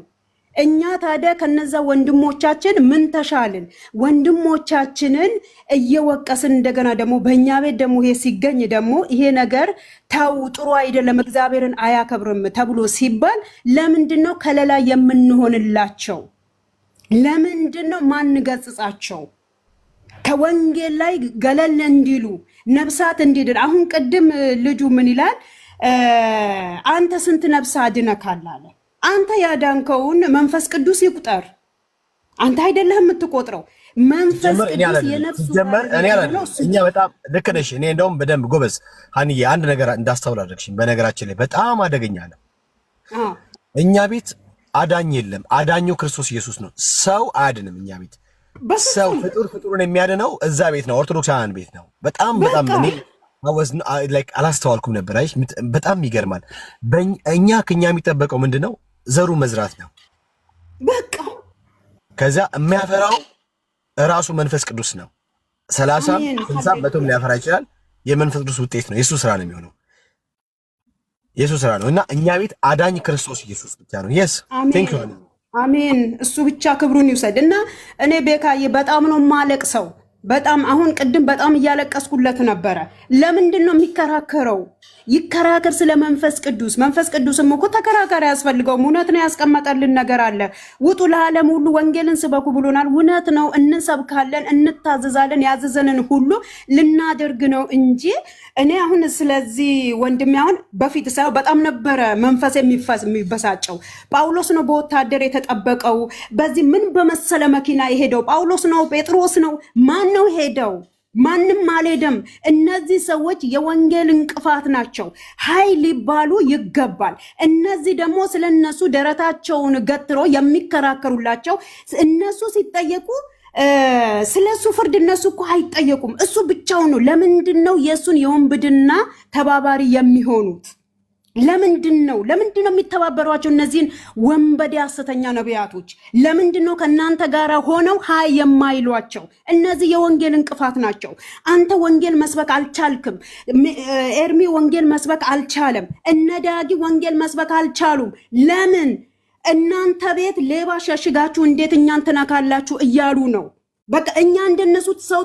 እኛ ታዲያ ከነዛ ወንድሞቻችን ምን ተሻልን? ወንድሞቻችንን እየወቀስን እንደገና ደግሞ በእኛ ቤት ደግሞ ይሄ ሲገኝ ደግሞ ይሄ ነገር ተው ጥሩ አይደለም እግዚአብሔርን አያከብርም ተብሎ ሲባል ለምንድነው ከለላ የምንሆንላቸው? ለምንድነው ማንገጽጻቸው? ከወንጌል ላይ ገለል እንዲሉ ነፍሳት እንዲድን። አሁን ቅድም ልጁ ምን ይላል? አንተ ስንት ነፍስ አድነካል አለ። አንተ ያዳንከውን መንፈስ ቅዱስ ይቁጠር። አንተ አይደለህም የምትቆጥረው። መንፈስ ቅዱስ የነፍሱ እኛ በጣም ልክ ነሽ። እኔ እንደውም በደንብ ጎበዝ ሀኒዬ አንድ ነገር እንዳስተውል አድርግሽኝ። በነገራችን ላይ በጣም አደገኛ ነው። እኛ ቤት አዳኝ የለም። አዳኙ ክርስቶስ ኢየሱስ ነው። ሰው አያድንም። እኛ ቤት ሰው ፍጡርን የሚያድነው እዛ ቤት ነው፣ ኦርቶዶክሳውያን ቤት ነው። በጣም እኔ አላስተዋልኩም ነበር። አይሽ በጣም ይገርማል። እኛ ከኛ የሚጠበቀው ምንድነው? ዘሩ መዝራት ነው። በቃ ከዛ የሚያፈራው ራሱ መንፈስ ቅዱስ ነው። 30 60 100 ሊያፈራ ይችላል። የመንፈስ ቅዱስ ውጤት ነው። የሱ ስራ ነው የሚሆነው። የሱ ስራ ነው እና እኛ ቤት አዳኝ ክርስቶስ ኢየሱስ ብቻ ነው። yes thank you አሜን። እሱ ብቻ ክብሩን ይውሰድ እና እኔ ቤካዬ በጣም ነው ማለቅሰው። በጣም አሁን ቅድም በጣም እያለቀስኩለት ነበረ። ለምንድን ነው የሚከራከረው? ይከራከር ስለ መንፈስ ቅዱስ። መንፈስ ቅዱስም እኮ ተከራካሪ ያስፈልገውም። እውነት ነው፣ ያስቀመጠልን ነገር አለ። ውጡ ለዓለም ሁሉ ወንጌልን ስበኩ ብሎናል። እውነት ነው፣ እንሰብካለን፣ እንታዘዛለን። ያዘዘንን ሁሉ ልናደርግ ነው እንጂ እኔ አሁን ስለዚህ ወንድሜ አሁን በፊት ሳይሆን በጣም ነበረ መንፈስ የሚበሳጨው። ጳውሎስ ነው በወታደር የተጠበቀው። በዚህ ምን በመሰለ መኪና የሄደው ጳውሎስ ነው? ጴጥሮስ ነው? ማን ነው ሄደው? ማንም አልሄደም። እነዚህ ሰዎች የወንጌል እንቅፋት ናቸው። ኃይል ሊባሉ ይገባል። እነዚህ ደግሞ ስለነሱ ደረታቸውን ገትሮ የሚከራከሩላቸው እነሱ ሲጠየቁ ስለሱ ፍርድ እነሱ እኮ አይጠየቁም። እሱ ብቻውን ነው። ለምንድን ነው የእሱን የወንብድና ተባባሪ የሚሆኑት? ለምንድን ነው የሚተባበሯቸው እነዚህን ወንበዴ ሐሰተኛ ነቢያቶች? ለምንድን ነው ከእናንተ ጋር ሆነው ሀይ የማይሏቸው? እነዚህ የወንጌል እንቅፋት ናቸው። አንተ ወንጌል መስበክ አልቻልክም። ኤርሚ ወንጌል መስበክ አልቻለም። እነዳጊ ወንጌል መስበክ አልቻሉም። ለምን? እናንተ ቤት ሌባ ሸሽጋችሁ እንዴት እኛን ትነካላችሁ እያሉ ነው። በቃ እኛ እንደነሱ ሰው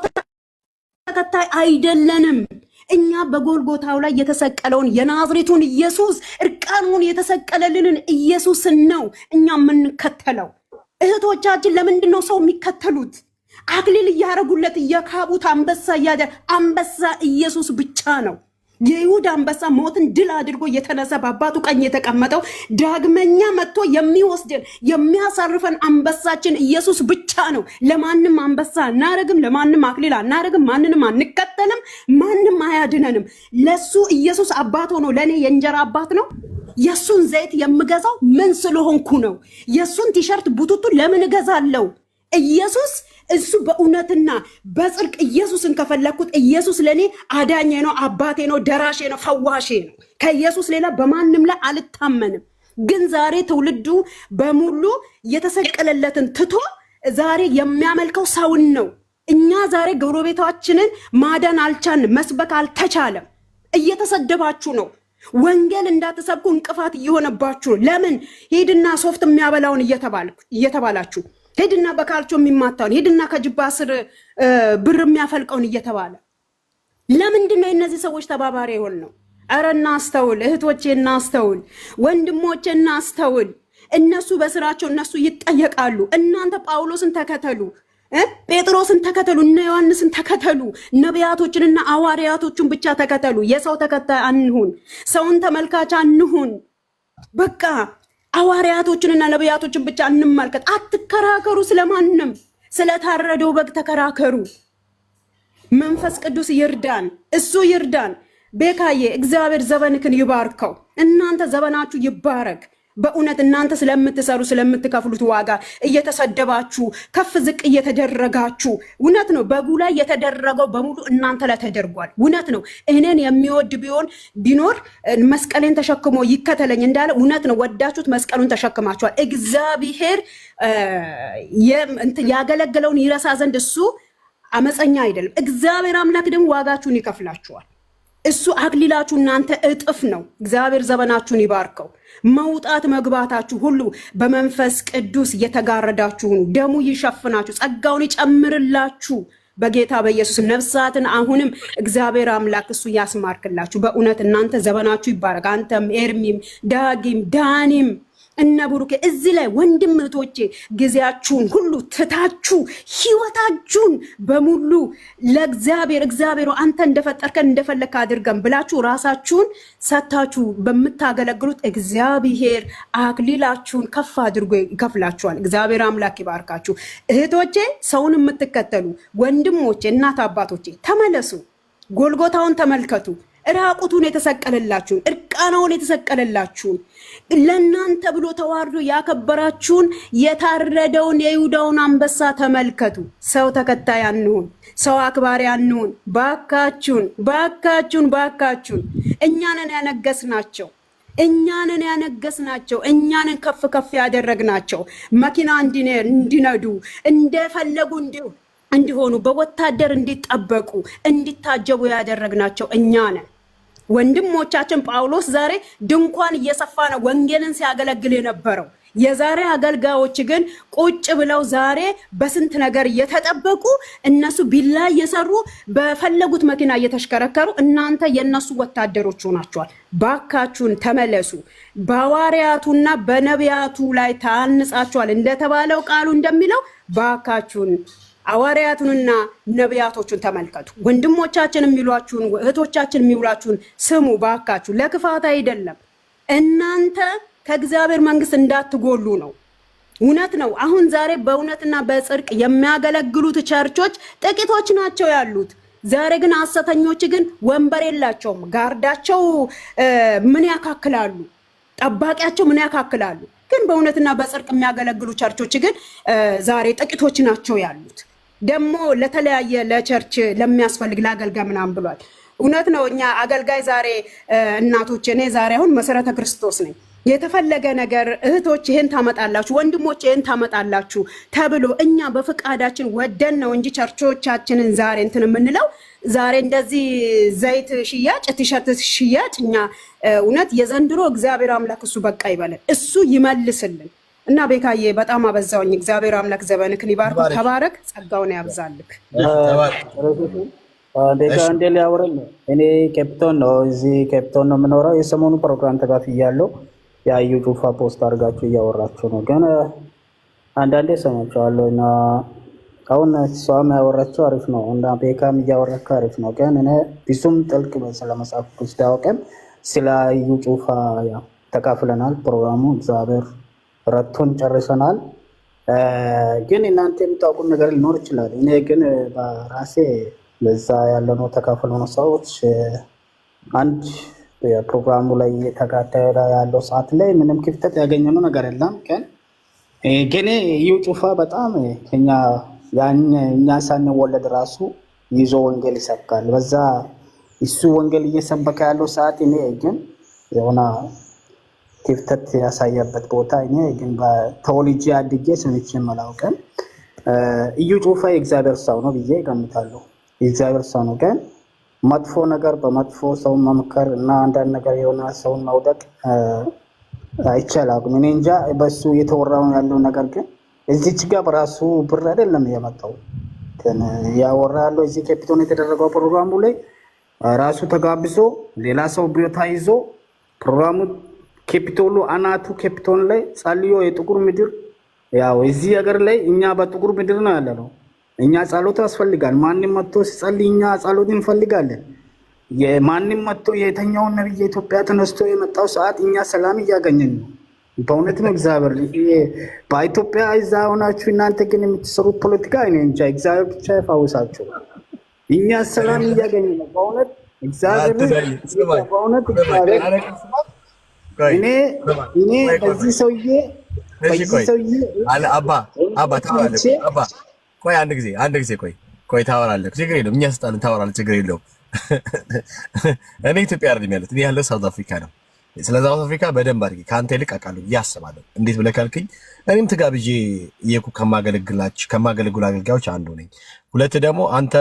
ተከታይ አይደለንም። እኛ በጎልጎታው ላይ የተሰቀለውን የናዝሬቱን ኢየሱስ እርቃኑን የተሰቀለልንን ኢየሱስን ነው እኛ የምንከተለው። እህቶቻችን ለምንድን ነው ሰው የሚከተሉት? አክሊል እያረጉለት እየካቡት አንበሳ ኢየሱስ ብቻ ነው። የይሁዳ አንበሳ ሞትን ድል አድርጎ የተነሳ በአባቱ ቀኝ የተቀመጠው ዳግመኛ መጥቶ የሚወስደን የሚያሳርፈን አንበሳችን ኢየሱስ ብቻ ነው። ለማንም አንበሳ አናረግም፣ ለማንም አክሊል አናረግም፣ ማንንም አንከተልም፣ ማንም አያድነንም። ለሱ ኢየሱስ አባት ሆኖ ለኔ የእንጀራ አባት ነው። የሱን ዘይት የምገዛው ምን ስለሆንኩ ነው? የሱን ቲሸርት ቡቱቱ ለምን እገዛለሁ? ኢየሱስ እሱ በእውነትና በጽድቅ ኢየሱስን ከፈለኩት ኢየሱስ ለኔ አዳኜ ነው፣ አባቴ ነው፣ ደራሼ ነው፣ ፈዋሼ ነው። ከኢየሱስ ሌላ በማንም ላይ አልታመንም። ግን ዛሬ ትውልዱ በሙሉ የተሰቀለለትን ትቶ ዛሬ የሚያመልከው ሰውን ነው። እኛ ዛሬ ጎረቤታችንን ማዳን አልቻልንም፣ መስበክ አልተቻለም። እየተሰደባችሁ ነው። ወንጌል እንዳትሰብኩ እንቅፋት እየሆነባችሁ ነው። ለምን? ሄድና ሶፍት የሚያበላውን እየተባላችሁ ሄድና በካልቾ የሚማታውን ሄድና ከጅባ ስር ብር የሚያፈልቀውን እየተባለ ለምንድን ነው የእነዚህ ሰዎች ተባባሪ የሆን ነው? ኧረ እናስተውል እህቶቼ፣ እናስተውል ወንድሞቼ፣ እናስተውል። እነሱ በስራቸው እነሱ ይጠየቃሉ። እናንተ ጳውሎስን ተከተሉ፣ ጴጥሮስን ተከተሉ፣ እነ ዮሐንስን ተከተሉ፣ ነቢያቶችንና ሐዋርያቶችን ብቻ ተከተሉ። የሰው ተከታይ አንሁን፣ ሰውን ተመልካች አንሁን። በቃ ሐዋርያቶችንና ነቢያቶችን ብቻ እንመልከት። አትከራከሩ ስለማንም። ስለታረደው በግ ተከራከሩ። መንፈስ ቅዱስ ይርዳን፣ እሱ ይርዳን። ቤካዬ እግዚአብሔር ዘመንክን ይባርከው። እናንተ ዘመናችሁ ይባረክ። በእውነት እናንተ ስለምትሰሩ ስለምትከፍሉት ዋጋ እየተሰደባችሁ ከፍ ዝቅ እየተደረጋችሁ፣ እውነት ነው በጉ ላይ የተደረገው በሙሉ እናንተ ላይ ተደርጓል። እውነት ነው። እኔን የሚወድ ቢኖር መስቀሌን ተሸክሞ ይከተለኝ እንዳለ እውነት ነው። ወዳችሁት መስቀሉን ተሸክማችኋል። እግዚአብሔር ያገለገለውን ይረሳ ዘንድ እሱ አመፀኛ አይደለም። እግዚአብሔር አምላክ ደግሞ ዋጋችሁን ይከፍላችኋል። እሱ አክሊላችሁ እናንተ እጥፍ ነው። እግዚአብሔር ዘመናችሁን ይባርከው። መውጣት መግባታችሁ ሁሉ በመንፈስ ቅዱስ እየተጋረዳችሁ ሁኑ። ደሙ ይሸፍናችሁ፣ ጸጋውን ይጨምርላችሁ በጌታ በኢየሱስ ነፍሳትን አሁንም እግዚአብሔር አምላክ እሱ ያስማርክላችሁ። በእውነት እናንተ ዘመናችሁ ይባረክ። አንተም ኤርሚም ዳጊም ዳኒም እነ ብሩኬ እዚህ ላይ ወንድም እህቶቼ ጊዜያችሁን ሁሉ ትታችሁ ህይወታችሁን በሙሉ ለእግዚአብሔር አንተ እንደፈጠርከን እንደፈለክ አድርገን ብላችሁ ራሳችሁን ሰታችሁ በምታገለግሉት እግዚአብሔር አክሊላችሁን ከፍ አድርጎ ይከፍላችኋል። እግዚአብሔር አምላክ ይባርካችሁ። እህቶቼ ሰውን የምትከተሉ ወንድሞቼ፣ እናት አባቶቼ ተመለሱ። ጎልጎታውን ተመልከቱ። ራቁቱን የተሰቀለላችሁን እርቃናውን የተሰቀለላችሁን ለእናንተ ብሎ ተዋርዶ ያከበራችሁን የታረደውን የይሁዳውን አንበሳ ተመልከቱ። ሰው ተከታይ አንሁን፣ ሰው አክባሪ አንሁን። ባካችሁን እኛንን ያነገስናቸው እኛንን ከፍ ያደረግናቸው መኪና እንዲነዱ እንደፈለጉ እንዲሆኑ በወታደር እንዲጠበቁ እንዲታጀቡ ያደረግናቸው እኛ ነን። ወንድሞቻችን ጳውሎስ ዛሬ ድንኳን እየሰፋ ነው ወንጌልን ሲያገለግል የነበረው። የዛሬ አገልጋዮች ግን ቁጭ ብለው ዛሬ በስንት ነገር እየተጠበቁ እነሱ ቢላ እየሰሩ በፈለጉት መኪና እየተሽከረከሩ እናንተ የነሱ ወታደሮች ሆናችኋል። ባካችሁን ተመለሱ። በሐዋርያቱና በነቢያቱ ላይ ታንጻችኋል እንደተባለው ቃሉ እንደሚለው ባካችሁን ሐዋርያቱንና ነቢያቶቹን ተመልከቱ። ወንድሞቻችን የሚሏችሁን እህቶቻችን የሚውላችሁን ስሙ ባካችሁ። ለክፋት አይደለም፣ እናንተ ከእግዚአብሔር መንግስት እንዳትጎሉ ነው። እውነት ነው። አሁን ዛሬ በእውነትና በጽድቅ የሚያገለግሉት ቸርቾች ጥቂቶች ናቸው ያሉት። ዛሬ ግን ሐሰተኞች ግን ወንበር የላቸውም። ጋርዳቸው ምን ያካክላሉ? ጠባቂያቸው ምን ያካክላሉ? ግን በእውነትና በጽድቅ የሚያገለግሉ ቸርቾች ግን ዛሬ ጥቂቶች ናቸው ያሉት። ደግሞ ለተለያየ ለቸርች ለሚያስፈልግ ለአገልጋይ ምናምን ብሏል። እውነት ነው። እኛ አገልጋይ ዛሬ እናቶች፣ እኔ ዛሬ አሁን መሰረተ ክርስቶስ ነኝ። የተፈለገ ነገር እህቶች ይሄን ታመጣላችሁ፣ ወንድሞች ይሄን ታመጣላችሁ ተብሎ እኛ በፍቃዳችን ወደን ነው እንጂ ቸርቾቻችንን ዛሬ እንትን የምንለው ዛሬ እንደዚህ ዘይት ሽያጭ፣ ቲሸርት ሽያጭ እኛ እውነት የዘንድሮ እግዚአብሔር አምላክ እሱ በቃ ይበለን፣ እሱ ይመልስልን። እና ቤካዬ በጣም አበዛውኝ። እግዚአብሔር አምላክ ዘመንክን ይባርክ። ተባረክ፣ ጸጋውን ያብዛልክ። ቤካ እንደ ሊያወራኝ እኔ ኬፕቶን ነው፣ እዚህ ኬፕቶን ነው የምኖረው። የሰሞኑ ፕሮግራም ተካፍያለሁ። የአዩ ጩፋ ፖስት አድርጋችሁ እያወራችሁ ነው፣ ግን አንዳንዴ ሰማችኋለሁ እና አሁን እሷም ያወራችው አሪፍ ነው እና ቤካም እያወራችው አሪፍ ነው። ግን እኔ ብዙም ጥልቅ ስለመጽሐፍ ቅዱስ ዳውቀም ስለ አዩ ጩፋ ተካፍለናል። ፕሮግራሙ እግዚአብሔር ረቶን ጨርሰናል። ግን እናንተ የምታውቁት ነገር ሊኖር ይችላል። እኔ ግን በራሴ ለዛ ያለነው ተካፍለነው ሰዎች አንድ የፕሮግራሙ ላይ የተካተለ ያለው ሰዓት ላይ ምንም ክፍተት ያገኘነው ነገር የለም። ግን እዩ ጩፋ በጣም እኛ ሳንወለድ ራሱ ይዞ ወንጌል ይሰብካል። በዛ እሱ ወንጌል እየሰበከ ያለው ሰዓት እኔ ግን የሆነ ክፍተት ያሳየበት ቦታ እኔ ግን በተወልጄ አድጌ ሰምቼ አላውቅም። እዩ ጩፋ የእግዚአብሔር ሰው ነው ብዬ እገምታለሁ። የእግዚአብሔር ሰው ነው። ግን መጥፎ ነገር በመጥፎ ሰው መምከር እና አንዳንድ ነገር የሆነ ሰውን መውደቅ አይቻልም። እኔ እንጃ በሱ የተወራው ያለው ነገር ግን እዚች ጋር በራሱ ብር አይደለም የመጣው። ግን ያወራለው እዚህ ኬፕቶን የተደረገው ፕሮግራሙ ላይ ራሱ ተጋብዞ ሌላ ሰው ቦታ ይዞ ፕሮግራሙ ኬፕቶሉ አናቱ ኬፕቶን ላይ ጸልዮ የጥቁር ምድር ያው እዚህ ሀገር ላይ እኛ በጥቁር ምድር ነው ያለነው። እኛ ጸሎት ያስፈልጋል። ማንንም መጥቶ ሲጸልይ እኛ ጸሎት እንፈልጋለን። የማንንም መጥቶ የተኛውን ነብይ ኢትዮጵያ ተነስቶ የመጣው ሰዓት እኛ ሰላም እያገኘን ነው። በእውነት ነው። እግዚአብሔር በኢትዮጵያ እዛ ሆናችሁ እናንተ ግን የምትሰሩት ፖለቲካ እኔ እንጃ። እግዚአብሔር ብቻ ይፋውሳችሁ። እኛ ሰላም እያገኘን ነው። በእውነት እግዚአብሔር በእውነት እኔ በዚህ ሰውዬ አባ ቆይ አንድ ጊዜ ቆይ ታወራለህ። ችግር የለውም። እኛ ስልጣን ታወራለህ። ችግር የለውም። እኔ ኢትዮጵያ አይደለም ያለሁት። እኔ ያለሁት ሳውዝ አፍሪካ ነው። ስለ ሳውዝ አፍሪካ በደንብ አድርጌ ከአንተ ይልቅ አውቃለሁ ብዬ አስባለሁ። እንዴት ብለህ ካልክኝ እኔም ትጋብዤ ከማገለግሉ አገልጋዮች አንዱ ነኝ። ሁለት ደግሞ አንተ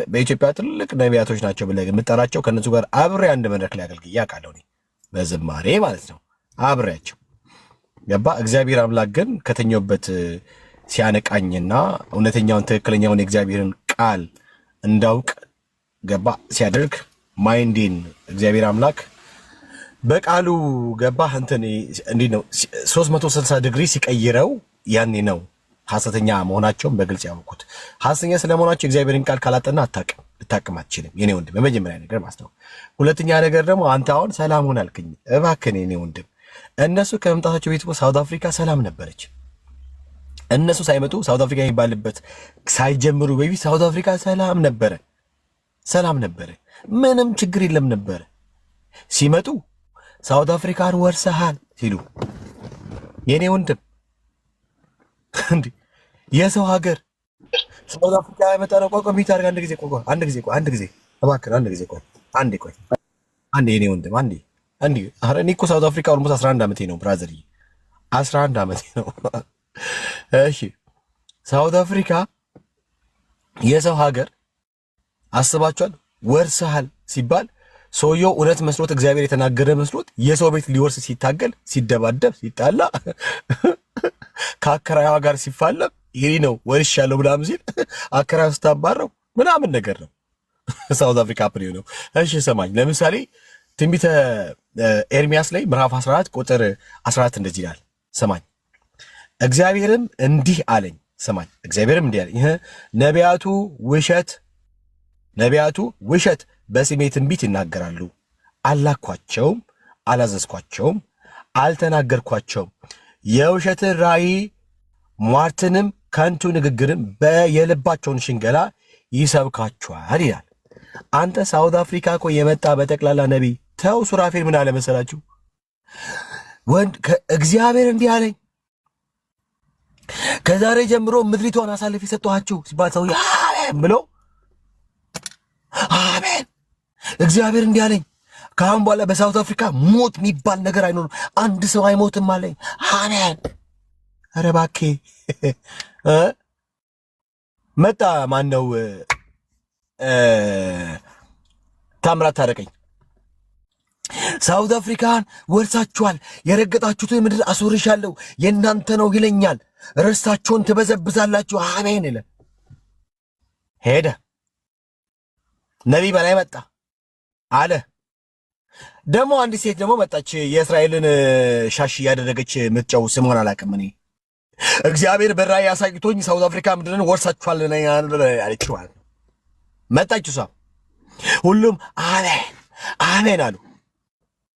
በኢትዮጵያ ትልቅ ነቢያቶች ናቸው ብለህ የምጠራቸው ከነሱ ጋር አብሬ አንድ መድረክ ላይ አገልግዬ አውቃለሁ እኔ በዝማሬ ማለት ነው አብሬያቸው ገባ። እግዚአብሔር አምላክ ግን ከተኛውበት ሲያነቃኝና እውነተኛውን ትክክለኛውን የእግዚአብሔርን ቃል እንዳውቅ ገባ ሲያደርግ ማይንዴን እግዚአብሔር አምላክ በቃሉ ገባ እንትን እንዴት ነው 360 ዲግሪ ሲቀይረው ያኔ ነው ሐሰተኛ መሆናቸውን በግልጽ ያወቁት። ሐሰተኛ ስለመሆናቸው እግዚአብሔርን ቃል ካላጠና ልታቅም አትችልም የኔ ወንድም፣ በመጀመሪያ ነገር ማለት ነው። ሁለተኛ ነገር ደግሞ አንተ አሁን ሰላም ሆነ አልከኝ። እባክህ የኔ ወንድም እነሱ ከመምጣታቸው ቤት ሳውት አፍሪካ ሰላም ነበረች። እነሱ ሳይመጡ ሳውት አፍሪካ የሚባልበት ሳይጀምሩ በፊት ሳውት አፍሪካ ሰላም ነበረ፣ ምንም ችግር የለም ነበረ። ሲመጡ ሳውት አፍሪካን ወርሰሃል ሲሉ የኔ ወንድም እንዴ የሰው ሀገር ሳውት አፍሪካ ያመጣ ነው። ቆይ ሚት አድርግ አንድ ጊዜ እባክህ አንዴ የኔ ወንድም አንዴ ኧረ እኔ እኮ ሳውት አፍሪካ ኦልሞስት 11 ዓመቴ ነው ብራዘር፣ 11 ዓመቴ ነው። እሺ ሳውት አፍሪካ የሰው ሀገር አስባችኋል? ወርሰሃል ሲባል ሰውየው እውነት መስሎት እግዚአብሔር የተናገረ መስሎት የሰው ቤት ሊወርስ ሲታገል ሲደባደብ ሲጣላ ከአከራይዋ ጋር ሲፋለም ይሄ ነው ወርሻለሁ ምናምን ሲል አከራይዋ ስታባረው ምናምን ነገር ነው ሳውት አፍሪካ ፕሪዮ ነው። እሺ ሰማኝ። ለምሳሌ ትንቢተ ኤርሚያስ ላይ ምዕራፍ 14 ቁጥር 14 እንደዚህ ይላል። ሰማኝ እግዚአብሔርም እንዲህ አለኝ። ሰማኝ እግዚአብሔርም እንዲህ አለኝ ነቢያቱ ውሸት በስሜ ትንቢት ይናገራሉ፣ አላኳቸውም፣ አላዘዝኳቸውም፣ አልተናገርኳቸውም። የውሸትን ራእይ ሟርትንም ከንቱ ንግግርም የልባቸውን ሽንገላ ይሰብካቸዋል ይላል። አንተ ሳውት አፍሪካ እኮ የመጣ በጠቅላላ ነቢይ ተው። ሱራፌል ምን አለ መሰላችሁ? እግዚአብሔር እንዲህ አለኝ ከዛሬ ጀምሮ ምድሪቷን አሳልፍ የሰጠኋችሁ ሲባል ሰው አሜን ብሎ አሜን እግዚአብሔር እንዲህ አለኝ ከአሁን በኋላ በሳውት አፍሪካ ሞት የሚባል ነገር አይኖርም፣ አንድ ሰው አይሞትም አለኝ። አሜን። ኧረ እባክህ መጣ ማን ነው ታምራት ታረቀኝ ሳውት አፍሪካን ወርሳችኋል፣ የረገጣችሁትን ምድር አስወርሻለሁ፣ የእናንተ ነው ይለኛል፣ ርስታችሁን ትበዘብዛላችሁ። አሜን ይለ ሄደ። ነቢይ በላይ መጣ አለ። ደግሞ አንዲት ሴት ደግሞ መጣች፣ የእስራኤልን ሻሽ እያደረገች ምትጨው ስሟን አላውቅም እኔ። እግዚአብሔር በራእይ አሳይቶኝ ሳውት አፍሪካ ምድርን ወርሳችኋል አለች ማለት ነው። መጣች እሷ። ሁሉም አሜን አሜን አሉ።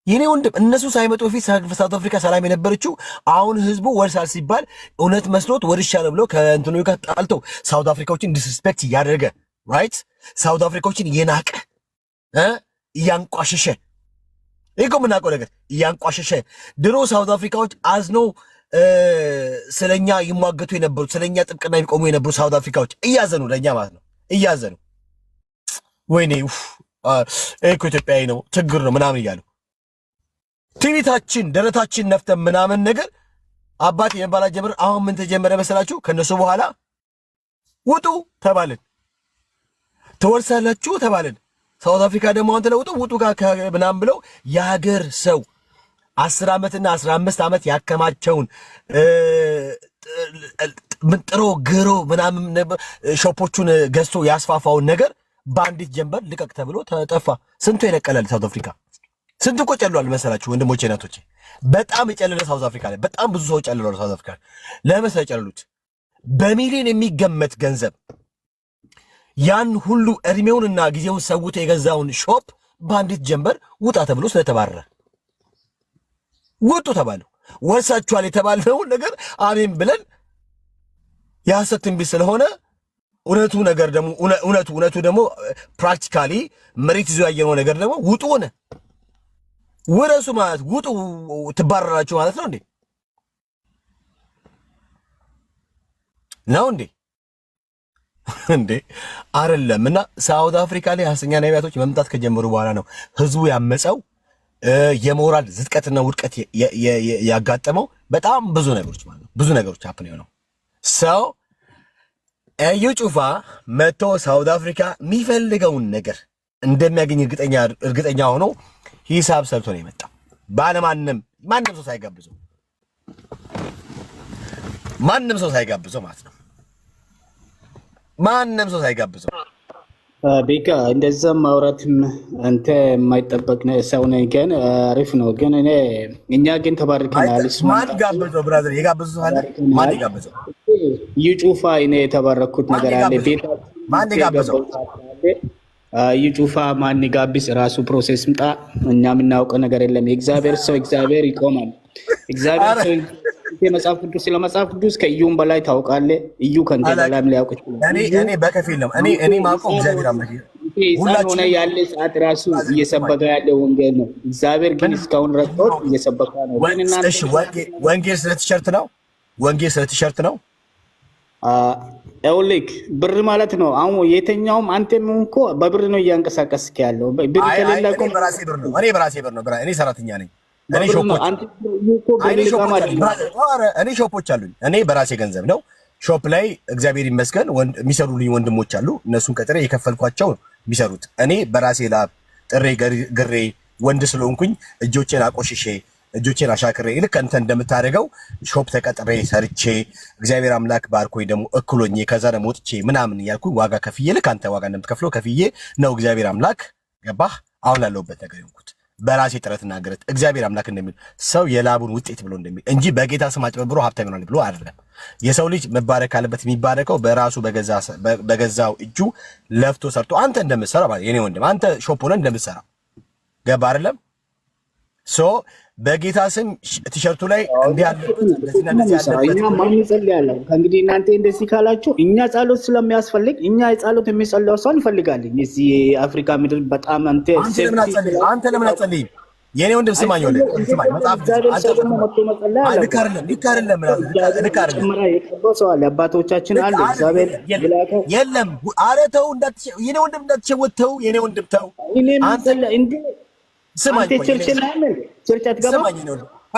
የኔ ወንድም እነሱ ሳይመጡ በፊት ሳውት አፍሪካ ሰላም የነበረችው አሁን ህዝቡ ወርሳል ሲባል እውነት መስሎት ወርሻለሁ ብሎ ከእንትኑ ጋር ጣልቶ ሳውት አፍሪካዎችን ዲስሪስፔክት እያደረገ ራይት፣ ሳውት አፍሪካዎችን እየናቀ እያንቋሸሸ ይሄ የምናውቀው ነገር እያንቋሸሸ። ድሮ ሳውት አፍሪካዎች አዝነው ስለኛ ይሟገቱ የነበሩት ስለኛ ጥብቅና የሚቆሙ የነበሩ ሳውት አፍሪካዎች እያዘኑ ለእኛ ማለት ነው እያዘኑ ወይኔ እኮ ኢትዮጵያዊ ነው ችግር ነው ምናምን እያሉ ትዕቢታችን ደረታችን ነፍተን ምናምን ነገር አባት የመባላት ጀምር። አሁን ምን ተጀመረ መሰላችሁ? ከነሱ በኋላ ውጡ ተባልን፣ ትወርሳላችሁ ተባልን። ሳውት አፍሪካ ደግሞ አንተ ለውጡ ውጡ ምናምን ብለው የሀገር ሰው 10 ዓመትና 15 ዓመት ያከማቸውን ጥሮ ግሮ ምናምን ሾፖቹን ገዝቶ ያስፋፋውን ነገር በአንዲት ጀንበር ልቀቅ ተብሎ ተጠፋ። ስንቱ የነቀላል ሳውት አፍሪካ፣ ስንቱ እኮ ጨልሏል መሰላችሁ ወንድሞቼ እናቶቼ። በጣም የጨለለ ሳውት አፍሪካ ላይ በጣም ብዙ ሰው ጨልሏል። ሳውት አፍሪካ ለምሳሌ ጨለሉት በሚሊዮን የሚገመት ገንዘብ ያን ሁሉ እድሜውንና ጊዜውን ሰውቶ የገዛውን ሾፕ በአንዲት ጀንበር ውጣ ተብሎ ስለተባረረ ውጡ ተባሉ። ወርሳችኋል የተባልነውን ነገር አሜን ብለን የሐሰት ትንቢት ስለሆነ እውነቱ ነገር ደግሞ እውነቱ ደግሞ ፕራክቲካሊ መሬት ይዞ ያየነው ነገር ደግሞ ውጡ ሆነ። ውረሱ ማለት ውጡ ትባረራችሁ ማለት ነው እንዴ? ነው እንዴ? እንዴ አይደለም። እና ሳውት አፍሪካ ላይ ሐሰተኛ ነቢያቶች መምጣት ከጀመሩ በኋላ ነው ህዝቡ ያመፀው፣ የሞራል ዝጥቀትና ውድቀት ያጋጠመው። በጣም ብዙ ነገሮች ማለት ነው ብዙ ነገሮች ሀፕን ነው። ሰው እዩ ጩፋ መጥቶ ሳውዝ አፍሪካ የሚፈልገውን ነገር እንደሚያገኝ እርግጠኛ ሆኖ ሂሳብ ሰርቶ ነው የመጣው። ባለማንም ማንም ሰው ሳይጋብዘው ማለት ነው። ማንም ሰው ሳይጋብዘው ቤካ እንደዛ ማውራትም አንተ የማይጠበቅ ሰው ነህ፣ ግን አሪፍ ነው። ግን እኛ ግን ተባርከናል። ማን ጋበዘው? ብራዘር የጋበዘው አለ? ማን የጋበዘው? ይጩፋ እኔ የተባረኩት ነገር አለ። ቤታ ማን የጋበዘው? ይጩፋ ማን ጋብስ? ራሱ ፕሮሴስ ምጣ። እኛ የምናውቀው ነገር የለም። የእግዚአብሔር ሰው እግዚአብሔር ይቆማል። እግዚአብሔር ሰው መጽሐፍ ቅዱስ ስለመጽሐፍ ቅዱስ ከእዩም በላይ ታውቃለህ። እዩ ከንተ በላይ ሊያውቅ ይችላል። እኔ በከፊል ነው እኔ ማውቀው እግዚአብሔር አምላክ ሁላችን ሆነ ያለ ሰዓት ራሱ እየሰበከ ያለ ወንጌል ነው። እግዚአብሔር ግን እስካሁን ረድቶት እየሰበከ ነው። እሺ ወንጌል ስለ ቲሸርት ነው ኤውሊክ ብር ማለት ነው። አሁን የተኛውም አንተም እኮ በብር ነው እያንቀሳቀስክ ያለው። ብር ከሌለ እኮ በራሴ ብር ነው። እኔ ሰራተኛ ነኝ። እኔ ሾፖች አሉኝ። እኔ በራሴ ገንዘብ ነው ሾፕ ላይ እግዚአብሔር ይመስገን የሚሰሩልኝ ወንድሞች አሉ። እነሱን ቀጥሬ የከፈልኳቸው የሚሰሩት። እኔ በራሴ ላብ ጥሬ ግሬ ወንድ ስለሆንኩኝ እጆቼን አቆሽሼ እጆቼን አሻክሬ ልክ አንተ እንደምታደርገው ሾፕ ተቀጥሬ ሰርቼ እግዚአብሔር አምላክ ባርኮኝ ደግሞ እክሎኝ ከዛ ደግሞ ወጥቼ ምናምን እያልኩኝ ዋጋ ከፍዬ ልክ አንተ ዋጋ እንደምትከፍለው ከፍዬ ነው እግዚአብሔር አምላክ ገባህ አሁን ላለሁበት ነገር የሆንኩት። በራሴ ጥረትና ግረት እግዚአብሔር አምላክ እንደሚል ሰው የላቡን ውጤት ብሎ እንደሚል እንጂ በጌታ ስም አጭበርብሮ ሀብታም ይሆናል ብሎ አይደለም። የሰው ልጅ መባረክ አለበት። የሚባረከው በራሱ በገዛው እጁ ለፍቶ ሰርቶ አንተ እንደምትሰራ ማለት የኔ ወንድም አንተ ሾፕ ሆነ እንደምትሰራ ገባ አይደለም? ሶ በጌታ ስም ቲሸርቱ ላይ እንዲህ ያለበት እንደዚህ ያለበት እኛ ማን ይጸልያለሁ? ከእንግዲህ እናንተ እንደዚህ ካላችሁ እኛ ጸሎት ስለሚያስፈልግ እኛ የጸሎት የሚጸልየው ሰው እንፈልጋለን። እዚህ አፍሪካ ምድር በጣም አንተ ለምን አትጸልይም? የኔ ወንድም ስማኝ መጽሐፍ አባቶቻችን አሉ እግዚአብሔር የለም። ኧረ ተው የኔ ወንድም እንዳትሸወት ተው። የኔ ወንድም ተው ስማኝ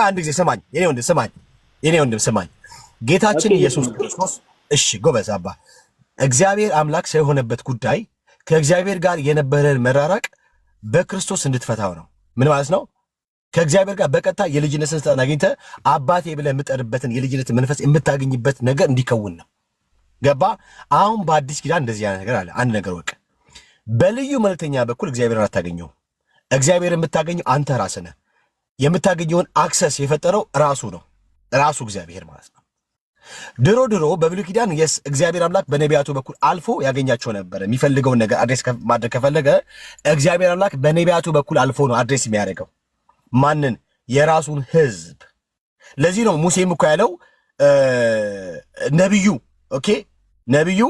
አንድ ጊዜ ስማኝ የኔ ወንድም ስማኝ። ጌታችን ኢየሱስ ክርስቶስ እሺ ጎበዝ አባ እግዚአብሔር አምላክ ሰው የሆነበት ጉዳይ ከእግዚአብሔር ጋር የነበረን መራራቅ በክርስቶስ እንድትፈታው ነው። ምን ማለት ነው? ከእግዚአብሔር ጋር በቀጥታ የልጅነት ስልጣን አግኝተህ አባቴ ብለህ የምጠርበትን የልጅነት መንፈስ የምታገኝበት ነገር እንዲከውን ነው። ገባ? አሁን በአዲስ ኪዳን እንደዚህ ያለ ነገር አለ። አንድ ነገር ወቅ በልዩ መልእክተኛ በኩል እግዚአብሔርን አታገኘውም። እግዚአብሔር የምታገኘው አንተ ራስህ ነህ። የምታገኘውን አክሰስ የፈጠረው ራሱ ነው፣ ራሱ እግዚአብሔር ማለት ነው። ድሮ በብሉይ ኪዳን እግዚአብሔር አምላክ በነቢያቱ በኩል አልፎ ያገኛቸው ነበር። የሚፈልገውን ነገር አድሬስ ማድረግ ከፈለገ እግዚአብሔር አምላክ በነቢያቱ በኩል አልፎ ነው አድሬስ የሚያደርገው። ማንን? የራሱን ሕዝብ። ለዚህ ነው ሙሴም እኮ ያለው ነቢዩ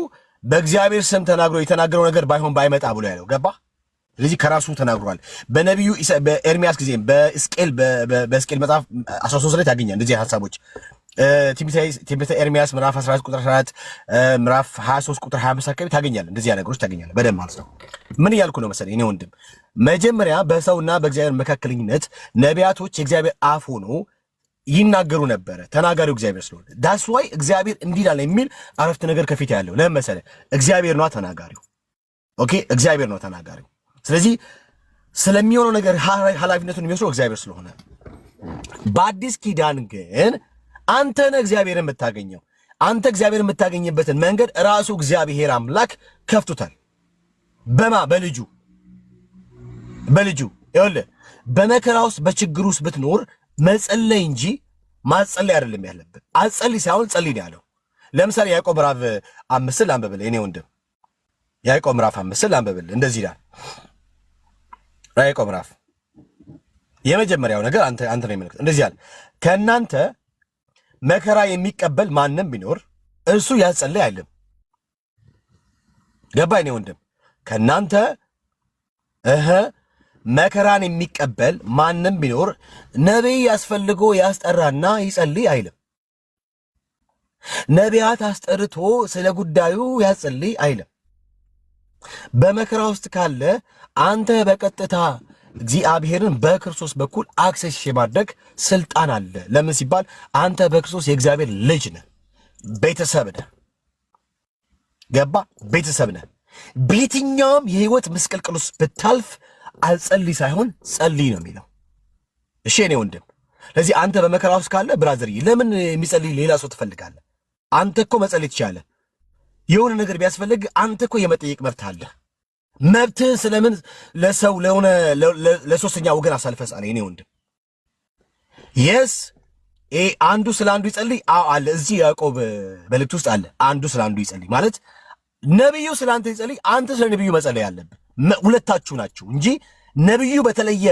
በእግዚአብሔር ስም ተናግሮ የተናገረው ነገር ባይሆን ባይመጣ ብሎ ያለው ገባ። ስለዚህ ከራሱ ተናግሯል። በነቢዩ በኤርሚያስ ጊዜ በሕዝቅኤል መጽሐፍ 13 ላይ ታገኛል እንደዚህ ሐሳቦች። ትንቢተ ኤርሚያስ ምዕራፍ 14 ቁጥር 14 ምዕራፍ 23 ቁጥር 25 አካባቢ ታገኛለህ። እንደዚህ ነገሮች ታገኛለህ በደንብ ማለት ነው። ምን እያልኩ ነው መሰለኝ እኔ ወንድም፣ መጀመሪያ በሰውና በእግዚአብሔር መካከለኝነት ነቢያቶች የእግዚአብሔር አፍ ሆኖ ይናገሩ ነበረ። ተናጋሪው እግዚአብሔር ስለሆነ ዳስ ዋይ እግዚአብሔር እንዲህ ይላል የሚል አረፍተ ነገር ከፊት ያለው ለምን መሰለህ? እግዚአብሔር ነው ተናጋሪው። ኦኬ እግዚአብሔር ነው ተናጋሪው። ስለዚህ ስለሚሆነው ነገር ኃላፊነቱን የሚወስደው እግዚአብሔር ስለሆነ፣ በአዲስ ኪዳን ግን አንተ ነህ እግዚአብሔር የምታገኘው። አንተ እግዚአብሔር የምታገኝበትን መንገድ ራሱ እግዚአብሔር አምላክ ከፍቶታል። በልጁ ይኸውልህ፣ በመከራ ውስጥ በችግር ውስጥ ብትኖር መጸለይ እንጂ ማጸለይ አይደለም ያለብን። አጸልይ ሳይሆን ጸልይ ነው ያለው። ለምሳሌ ያዕቆብ ምዕራፍ 5 ላንብብልህ የኔ ወንድም። ያዕቆብ ምዕራፍ 5 ላንብብልህ። እንደዚህ ይላል ያዕቆብ ምዕራፍ የመጀመሪያው ነገር አንተ ነው የሚመለከት። እንደዚህ ያለ ከእናንተ መከራ የሚቀበል ማንም ቢኖር እርሱ ያጸልይ አይልም። ገባ የኔ ወንድም? ከእናንተ መከራን የሚቀበል ማንም ቢኖር ነቢይ ያስፈልጎ ያስጠራና ይጸልይ አይልም። ነቢያት አስጠርቶ ስለ ጉዳዩ ያጸልይ አይልም። በመከራ ውስጥ ካለ አንተ በቀጥታ እግዚአብሔርን በክርስቶስ በኩል አክሰስ የማድረግ ስልጣን አለ። ለምን ሲባል አንተ በክርስቶስ የእግዚአብሔር ልጅ ነህ፣ ቤተሰብ ነህ። ገባ? ቤተሰብ ነህ። በየትኛውም የህይወት ምስቅልቅል ውስጥ ብታልፍ አልጸልይ ሳይሆን ጸልይ ነው የሚለው። እሺ እኔ ወንድም፣ ስለዚህ አንተ በመከራ ውስጥ ካለ ብራዘርዬ ለምን የሚጸልይ ሌላ ሰው ትፈልጋለህ? አንተ እኮ መጸለይ ትችላለህ። የሆነ ነገር ቢያስፈልግ አንተ እኮ የመጠየቅ መብት አለ። መብትህን ስለምን ለሰው ለሆነ ለሶስተኛ ወገን አሳልፈህ ጻለ? እኔ ወንድም የስ አንዱ ስለ አንዱ ይጸልይ አለ። እዚህ ያዕቆብ መልእክት ውስጥ አለ አንዱ ስለ አንዱ ይጸልይ ማለት ነብዩ ስለ አንተ ይጸልይ፣ አንተ ስለ ነብዩ መጸለይ አለብህ። ሁለታችሁ ናችሁ እንጂ ነብዩ በተለየ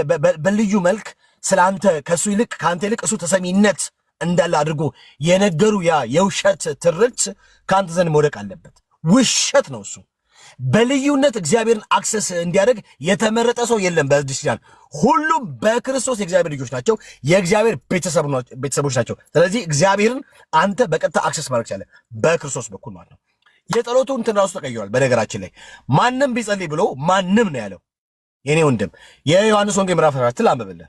በልዩ መልክ ስለ አንተ ከሱ ይልቅ ከአንተ ይልቅ እሱ ተሰሚነት እንዳለ አድርጎ የነገሩ ያ የውሸት ትርክት ከአንተ ዘንድ መውደቅ አለበት። ውሸት ነው እሱ። በልዩነት እግዚአብሔርን አክሰስ እንዲያደርግ የተመረጠ ሰው የለም በአዲስ ኪዳን። ሁሉም በክርስቶስ የእግዚአብሔር ልጆች ናቸው፣ የእግዚአብሔር ቤተሰቦች ናቸው። ስለዚህ እግዚአብሔርን አንተ በቀጥታ አክሰስ ማድረግ ቻለ በክርስቶስ በኩል ማለት ነው። የጸሎቱ እንትን ራሱ ተቀይሯል። በነገራችን ላይ ማንም ቢጸልይ ብሎ ማንም ነው ያለው። የኔ ወንድም የዮሐንስ ወንጌል ምዕራፍ 4 ላንብብልህ።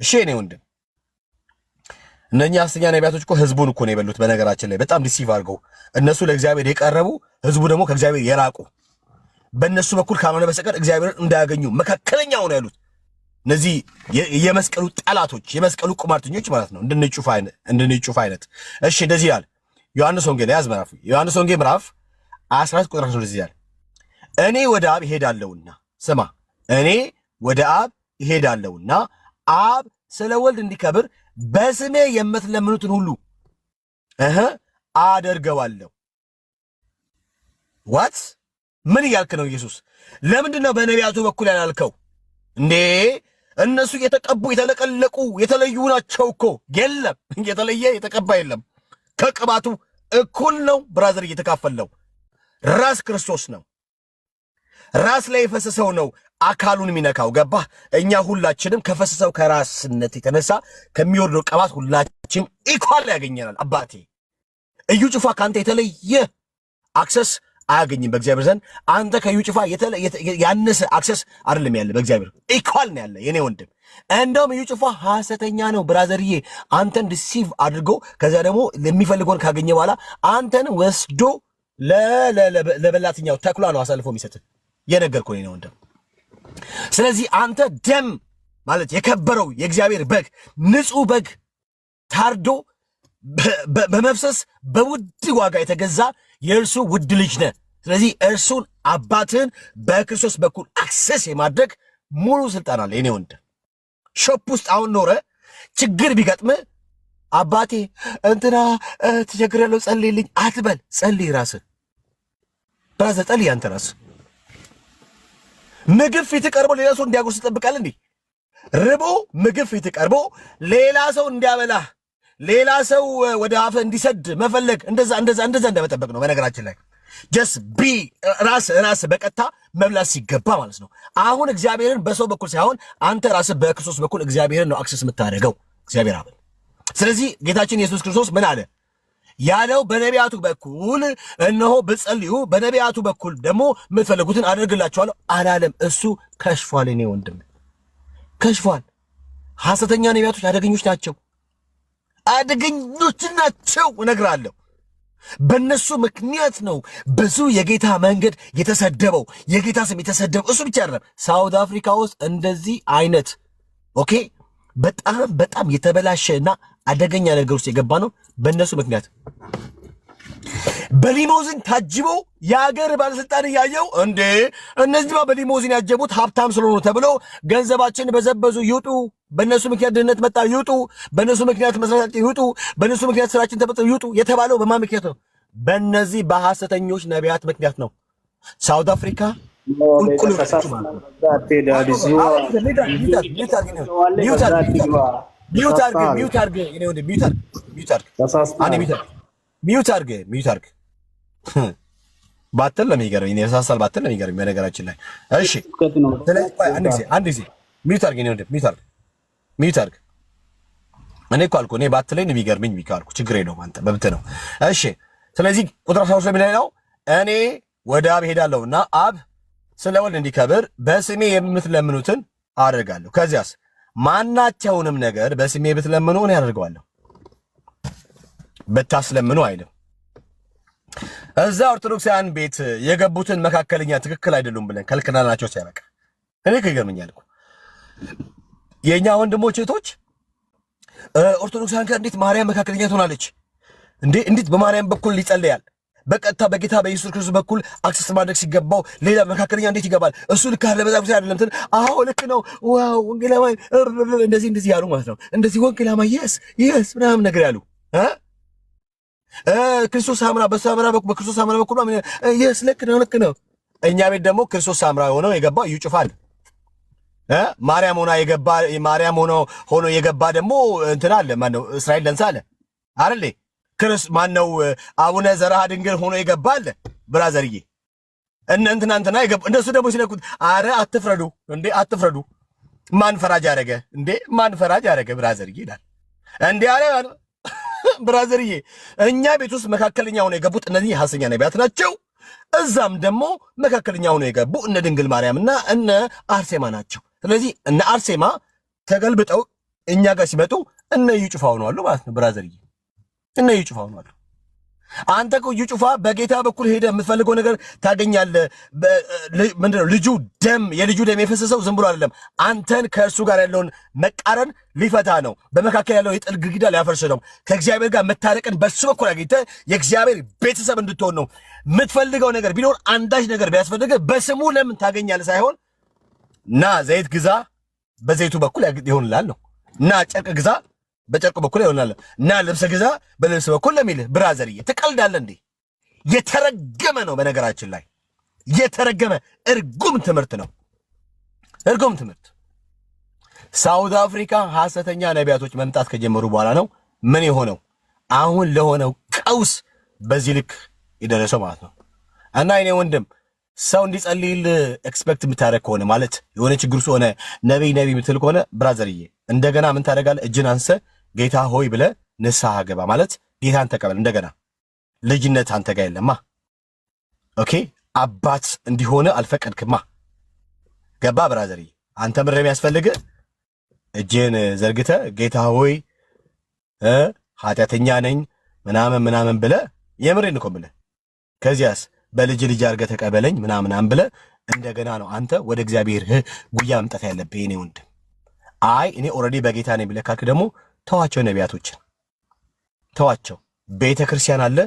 እሺ የኔ ወንድም እነኛ ሐሰተኛ ነቢያቶች እኮ ህዝቡን እኮ ነው የበሉት። በነገራችን ላይ በጣም ዲሲቭ አድርገው እነሱ ለእግዚአብሔር የቀረቡ ህዝቡ ደግሞ ከእግዚአብሔር የራቁ በእነሱ በኩል ካልሆነ በስተቀር እግዚአብሔርን እንዳያገኙ መካከለኛ ሆነው ያሉት እነዚህ የመስቀሉ ጠላቶች የመስቀሉ ቁማርተኞች ማለት ነው። እንድንጩፍ አይነት እሺ እንደዚህ ይላል ዮሐንስ ወንጌል ያዝ ምዕራፍ ዮሐንስ ወንጌል ምዕራፍ 14 ቁጥር 13 ይላል እኔ ወደ አብ እሄዳለሁና ስማ እኔ ወደ አብ እሄዳለሁና አብ ስለ ወልድ እንዲከብር በስሜ የምትለምኑትን ሁሉ አደርገዋለሁ። ዋት ምን እያልክ ነው ኢየሱስ? ለምንድን ነው በነቢያቱ በኩል ያላልከው እንዴ? እነሱ የተቀቡ የተለቀለቁ የተለዩ ናቸው እኮ። የለም የተለየ የተቀባ የለም። ከቅባቱ እኩል ነው ብራዘር እየተካፈለው ራስ ክርስቶስ ነው። ራስ ላይ የፈሰሰው ነው አካሉን የሚነካው። ገባህ? እኛ ሁላችንም ከፈሰሰው ከራስነት የተነሳ ከሚወርደው ቅባት ሁላችንም ኢኳል ያገኘናል። አባቴ እዩ ጩፋ ከአንተ የተለየ አክሰስ አያገኝም በእግዚአብሔር ዘንድ። አንተ ከዩ ጩፋ ያነሰ አክሰስ አይደለም ያለ በእግዚአብሔር ኢኳል ነው ያለ የኔ ወንድም። እንደውም እዩ ጩፋ ሐሰተኛ ነው ብራዘርዬ። አንተን ዲሲቭ አድርጎ ከዚያ ደግሞ የሚፈልገውን ካገኘ በኋላ አንተን ወስዶ ለበላትኛው ተኩላ ነው አሳልፎ የሚሰጥህ። የነገርኩህ ነው ወንድም። ስለዚህ አንተ ደም ማለት የከበረው የእግዚአብሔር በግ ንጹህ በግ ታርዶ በመፍሰስ በውድ ዋጋ የተገዛ የእርሱ ውድ ልጅ ነህ። ስለዚህ እርሱን አባትህን በክርስቶስ በኩል አክሰስ የማድረግ ሙሉ ስልጣን አለ የኔ ወንድም። ሾፕ ውስጥ አሁን ኖረ ችግር ቢገጥምህ አባቴ እንትና ተቸግሬያለሁ ጸልይልኝ አትበል። ጸልይ ራስህ ብራዘር ጸልይ አንተ ራስህ። ምግብ ፊት ቀርቦ ሌላ ሰው እንዲያጎርስ ትጠብቃለህ እንዴ? ርቦ ምግብ ፊት ቀርቦ ሌላ ሰው እንዲያበላህ ሌላ ሰው ወደ አፍ እንዲሰድ መፈለግ እንደዛ እንደመጠበቅ ነው። በነገራችን ላይ ጀስት ቢ ራስ በቀጥታ መብላት ሲገባ ማለት ነው። አሁን እግዚአብሔርን በሰው በኩል ሳይሆን አንተ ራስህ በክርስቶስ በኩል እግዚአብሔርን ነው አክሰስ የምታደርገው እግዚአብሔር አብ። ስለዚህ ጌታችን ኢየሱስ ክርስቶስ ምን አለ ያለው? በነቢያቱ በኩል እነሆ ብትጸልዩ በነቢያቱ በኩል ደግሞ የምትፈልጉትን አደርግላችኋለሁ አላለም። እሱ ከሽፏል። እኔ ወንድም ከሽፏል። ሐሰተኛ ነቢያቶች አደገኞች ናቸው፣ አደገኞች ናቸው እነግራለሁ። በእነሱ ምክንያት ነው ብዙ የጌታ መንገድ የተሰደበው፣ የጌታ ስም የተሰደበው። እሱ ብቻ አይደለም፣ ሳውት አፍሪካ ውስጥ እንደዚህ አይነት ኦኬ በጣም የተበላሸ እና አደገኛ ነገር ውስጥ የገባ ነው በእነሱ ምክንያት። በሊሞዚን ታጅቦ የሀገር ባለስልጣን እያየው እንዴ እነዚህማ በሊሞዚን ያጀቡት ሀብታም ስለሆኑ ተብሎ ገንዘባችን በዘበዙ ይውጡ፣ በእነሱ ምክንያት ድህነት መጣ ይውጡ፣ በእነሱ ምክንያት መስራታችን ይውጡ፣ በእነሱ ምክንያት ስራችን ተበጥሮ ይውጡ የተባለው በማን ምክንያት ነው? በእነዚህ በሐሰተኞች ነቢያት ምክንያት ነው። ሳውት አፍሪካ ቁልቁል ሚዩት አርግ ባትል ለሚገርም እኔ ያሳሳል ባትል ለሚገርም በነገራችን ላይ እሺ፣ አንድ ጊዜ ሚዩት አርግ ነው ሚዩት አርግ። እኔ እኮ አልኩ እኔ ባትል ነው የሚገርምኝ ቢካልኩ ችግር የለውም አንተ መብት ነው። እሺ፣ ስለዚህ ቁጥር 13 ላይ ነው እኔ ወደ አብ ሄዳለሁና አብ ስለ ወልድ እንዲከብር በስሜ የምትለምኑትን አደርጋለሁ። ከዚያስ ማናቸውንም ነገር በስሜ ብትለምኑ እኔ አደርገዋለሁ። ብታስለምኑ አይልም። እዛ ኦርቶዶክሳውያን ቤት የገቡትን መካከለኛ ትክክል አይደሉም ብለን ከልክናናቸው ሲያበቃ እኔ ከይገርመኛል እኮ የኛ ወንድሞች እህቶች ኦርቶዶክሳውያን ጋር እንዴት ማርያም መካከለኛ ትሆናለች እንዴ? እንዴት በማርያም በኩል ይጸልያል? በቀጥታ በጌታ በኢየሱስ ክርስቶስ በኩል አክሰስ ማድረግ ሲገባው ሌላ መካከለኛ እንዴት ይገባል? እሱ ልክ አይደለም። በዛ ብቻ አይደለም እንትን አዎ ልክ ነው። ዋው ወንጌላማይ እንደዚህ ያሉ ማለት ነው። እንደዚህ ወንጌላማይ yes ምናምን ነገር ያሉ ክርስቶስ ሳምራ በሳምራ በኩል በክርስቶስ ሳምራ በኩል yes ልክ ነው። እኛ ቤት ደግሞ ክርስቶስ ሳምራ ሆነው የገባ እዩ ጩፋል ማርያም ሆኖ የገባ ደግሞ እንትን አለ ማነው እስራኤል ደንሳ አለ አይደል? ማነው አቡነ ዘርዓ ድንግል ሆኖ የገባ አለ ብራዘርዬ። እንትና የገባ እንደሱ ደግሞ ሲነኩት አረ አትፍረዱ እንዴ አትፍረዱ። ማን ፈራጅ አረገ ብራዘርዬ ይላል እንዴ አረ ብራዘርዬ። እኛ ቤት ውስጥ መካከለኛ ሆኖ የገቡት እነዚህ ሐሰተኛ ነቢያት ናቸው። እዛም ደግሞ መካከለኛ ሆኖ የገቡ እነ ድንግል ማርያምና እነ አርሴማ ናቸው። ስለዚህ እነ አርሴማ ተገልብጠው እኛ ጋር ሲመጡ እነ እዩ ጩፋ ሆነዋል ማለት ነው ብራዘርዬ። እነ እዩ ጩፋ ሆነዋል። አንተ እኮ እዩ ጩፋ በጌታ በኩል ሄደ የምትፈልገው ነገር ታገኛለህ። ምንድነው የልጁ ደም የፈሰሰው ዝም ብሎ አይደለም። አንተን ከእርሱ ጋር ያለውን መቃረን ሊፈታ ነው። በመካከል ያለው የጥል ግድግዳ ሊያፈርስ ነው። ከእግዚአብሔር ጋር መታረቅን በሱ በኩል አግኝተህ የእግዚአብሔር ቤተሰብ እንድትሆን ነው የምትፈልገው። ነገር ቢኖር አንዳች ነገር ቢያስፈልግህ በስሙ ለምን ታገኛለህ ሳይሆን ና ዘይት ግዛ በዘይቱ በኩል ይሆንልሃል ነው። ና ጨርቅ ግዛ በጨርቁ በኩል ይሆናል። እና ልብስ ግዛ በልብስ በኩል ለሚልህ ብራዘርዬ ትቀልዳለህ እንዴ? የተረገመ ነው። በነገራችን ላይ የተረገመ እርጉም ትምህርት ነው። እርጉም ትምህርት። ሳውዝ አፍሪካ ሐሰተኛ ነቢያቶች መምጣት ከጀመሩ በኋላ ነው ምን የሆነው? አሁን ለሆነው ቀውስ በዚህ ልክ የደረሰው ማለት ነው። እና እኔ ወንድም ሰው እንዲጸልይልህ ኤክስፔክት የምታደርግ ከሆነ ማለት የሆነ ችግር ሆነ ነቢይ የምትል ከሆነ ብራዘርዬ እንደገና ምን ታደርጋለህ? እጅን አንሰህ ጌታ ሆይ ብለህ ንስሐ ገባ ማለት ጌታን ተቀበል። እንደገና ልጅነት አንተ ጋር የለማ። ኦኬ አባት እንዲሆነ አልፈቀድክማ። ገባ ብራዘርዬ? አንተ ምንድን ነው የሚያስፈልግህ? እጅን ዘርግተህ ጌታ ሆይ ኃጢአተኛ ነኝ ምናምን ብለህ የምሬን እኮ ብለህ ከዚያስ በልጅ አድርገህ ተቀበለኝ ምናምን ብለህ እንደገና ነው አንተ ወደ እግዚአብሔር ጉያ መምጣት ያለብህ የኔ ወንድም። አይ እኔ ኦልሬዲ በጌታ ነኝ ብለህ ካልክ ደግሞ ተዋቸው፣ ነቢያቶችን ተዋቸው። ቤተክርስቲያን አለ፣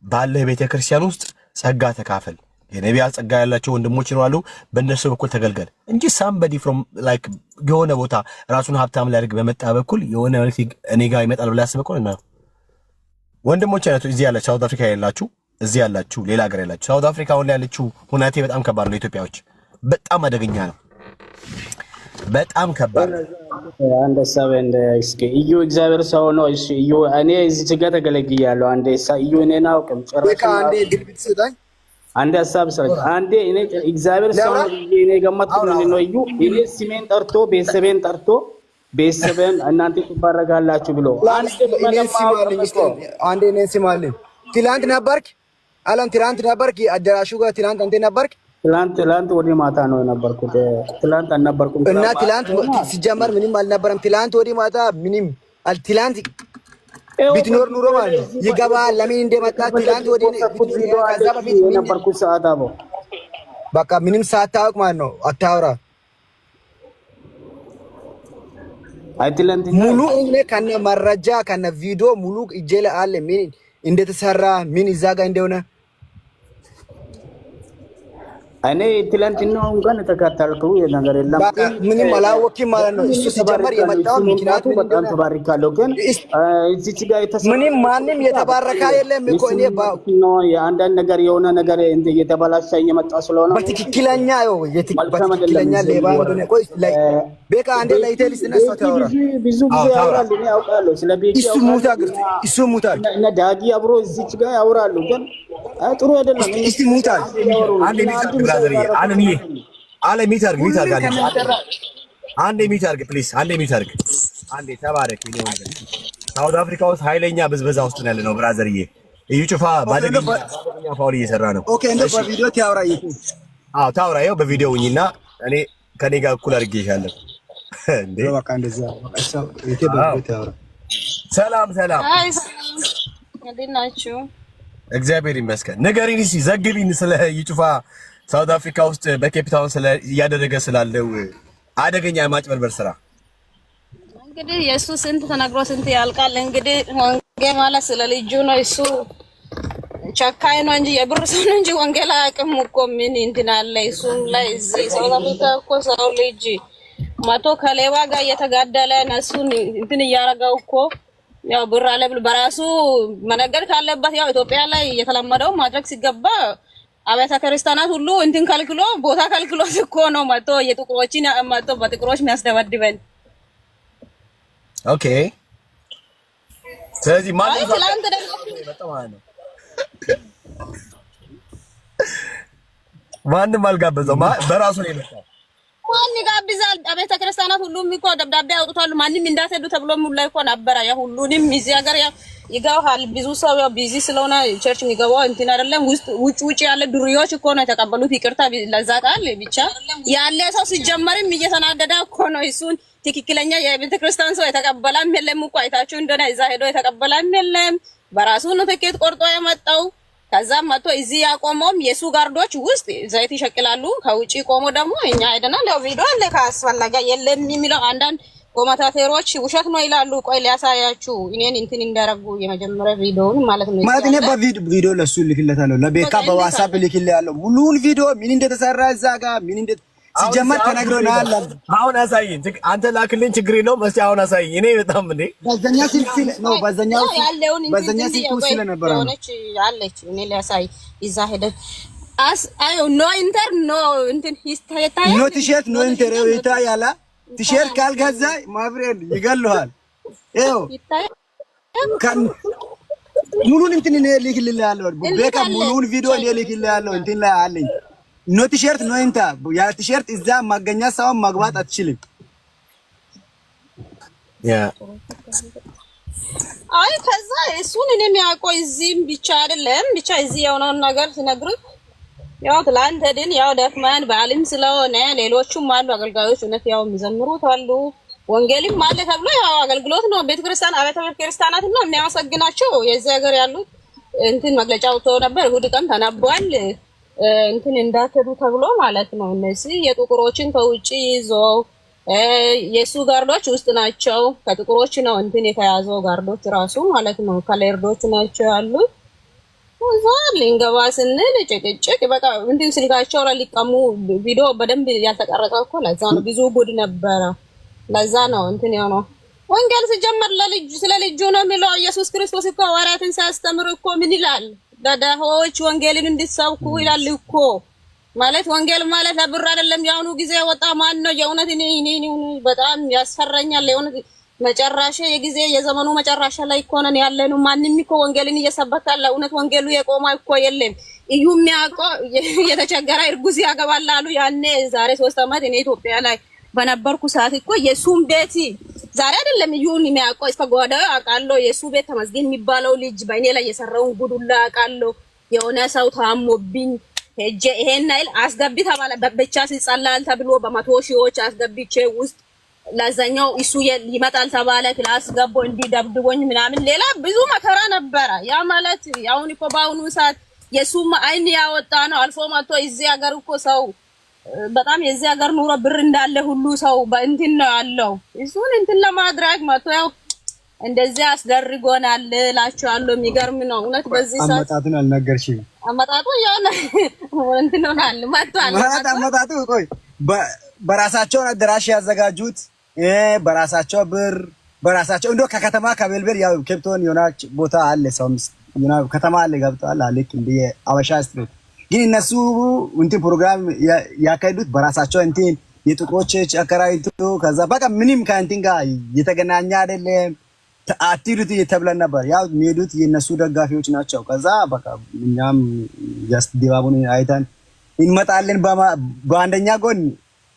ባለህ ቤተክርስቲያን ውስጥ ጸጋ ተካፈል። የነቢያት ጸጋ ያላቸው ወንድሞች ይኖራሉ፣ በእነሱ በኩል ተገልገል እንጂ ሳምበዲ ፍሮም ላይክ የሆነ ቦታ ራሱን ሀብታም ሊያደርግ በመጣ በኩል የሆነ መልእክት እኔ ጋር ይመጣል ብለህ አስበህ ከሆነ ነው ወንድሞች አይነቱ እዚህ ያላችሁ ሳውት አፍሪካ ያላችሁ እዚህ ያላችሁ ሌላ ሀገር ያላችሁ ሳውት አፍሪካ አሁን ላይ ያለችው ሁናቴ በጣም ከባድ ነው። ኢትዮጵያዎች በጣም አደገኛ ነው። በጣም ከባድ አንድ ሀሳብ እንደ እስኪ እዩ እግዚአብሔር ሰው ነው። እሺ እዩ እኔ እዚህ ጋር ተገለግያለሁ። አንዴ እዩ እኔን አውቅም ጨርሼ አንዴ ግልብጥ ስጠኝ። አንዴ ሀሳብ ሰው አንዴ እኔ እግዚአብሔር ሰው ነው። እኔ ገመትኩ ነው እዩ እኔ ስሜን ጠርቶ ቤተሰቤን ጠርቶ ቤተሰቤን እናንተ ትባረጋላችሁ ብሎ አንዴ እኔ ስማልኝ ትላንት ነበርክ አላን ትላንት ነበርክ አዳራሹ ጋር ትላንት አንተ ነበርክ? ትላንት ወደ ማታ ነው የነበርኩት። ትላንት አልነበርኩም እና ትላንት ሲጀመር ምንም አልነበረም። ትላንት ወደ ማታ ምንም ትላንት ቢትኖር ኑሮ ማለት ይገባል። ለምን እንደመጣ ትላንት ወደ ከዛ በፊት የነበርኩት ሰዓት አቦ በቃ ምንም ሳታውቅ ማለት ነው አታውራ። አይ ትላንት ሙሉ እኔ ከነ መረጃ ከነ ቪዲዮ ሙሉ እጄ ላይ አለ። ምን እንደተሰራ ምን እዛ ጋር እንደሆነ እኔ ትላንትና እንኳን ተከታተልኩ ነገር የለም። ምንም አላወቅም ማለት ነው። እሱ ሲጀመር የመጣው ምክንያቱ በጣም ተባርካለሁ። ግን እዚች ጋር ምንም ማንም የተባረከ የለም እኮ እኔ ነው የአንዳንድ ነገር የሆነ ነገር እየተበላሸ እየመጣ ስለሆነ በትክክለኛ በትክክለኛ ሌባ እንደሆነ ቆይ ላይ ቤካ አንዴ ላይ ቴሊስ ነስቶ ታወራ ብዙ ጊዜ ያወራሉ። እኔ አውቃለሁ ስለ ቤካ እሱ ሙታል እና ዳጊ አብሮ እዚች ጋር ያወራሉ። ግን ጥሩ አይደለም። እስቲ ሙታል አንዴ ብራዘርዬ አለምዬ አለ ሚታርግ አንዴ ሚታርግ ፕሊዝ አንዴ ሚታርግ አንዴ ተባረክ። ይሄው ሳውት አፍሪካ ውስጥ ኃይለኛ ብዝበዛ ውስጥ ነው ያለነው ብራዘርዬ። እዩ ጩፋ ባደገኛ ፋውል እየሰራ ነው። ኦኬ እንደ በቪዲዮ ታውራይ ታውራ ይኸው በቪዲዮ ውኝና እኔ ከኔ ጋር እኩል አድርጌሻለሁ እንዴ በቃ እንደዛ በቪዲዮ ታውራ። ሰላም እንዴት ናችሁ? እግዚአብሔር ይመስገን። ንገሪኝ እስኪ ዘግቢኝ ስለ ይጩፋ ሳውት አፍሪካ ውስጥ በኬፕታውን ስለ እያደረገ ስላለው አደገኛ የማጭበርበር ስራ። እንግዲህ የእሱ ስንት ተነግሮ ስንት ያልቃል። እንግዲህ ወንጌል ማለት ስለ ልጁ ነው። እሱ ጨካኝ ነው እንጂ የብር ሰው ነው እንጂ ወንጌል አያውቅም እኮ ምን እንትን አለ እሱም ላይ እዚህ ሳውት አፍሪካ እኮ ሰው ልጅ መቶ ከሌባ ጋር እየተጋደለ እነሱን እንትን እያደረገው እኮ ያው ብር አለ ብሎ በራሱ መነገድ ካለበት ያው ኢትዮጵያ ላይ የተለመደው ማድረግ ሲገባ አብያተ ክርስቲያናት ሁሉ እንትን ከልክሎ ቦታ ከልክሎ እኮ ነው መቶ የጥቁሮችን መቶ በጥቁሮች የሚያስደበድበን። ኦኬ ስለዚህ ማለት ነው ማንም አልጋበዘው በራሱ ነው የመጣው። ማን ይጋብዛል? አብያተ ክርስቲያናት ሁሉም እኮ ደብዳቤ ያወጡታሉ። ማንም እንዳትሄዱ ተብሎ ሙሉ ላይ እኮ ነበረ። ያ ሁሉንም እዚህ ሀገር ይገባል። ብዙ ሰው ያው ቢዚ ስለሆነ ቸርች የሚገባው እንትን አይደለም። ውጭ ያለ ዱርዮች እኮ ነው የተቀበሉት። ይቅርታ ለዛ ቃል ብቻ ያለ ሰው ሲጀመርም እየተናደደ እኮ ነው። እሱን ትክክለኛ የቤተ ክርስቲያን ሰው የተቀበላም የለም እኮ አይታችሁ እንደሆነ እዛ ሄዶ የተቀበላም የለም። በራሱ ነው ትኬት ቆርጦ የመጣው። ከዛም መጥቶ እዚህ ያቆመውም የሱ ጋርዶች ውስጥ ዘይት ይሸቅላሉ። ከውጪ ቆሞ ደግሞ እኛ አይደናል። ያው ቪዲዮ አለ ካስፈለገ የለም የሚለው አንዳንድ ኮመንታተሮች ውሸት ነው ይላሉ። ቆይ ሊያሳያችሁ እኔን እንትን እንዳረጉ የመጀመሪያ ቪዲዮውን ማለት ነው። ማለት ነው በቪዲዮ ለሱ ልክለታለሁ። ለቤካ በዋትስአፕ ልክልያለሁ። ሙሉውን ቪዲዮ ምን እንደተሰራ እዛ ጋር ምን እንደ ሲጀመር ተነግሮናል። አሁን አሳይኝ። አንተ ላክልኝ ችግር የለውም። እስቲ አሁን አሳይኝ። እኔ በጣም እንዴ በዛኛ ስልክ ነው በዛኛው ስለነበረ አለች። እኔ ሊያሳይ እዛ ሄደች አዩ ኖ ኢንተር ኖ እንትን ይታያል። ኖ ቲሸርት ኖ ኢንተር ይታያል። ቲሸርት ካልገዛ ማብሬል ይገለዋል። ይኸው ካን ሙሉን እንትን እኔ ልክልልሃለሁ። ቤካ ሙሉን ቪዲዮ እኔ ልክልልሃለሁ። እንትን ላይ አለኝ። ኖ ቲሸርት ኖ ኢንተር ያ ቲሸርት እዛ ማገኛ ሰው ማግባት አትችልም። ያ አይ ከዛ እሱን እኔ የሚያውቀው እዚህም ብቻ አይደለም ብቻ እዚህ የሆነውን ነገር ሲነግሩኝ ያው ትላንት ድን ያው ደክመን በዓልም ስለሆነ ሌሎቹም አሉ አገልጋዮች እውነት ያው የሚዘምሩት አሉ ወንጌልም አለ ተብሎ ያው አገልግሎት ነው። ቤተክርስቲያን አብያተ ክርስቲያናት ነው የሚያመሰግናቸው። የዚህ ሀገር ያሉት እንትን መግለጫ ወጥቶ ነበር። እሑድ ቀን ተነቧል እንትን እንዳትሄዱ ተብሎ ማለት ነው። እነዚህ የጥቁሮችን ከውጪ ይዞ የሱ ጋርዶች ውስጥ ናቸው። ከጥቁሮች ነው እንትን የተያዘው ጋርዶች ራሱ ማለት ነው። ከሌርዶች ናቸው ያሉት። እዛ ልንገባ ስንል ጭቅጭቅ በቃ እንትን ስልካቸው ላይ ሊቀሙ ቪዲዮ በደንብ ያልተቀረጸ እኮ ለዛ ነው። ብዙ ጉድ ነበረ። ለዛ ነው እንትን የሆነው። ወንጌል ሲጀመር ለልጅ ስለ ልጁ ነው የሚለው። ኢየሱስ ክርስቶስ እኮ ሐዋርያትን ሲያስተምር እኮ ምን ይላል? ለድሆች ወንጌልን እንድትሰብኩ ይላል እኮ። ማለት ወንጌል ማለት ለብር አይደለም። የአሁኑ ጊዜ ወጣ ማን ነው የእውነት እኔ በጣም ያስፈራኛል። የእውነት መጨረሻ የጊዜ የዘመኑ መጨረሻ ላይ እኮ ነን ያለነው። ማንንም እኮ ወንጌልን እየሰበከ ያለ እውነት ወንጌሉ የቆመ እኮ የለም። እዩ የሚያውቀው የተቸገረ እርጉዝ ያገባል አሉ ያኔ ዛሬ 3 ዓመት እኔ ኢትዮጵያ ላይ በነበርኩ ሰዓት እኮ የሱም ቤት ዛሬ አይደለም እዩን የሚያውቀው እስከ ጓዳው አውቃለሁ። የሱ ቤት ተመስገን የሚባለው ልጅ በእኔ ላይ የሰራውን ጉዱላ አውቃለሁ። የሆነ ሰው ታሞብኝ ሄጄ ይሄን አይል አስገቢ ተባለ። በብቻ ሲጸላል ተብሎ በመቶ ሺዎች አስገብቼ ውስጥ ለዛኛው እሱ ይመጣል ተባለ። ክላስ ገቦ እንዲደብድቦኝ ምናምን ሌላ ብዙ መከራ ነበረ። ያ ማለት አሁን እኮ በአሁኑ ሰዓት የሱም አይን ያወጣ ነው። አልፎ መጥቶ እዚህ ሀገር እኮ ሰው በጣም የዚህ ሀገር ኑሮ ብር እንዳለ ሁሉ ሰው በእንትን ነው ያለው። እሱን እንትን ለማድረግ መጥቶ ያው እንደዚህ አስደርጎናል እላችኋለሁ። የሚገርም ነው እውነት። በዚህ ሰዓት አመጣጡን አልነገርሽም። አመጣጡ ያው እንትን ሆናል መጥቷል። አመጣጡ ቆይ በራሳቸው አዳራሽ ያዘጋጁት በራሳቸው ብር በራሳቸው እንደው ከከተማ ከቤልቤል ያው ኬፕቶን የሆነች ቦታ አለ ሰው ከተማ አለ ገብቷል አለክ እንደ አበሻ ስትሬት ግን እነሱ እንትን ፕሮግራም ያካሄዱት በራሳቸው እንትን የጥቁሮች አከራይቱ ከዛ በቃ ምንም ከእንትን ጋር የተገናኘ አይደለም። አትሂዱት እየተብለን ነበር። ያው የሚሄዱት የእነሱ ደጋፊዎች ናቸው። ከዛ በቃ እኛም ድባቡን አይተን እንመጣለን። በአንደኛ ጎን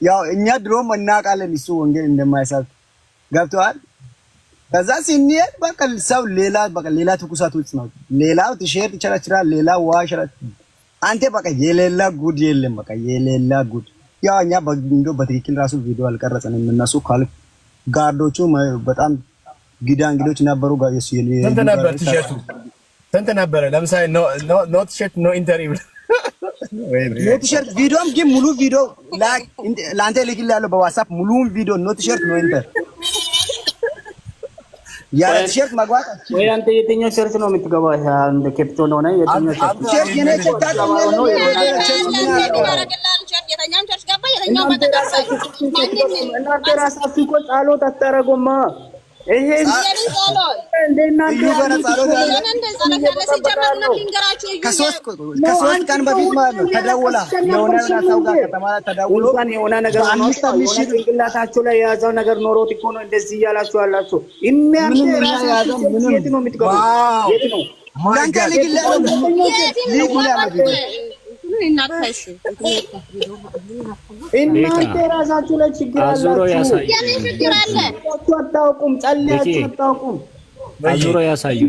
ያው እኛ ድሮም እናውቃለን እሱ ወንጌል እንደማይሰብክ ገብተዋል። ከዛ ሲኒየር በቃ ሰው ሌላ ትኩሳት ውስጥ ነው። ሌላው ቲሸርት ይችላል፣ ሌላው ዋሽ አንተ በቃ የሌላ ጉድ የለም። በቃ የሌላ ጉድ ያው እኛ እንደው በትክክል ራሱ ቪዲዮ አልቀረጸንም። እነሱ ጋርዶቹ በጣም እንግዶች ነበሩ። ጋር የሱ እንትን ነበር ቲሸርቱ ስንት ነበረ? ለምሳሌ ኖ ቲሸርት ኖ ኢንተርቪው ኖ ቲሸርት ቪዲዮም ግን ሙሉ ቪዲዮ ለአንተ ልክልሃለሁ በዋትስአፕ ሙሉውን ቪዲዮ ኖ ቲሸርት ኖ ኢንተር ያለ ቲሸርት መግባት ወይ አንተ የትኛው ቸርች ነው የምትገባው? አንድ ኬፕቶን ሆነ የትኛው ቸርች የኔ ቸርች ነው እናንተ ራሳችሁ እኮ ጸሎት አታረጉማ። ይሄ ከሶስት ቀን በፊት ማለት ነው ተደውላ የሆነ ሰው ጋር ከተማ ተደውሎ የሆነ ነገር ጭንቅላታችሁ ላይ የያዘው ነገር ኖሮት እኮ ነው እንደዚህ እያላችሁ ያላችሁ። የት ነው የምትገቡት? የት ነው እናንተ ራሳችሁ ላይ ችግር አላችሁ። አታውቁም፣ ጸልያችሁ አታውቁም። አዙሮ ያሳዩ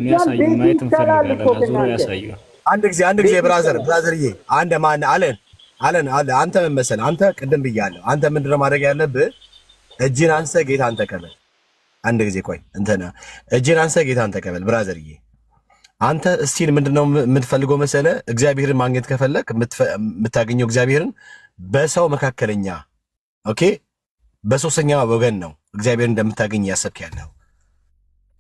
ማየት እንፈልጋለን። አዙሮ ያሳዩ። አንድ ጊዜ ብራዘርዬ አንድ ማን አለን አንተ ምን መሰለህ? አንተ ቅድም ብያለሁ። አንተ ምንድነው ማድረግ ያለብህ? እጅን አንስተህ ጌታን ተቀበል። አንድ ጊዜ ቆይ እንትና እጅን አንስተህ ጌታን ተቀበል ብራዘርዬ። አንተ እስቲል ምንድነው የምትፈልገው መሰለህ? እግዚአብሔርን ማግኘት ከፈለክ የምታገኘው እግዚአብሔርን በሰው መካከለኛ ኦኬ፣ በሶስተኛ ወገን ነው እግዚአብሔርን እንደምታገኝ ያሰብክ ያለው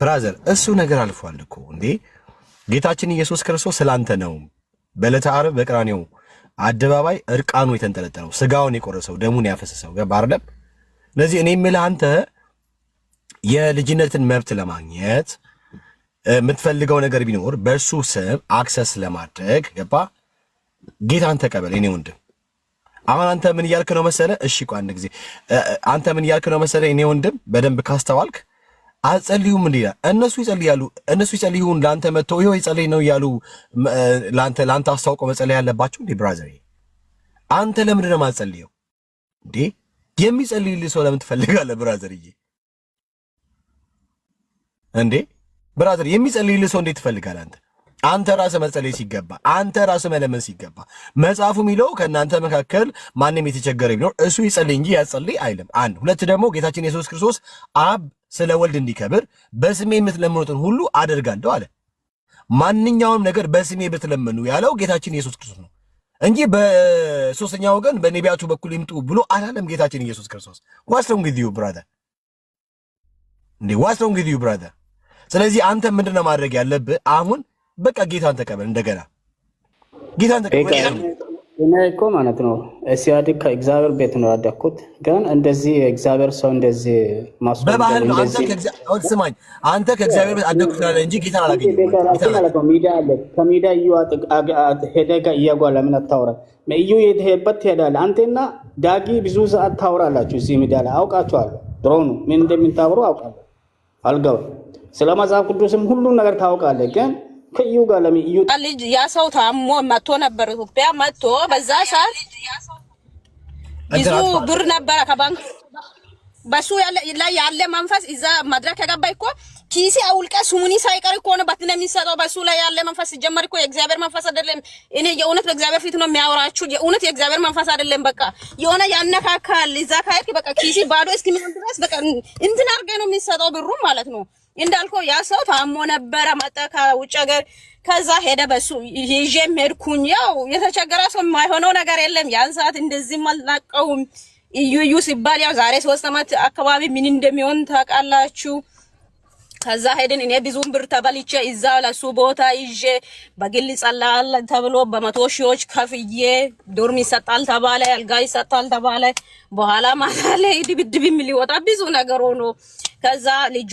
ብራዘር። እሱ ነገር አልፏል እኮ እንዴ። ጌታችን ኢየሱስ ክርስቶስ ስላንተ ነው በዕለተ ዓርብ በቀራንዮ አደባባይ እርቃኑ የተንጠለጠለው፣ ስጋውን የቆረሰው፣ ደሙን ያፈሰሰው። ገባህ አይደል? ስለዚህ እኔ የምልህ አንተ የልጅነትን መብት ለማግኘት የምትፈልገው ነገር ቢኖር በእሱ ስም አክሰስ ለማድረግ ገባ ጌታን ተቀበል የኔ ወንድም። አሁን አንተ ምን እያልክ ነው መሰለ? እሺ ቆይ አንድ ጊዜ አንተ ምን እያልክ ነው መሰለ? የኔ ወንድም በደንብ ካስተዋልክ አጸልዩም እንዴ? እነሱ ይጸልያሉ። እነሱ ይጸልዩን ለአንተ መጥተው ይኸው ይጸልይ ነው እያሉ ለአንተ አስታውቀው መጸለይ ያለባቸው እንዴ? ብራዘር አንተ ለምንድን ነው የማትጸልየው እንዴ? የሚጸልይልህ ሰው ለምን ትፈልጋለህ ብራዘርዬ? እንዴ ብራዘር የሚጸልይልህ ሰው እንዴት ትፈልጋለህ አንተ? አንተ ራስህ መጸለይ ሲገባ፣ አንተ ራስህ መለመን ሲገባ፣ መጽሐፉ የሚለው ከእናንተ መካከል ማንም የተቸገረ ቢኖር እሱ ይጸልይ እንጂ ያጸልይ አይልም። አንድ ሁለት ደግሞ ጌታችን ኢየሱስ ክርስቶስ አብ ስለ ወልድ እንዲከብር በስሜ የምትለምኑትን ሁሉ አደርጋለሁ አለ። ማንኛውም ነገር በስሜ ብትለምኑ ያለው ጌታችን ኢየሱስ ክርስቶስ ነው እንጂ በሶስተኛ ወገን በነቢያቱ በኩል ይምጡ ብሎ አላለም ጌታችን ኢየሱስ ክርስቶስ። ዋትስ ሮንግ ዊዝ ዩ ብራዘር? እንዴ ዋትስ ሮንግ ዊዝ ዩ ብራዘር? ስለዚህ አንተ ምንድነው ማድረግ ያለብህ? አሁን በቃ ጌታን ተቀበል። እንደገና ጌታን ተቀበል። እኔ እኮ ማለት ነው ሲያድግ ከእግዚአብሔር ቤት ነው ያደግኩት። ግን እንደዚህ እግዚአብሔር ሰው እንደዚህ ማስወገድ በባህል ነው። ስማኝ፣ አንተ ከእግዚአብሔር ቤት አደግኩ ትላለህ እንጂ ጌታን አላገኘህም። ሚዲያ አለ። ከሚዲያ እዩ ሄደህ እያጓ ለምን አታወራም? እዩ የሄድበት ትሄዳለህ። አንተና ዳጊ ብዙ ሰዓት ታወራላችሁ እዚህ ሚዲያ ላይ አውቃችኋለሁ። ድሮ ነው ምን እንደምታወሩ አውቃለሁ። አልገባም። ስለ መጽሐፍ ቅዱስም ሁሉም ነገር ታውቃለህ። ግን ከዩ ጋር ለምን እዩ ልጅ ያ ሰው ታሞ መጥቶ ነበር ኢትዮጵያ መጥቶ በዛ ሰዓት ብዙ ብር ነበር ከባንክ በሱ ያለ መንፈስ እዛ መድረክ ከገባ እኮ ኪሲ አውልቀ ሱሙኒ ሳይቀር እኮ ነው በትነ የሚሰጠው። በሱ ላይ ያለ መንፈስ ሲጀመር እኮ የእግዚአብሔር መንፈስ አይደለም። እኔ የእውነት በእግዚአብሔር ፊት ነው የሚያወራችሁ። የእውነት የእግዚአብሔር መንፈስ አይደለም። በቃ የሆነ ያነካካል። እዛ ካይክ በቃ ኪሲ ባዶ እስኪሚሆን ድረስ በቃ እንትን አድርገ ነው የሚሰጠው ብሩ ማለት ነው። እንዳልከው ያ ሰው ታሞ ነበረ መጣ ከውጭ ሀገር። ከዛ ሄደ በሱ ይዤም ሄድኩኝ። ያው የተቸገረ ሰው የማይሆነው ነገር የለም። ያን ሰዓት እንደዚህ አልናቀውም። እዩ ሲባል ያው ዛሬ 3 ዓመት አካባቢ ምን እንደሚሆን ታውቃላችሁ። ከዛ ሄድን። እኔ ብዙም ብር ተበልቼ እዛ ለሱ ቦታ ይዤ በግል ጸላል ተብሎ በመቶ ሺዎች ከፍዬ ዶርም ይሰጣል ተባለ፣ አልጋ ይሰጣል ተባለ። በኋላ ማታ ላይ ድብድብ ሊወጣ ብዙ ነገር ሆኖ ከዛ ልጁ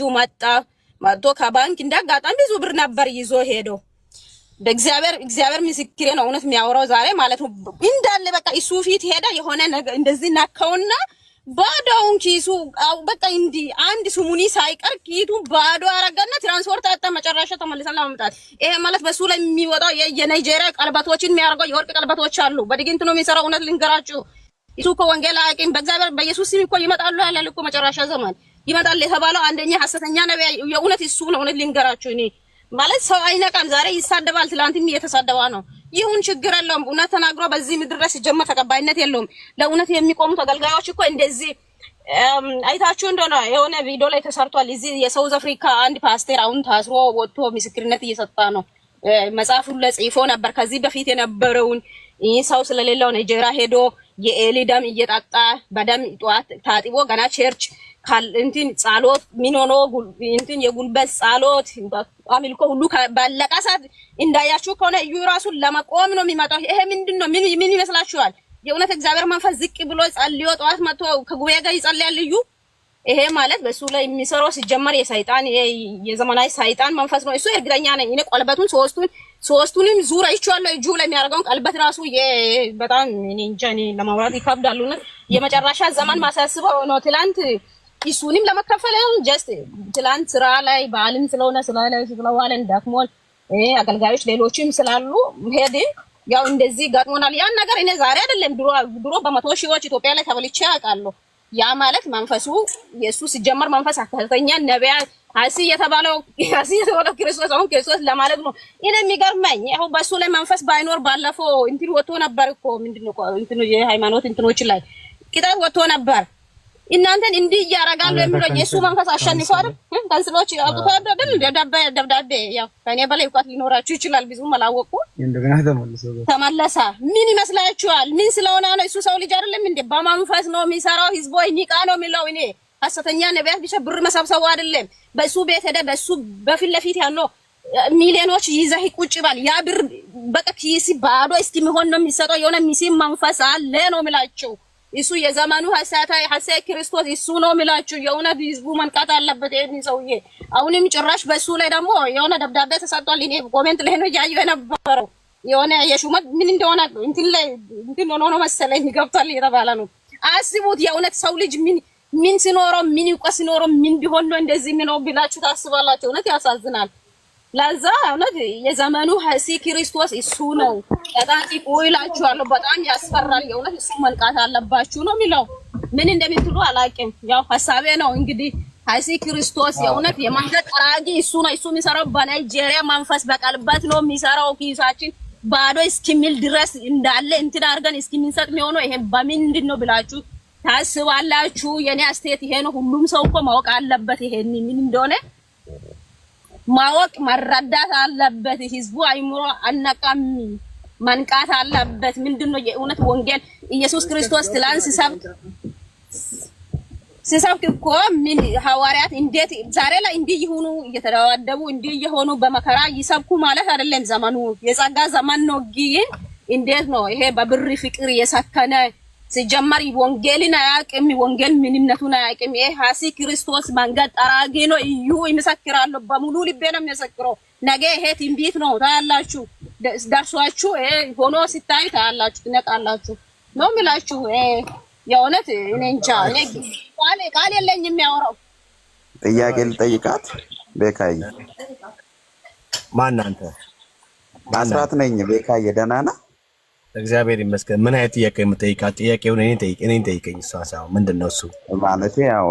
መጥቶ ከባንክ እንዳጋጣሚ ብዙ ብር ነበር ይዞ ሄዶ እግዚአብሔር ምስክሬ ነው እውነት የሚያወራው ዛሬ ማለት ነው። እንዳለ በቃ እሱ ፊት ሄደ የሆነ ነገር እንደዚህ ናከውና ባዶውን ኪሱ በቃ እንዲ አንድ ስሙኒ ሳይቀር ኪቱ ባዶ አረጋና ትራንስፖርት አጣ። መጨረሻ ተመልሰን ለማምጣት ይሄ ማለት በሱ ላይ የሚወጣው የናይጄሪያ ቀለበቶችን የሚያርገው የወርቅ ቀለበቶች አሉ። በድግንት ነው የሚሰራው። እውነት ልንገራችሁ እሱ እኮ ወንጌል አያውቅም። በእግዚአብሔር በኢየሱስ ስም እኮ ይመጣሉ ያላል እኮ መጨረሻ ዘመን ይመጣል የተባለው አንደኛ ሐሰተኛ ነብይ የእውነት እሱ ነው። እውነት ልንገራችሁ እኔ ማለት ሰው አይነቃም። ዛሬ ይሳደባል፣ ትላንትም እየተሳደባ ነው። ይሁን ችግር የለውም። እውነት ተናግሮ በዚህ ምድር ላይ ሲጀመር ተቀባይነት የለውም። ለእውነት የሚቆሙ ተገልጋዮች እኮ እንደዚህ አይታችሁ እንደሆነ የሆነ ቪዲዮ ላይ ተሰርቷል። እዚህ የሳውዝ አፍሪካ አንድ ፓስተር አሁን ታስሮ ወጥቶ ምስክርነት እየሰጣ ነው። መጽሐፉን ለጽፎ ነበር። ከዚህ በፊት የነበረውን ሰው ስለሌለው ናይጄሪያ ሄዶ የኤሊ ደም እየጣጣ በደም ጧት ታጥቦ ገና ቸርች እንትን ጸሎት ምን ሆኖ እንትን የጉልበት ጸሎት አምልኮ ሁሉ ባለቀ ሰዓት እንዳያችሁ ከሆነ እዩ ራሱን ለመቆም ነው የሚመጣው። ይሄ ምንድነው? ምን ይመስላችኋል? የእውነት እግዚአብሔር መንፈስ ዝቅ ብሎ ጸልዮ ጠዋት መጥቶ ከጉባኤ ጋር ይጸልያል እዩ? ይሄ ማለት በሱ ላይ የሚሰራው ሲጀመር የሰይጣን የዘመናዊ ሰይጣን መንፈስ ነው። እሱ እርግጠኛ ነኝ እኔ ቀለበቱን ሶስቱንም ዙር አይቼዋለሁ። እጁ ላይ የሚያደርገውን ቀለበት ራሱ በጣም እኔ እንጃ እኔ ለማውራት ይከብዳሉና የመጨረሻ ዘመን ማሳስበው ነው። ትላንት እሱንም ለመከፈል ጀስት ትላንት ስራ ላይ በዓልም ስለዋለን ደክሞን አገልጋዮች ሌሎችም ስላሉ ሄድን። ያው እንደዚህ ገጥሞናል። ያን ነገር እኔ ዛሬ አይደለም ድሮ በመቶ ሺዎች ኢትዮጵያ ላይ ተበልቼ አውቃለሁ። ያ ማለት መንፈሱ ኢየሱስ ሲጀመር መንፈስ አስተኛ ነቢያ አሲ የተባለው ክርስቶስ አሁን ክርስቶስ ለማለት ነው። እኔ የሚገርመኝ ያው በሱ ላይ መንፈስ ባይኖር ባለፈው እንትን ወጥቶ ነበር እኮ ምንድነው እንትን የሃይማኖት እንትኖች ላይ ቅጣት ወጥቶ ነበር። እናንተን እንዲህ ያረጋሉ የሚለው ኢየሱስ መንፈስ አሸንፎ አይደል? ካንስሎች አውጥቶ አይደል? ደብዳቤ ያው ከኔ በላይ እውቀት ሊኖራችሁ ይችላል። ብዙም አላወቁ እንደገና ተመለሰ። ምን ይመስላችኋል? ምን ስለሆነ ነው? እሱ ሰው ልጅ አይደለም እንዴ? በመንፈስ ነው የሚሰራው። ህዝቦይ ኒቃ ነው የሚለው። እኔ ሐሰተኛ ነቢያት ብቻ ብር መሰብሰቡ አይደለም። በሱ ቤት ሄደ በሱ በፊት ለፊት ያለው ሚሊዮኖች ይዘህ ቁጭ ባል ያ ብር በቃ ኪሲ ባዶ እስኪሆን ነው የሚሰጠው። የሆነ ሚሲም መንፈስ አለ ነው የሚላችሁ። እሱ የዘመኑ ሐሳይ ክርስቶስ እሱ ነው የሚላችሁ። የእውነት ህዝቡ መንቃት አለበት። ይሄን ሰውዬ አሁንም ጭራሽ በሱ ላይ ደግሞ የሆነ ደብዳቤ ተሰጥቷል። እኔ ኮሜንት ላይ ነው ያየው የነበረው የሆነ የሹመት ምን እንደሆነ እንትን ሆኖ ነው መሰለኝ ገብቷል እየተባለ ነው። አስቡት የእውነት ሰው ልጅ ምን ሲኖረው ምን ይውቀስ ሲኖረው ምን ቢሆን ነው እንደዚህ ምን ነው ብላችሁ ታስባላችሁ? እውነት ያሳዝናል። ለዛ እውነት የዘመኑ ሐሳይ ክርስቶስ እሱ ነው። በጣም ይቆይላችኋል። በጣም ያስፈራል። የእውነት እሱ መንቃት አለባችሁ ነው የሚለው። ምን እንደምትሉ አላውቅም። ያው ሐሳቤ ነው እንግዲህ ሐሳይ ክርስቶስ የእውነት የመንገድ ጠራጊ እሱ ነው። እሱ የሚሰራው በናይጄሪያ መንፈስ በቀልበት ነው የሚሰራው። ኪሳችን ባዶ እስኪሚል ድረስ እንዳለ እንትን አድርገን እስኪምንሰጥ የሚሆነው ይሄ በምንድን ነው ብላችሁ ታስባላችሁ? የኔ አስተያየት ይሄ ነው። ሁሉም ሰው እኮ ማወቅ አለበት ይሄን ምን እንደሆነ ማወቅ መረዳት አለበት። ህዝቡ አይምሮ አነቃም መንቃት አለበት። ምንድነው የእውነት ወንጌል ኢየሱስ ክርስቶስ ትላንት ሲሰብክ እኮ ምን ሐዋርያት እንዴት ዛሬ ላይ እንዲህ ይሁኑ እየተደዋደቡ እንዲህ የሆኑ በመከራ ይሰብኩ ማለት አይደለም። ዘመኑ የጸጋ ዘመን ነው። ግን እንዴት ነው ይሄ በብር ፍቅር የሰከነ ሲጀመር ወንጌልን አያውቅም። ወንጌል ምንነቱን አያውቅም። ይሄ ሐሳይ ክርስቶስ መንገድ ጠራጊ ነው። እዩ ይመሰክራሉ። በሙሉ ልቤ ነው የሚመሰክረው። ነገ ይሄ ትንቢት ነው ታያላችሁ። ደርሷችሁ ሆኖ ሲታይ ታያላችሁ፣ ትነቃላችሁ ነው የሚላችሁ። የእውነት እኔ እንጃ እኔ ቃል የለኝም የሚያወራው። ጥያቄ ልጠይቃት ቤካዬ። ማን አንተ? አስራት ነኝ ቤካዬ። ደህና ነህ? እግዚአብሔር ይመስገን። ምን አይነት ጥያቄ የምጠይቃት? ጥያቄውን እኔን ጠይቀኝ። እሷ ሳይሆን ምንድን ነው እሱ ማለት ያው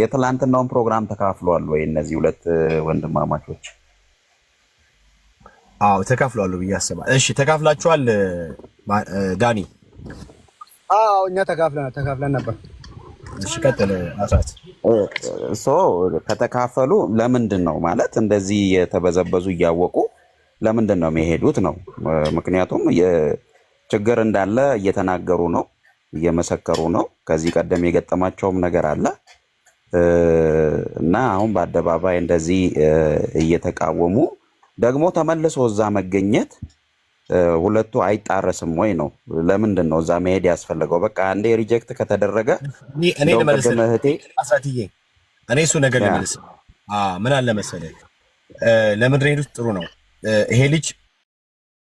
የትላንትናውን ፕሮግራም ተካፍሏል ወይ እነዚህ ሁለት ወንድማማቾች? አዎ ተካፍሏል ብዬ አስባለሁ። እሺ ተካፍላችኋል ዳኒ? አዎ እኛ ተካፍለን ነበር። እሺ ቀጥል አስራት። ከተካፈሉ ለምንድን ነው ማለት እንደዚህ የተበዘበዙ እያወቁ ለምንድን ነው የሚሄዱት ነው? ምክንያቱም ችግር እንዳለ እየተናገሩ ነው፣ እየመሰከሩ ነው። ከዚህ ቀደም የገጠማቸውም ነገር አለ እና አሁን በአደባባይ እንደዚህ እየተቃወሙ ደግሞ ተመልሶ እዛ መገኘት ሁለቱ አይጣረስም ወይ ነው? ለምንድን ነው እዛ መሄድ ያስፈልገው? በቃ አንዴ ሪጀክት ከተደረገ እኔ አስራትዬ እኔ እሱ ነገር ልመልስ። ምን አለ መሰለህ ለምድር ሄዱት ጥሩ ነው። ይሄ ልጅ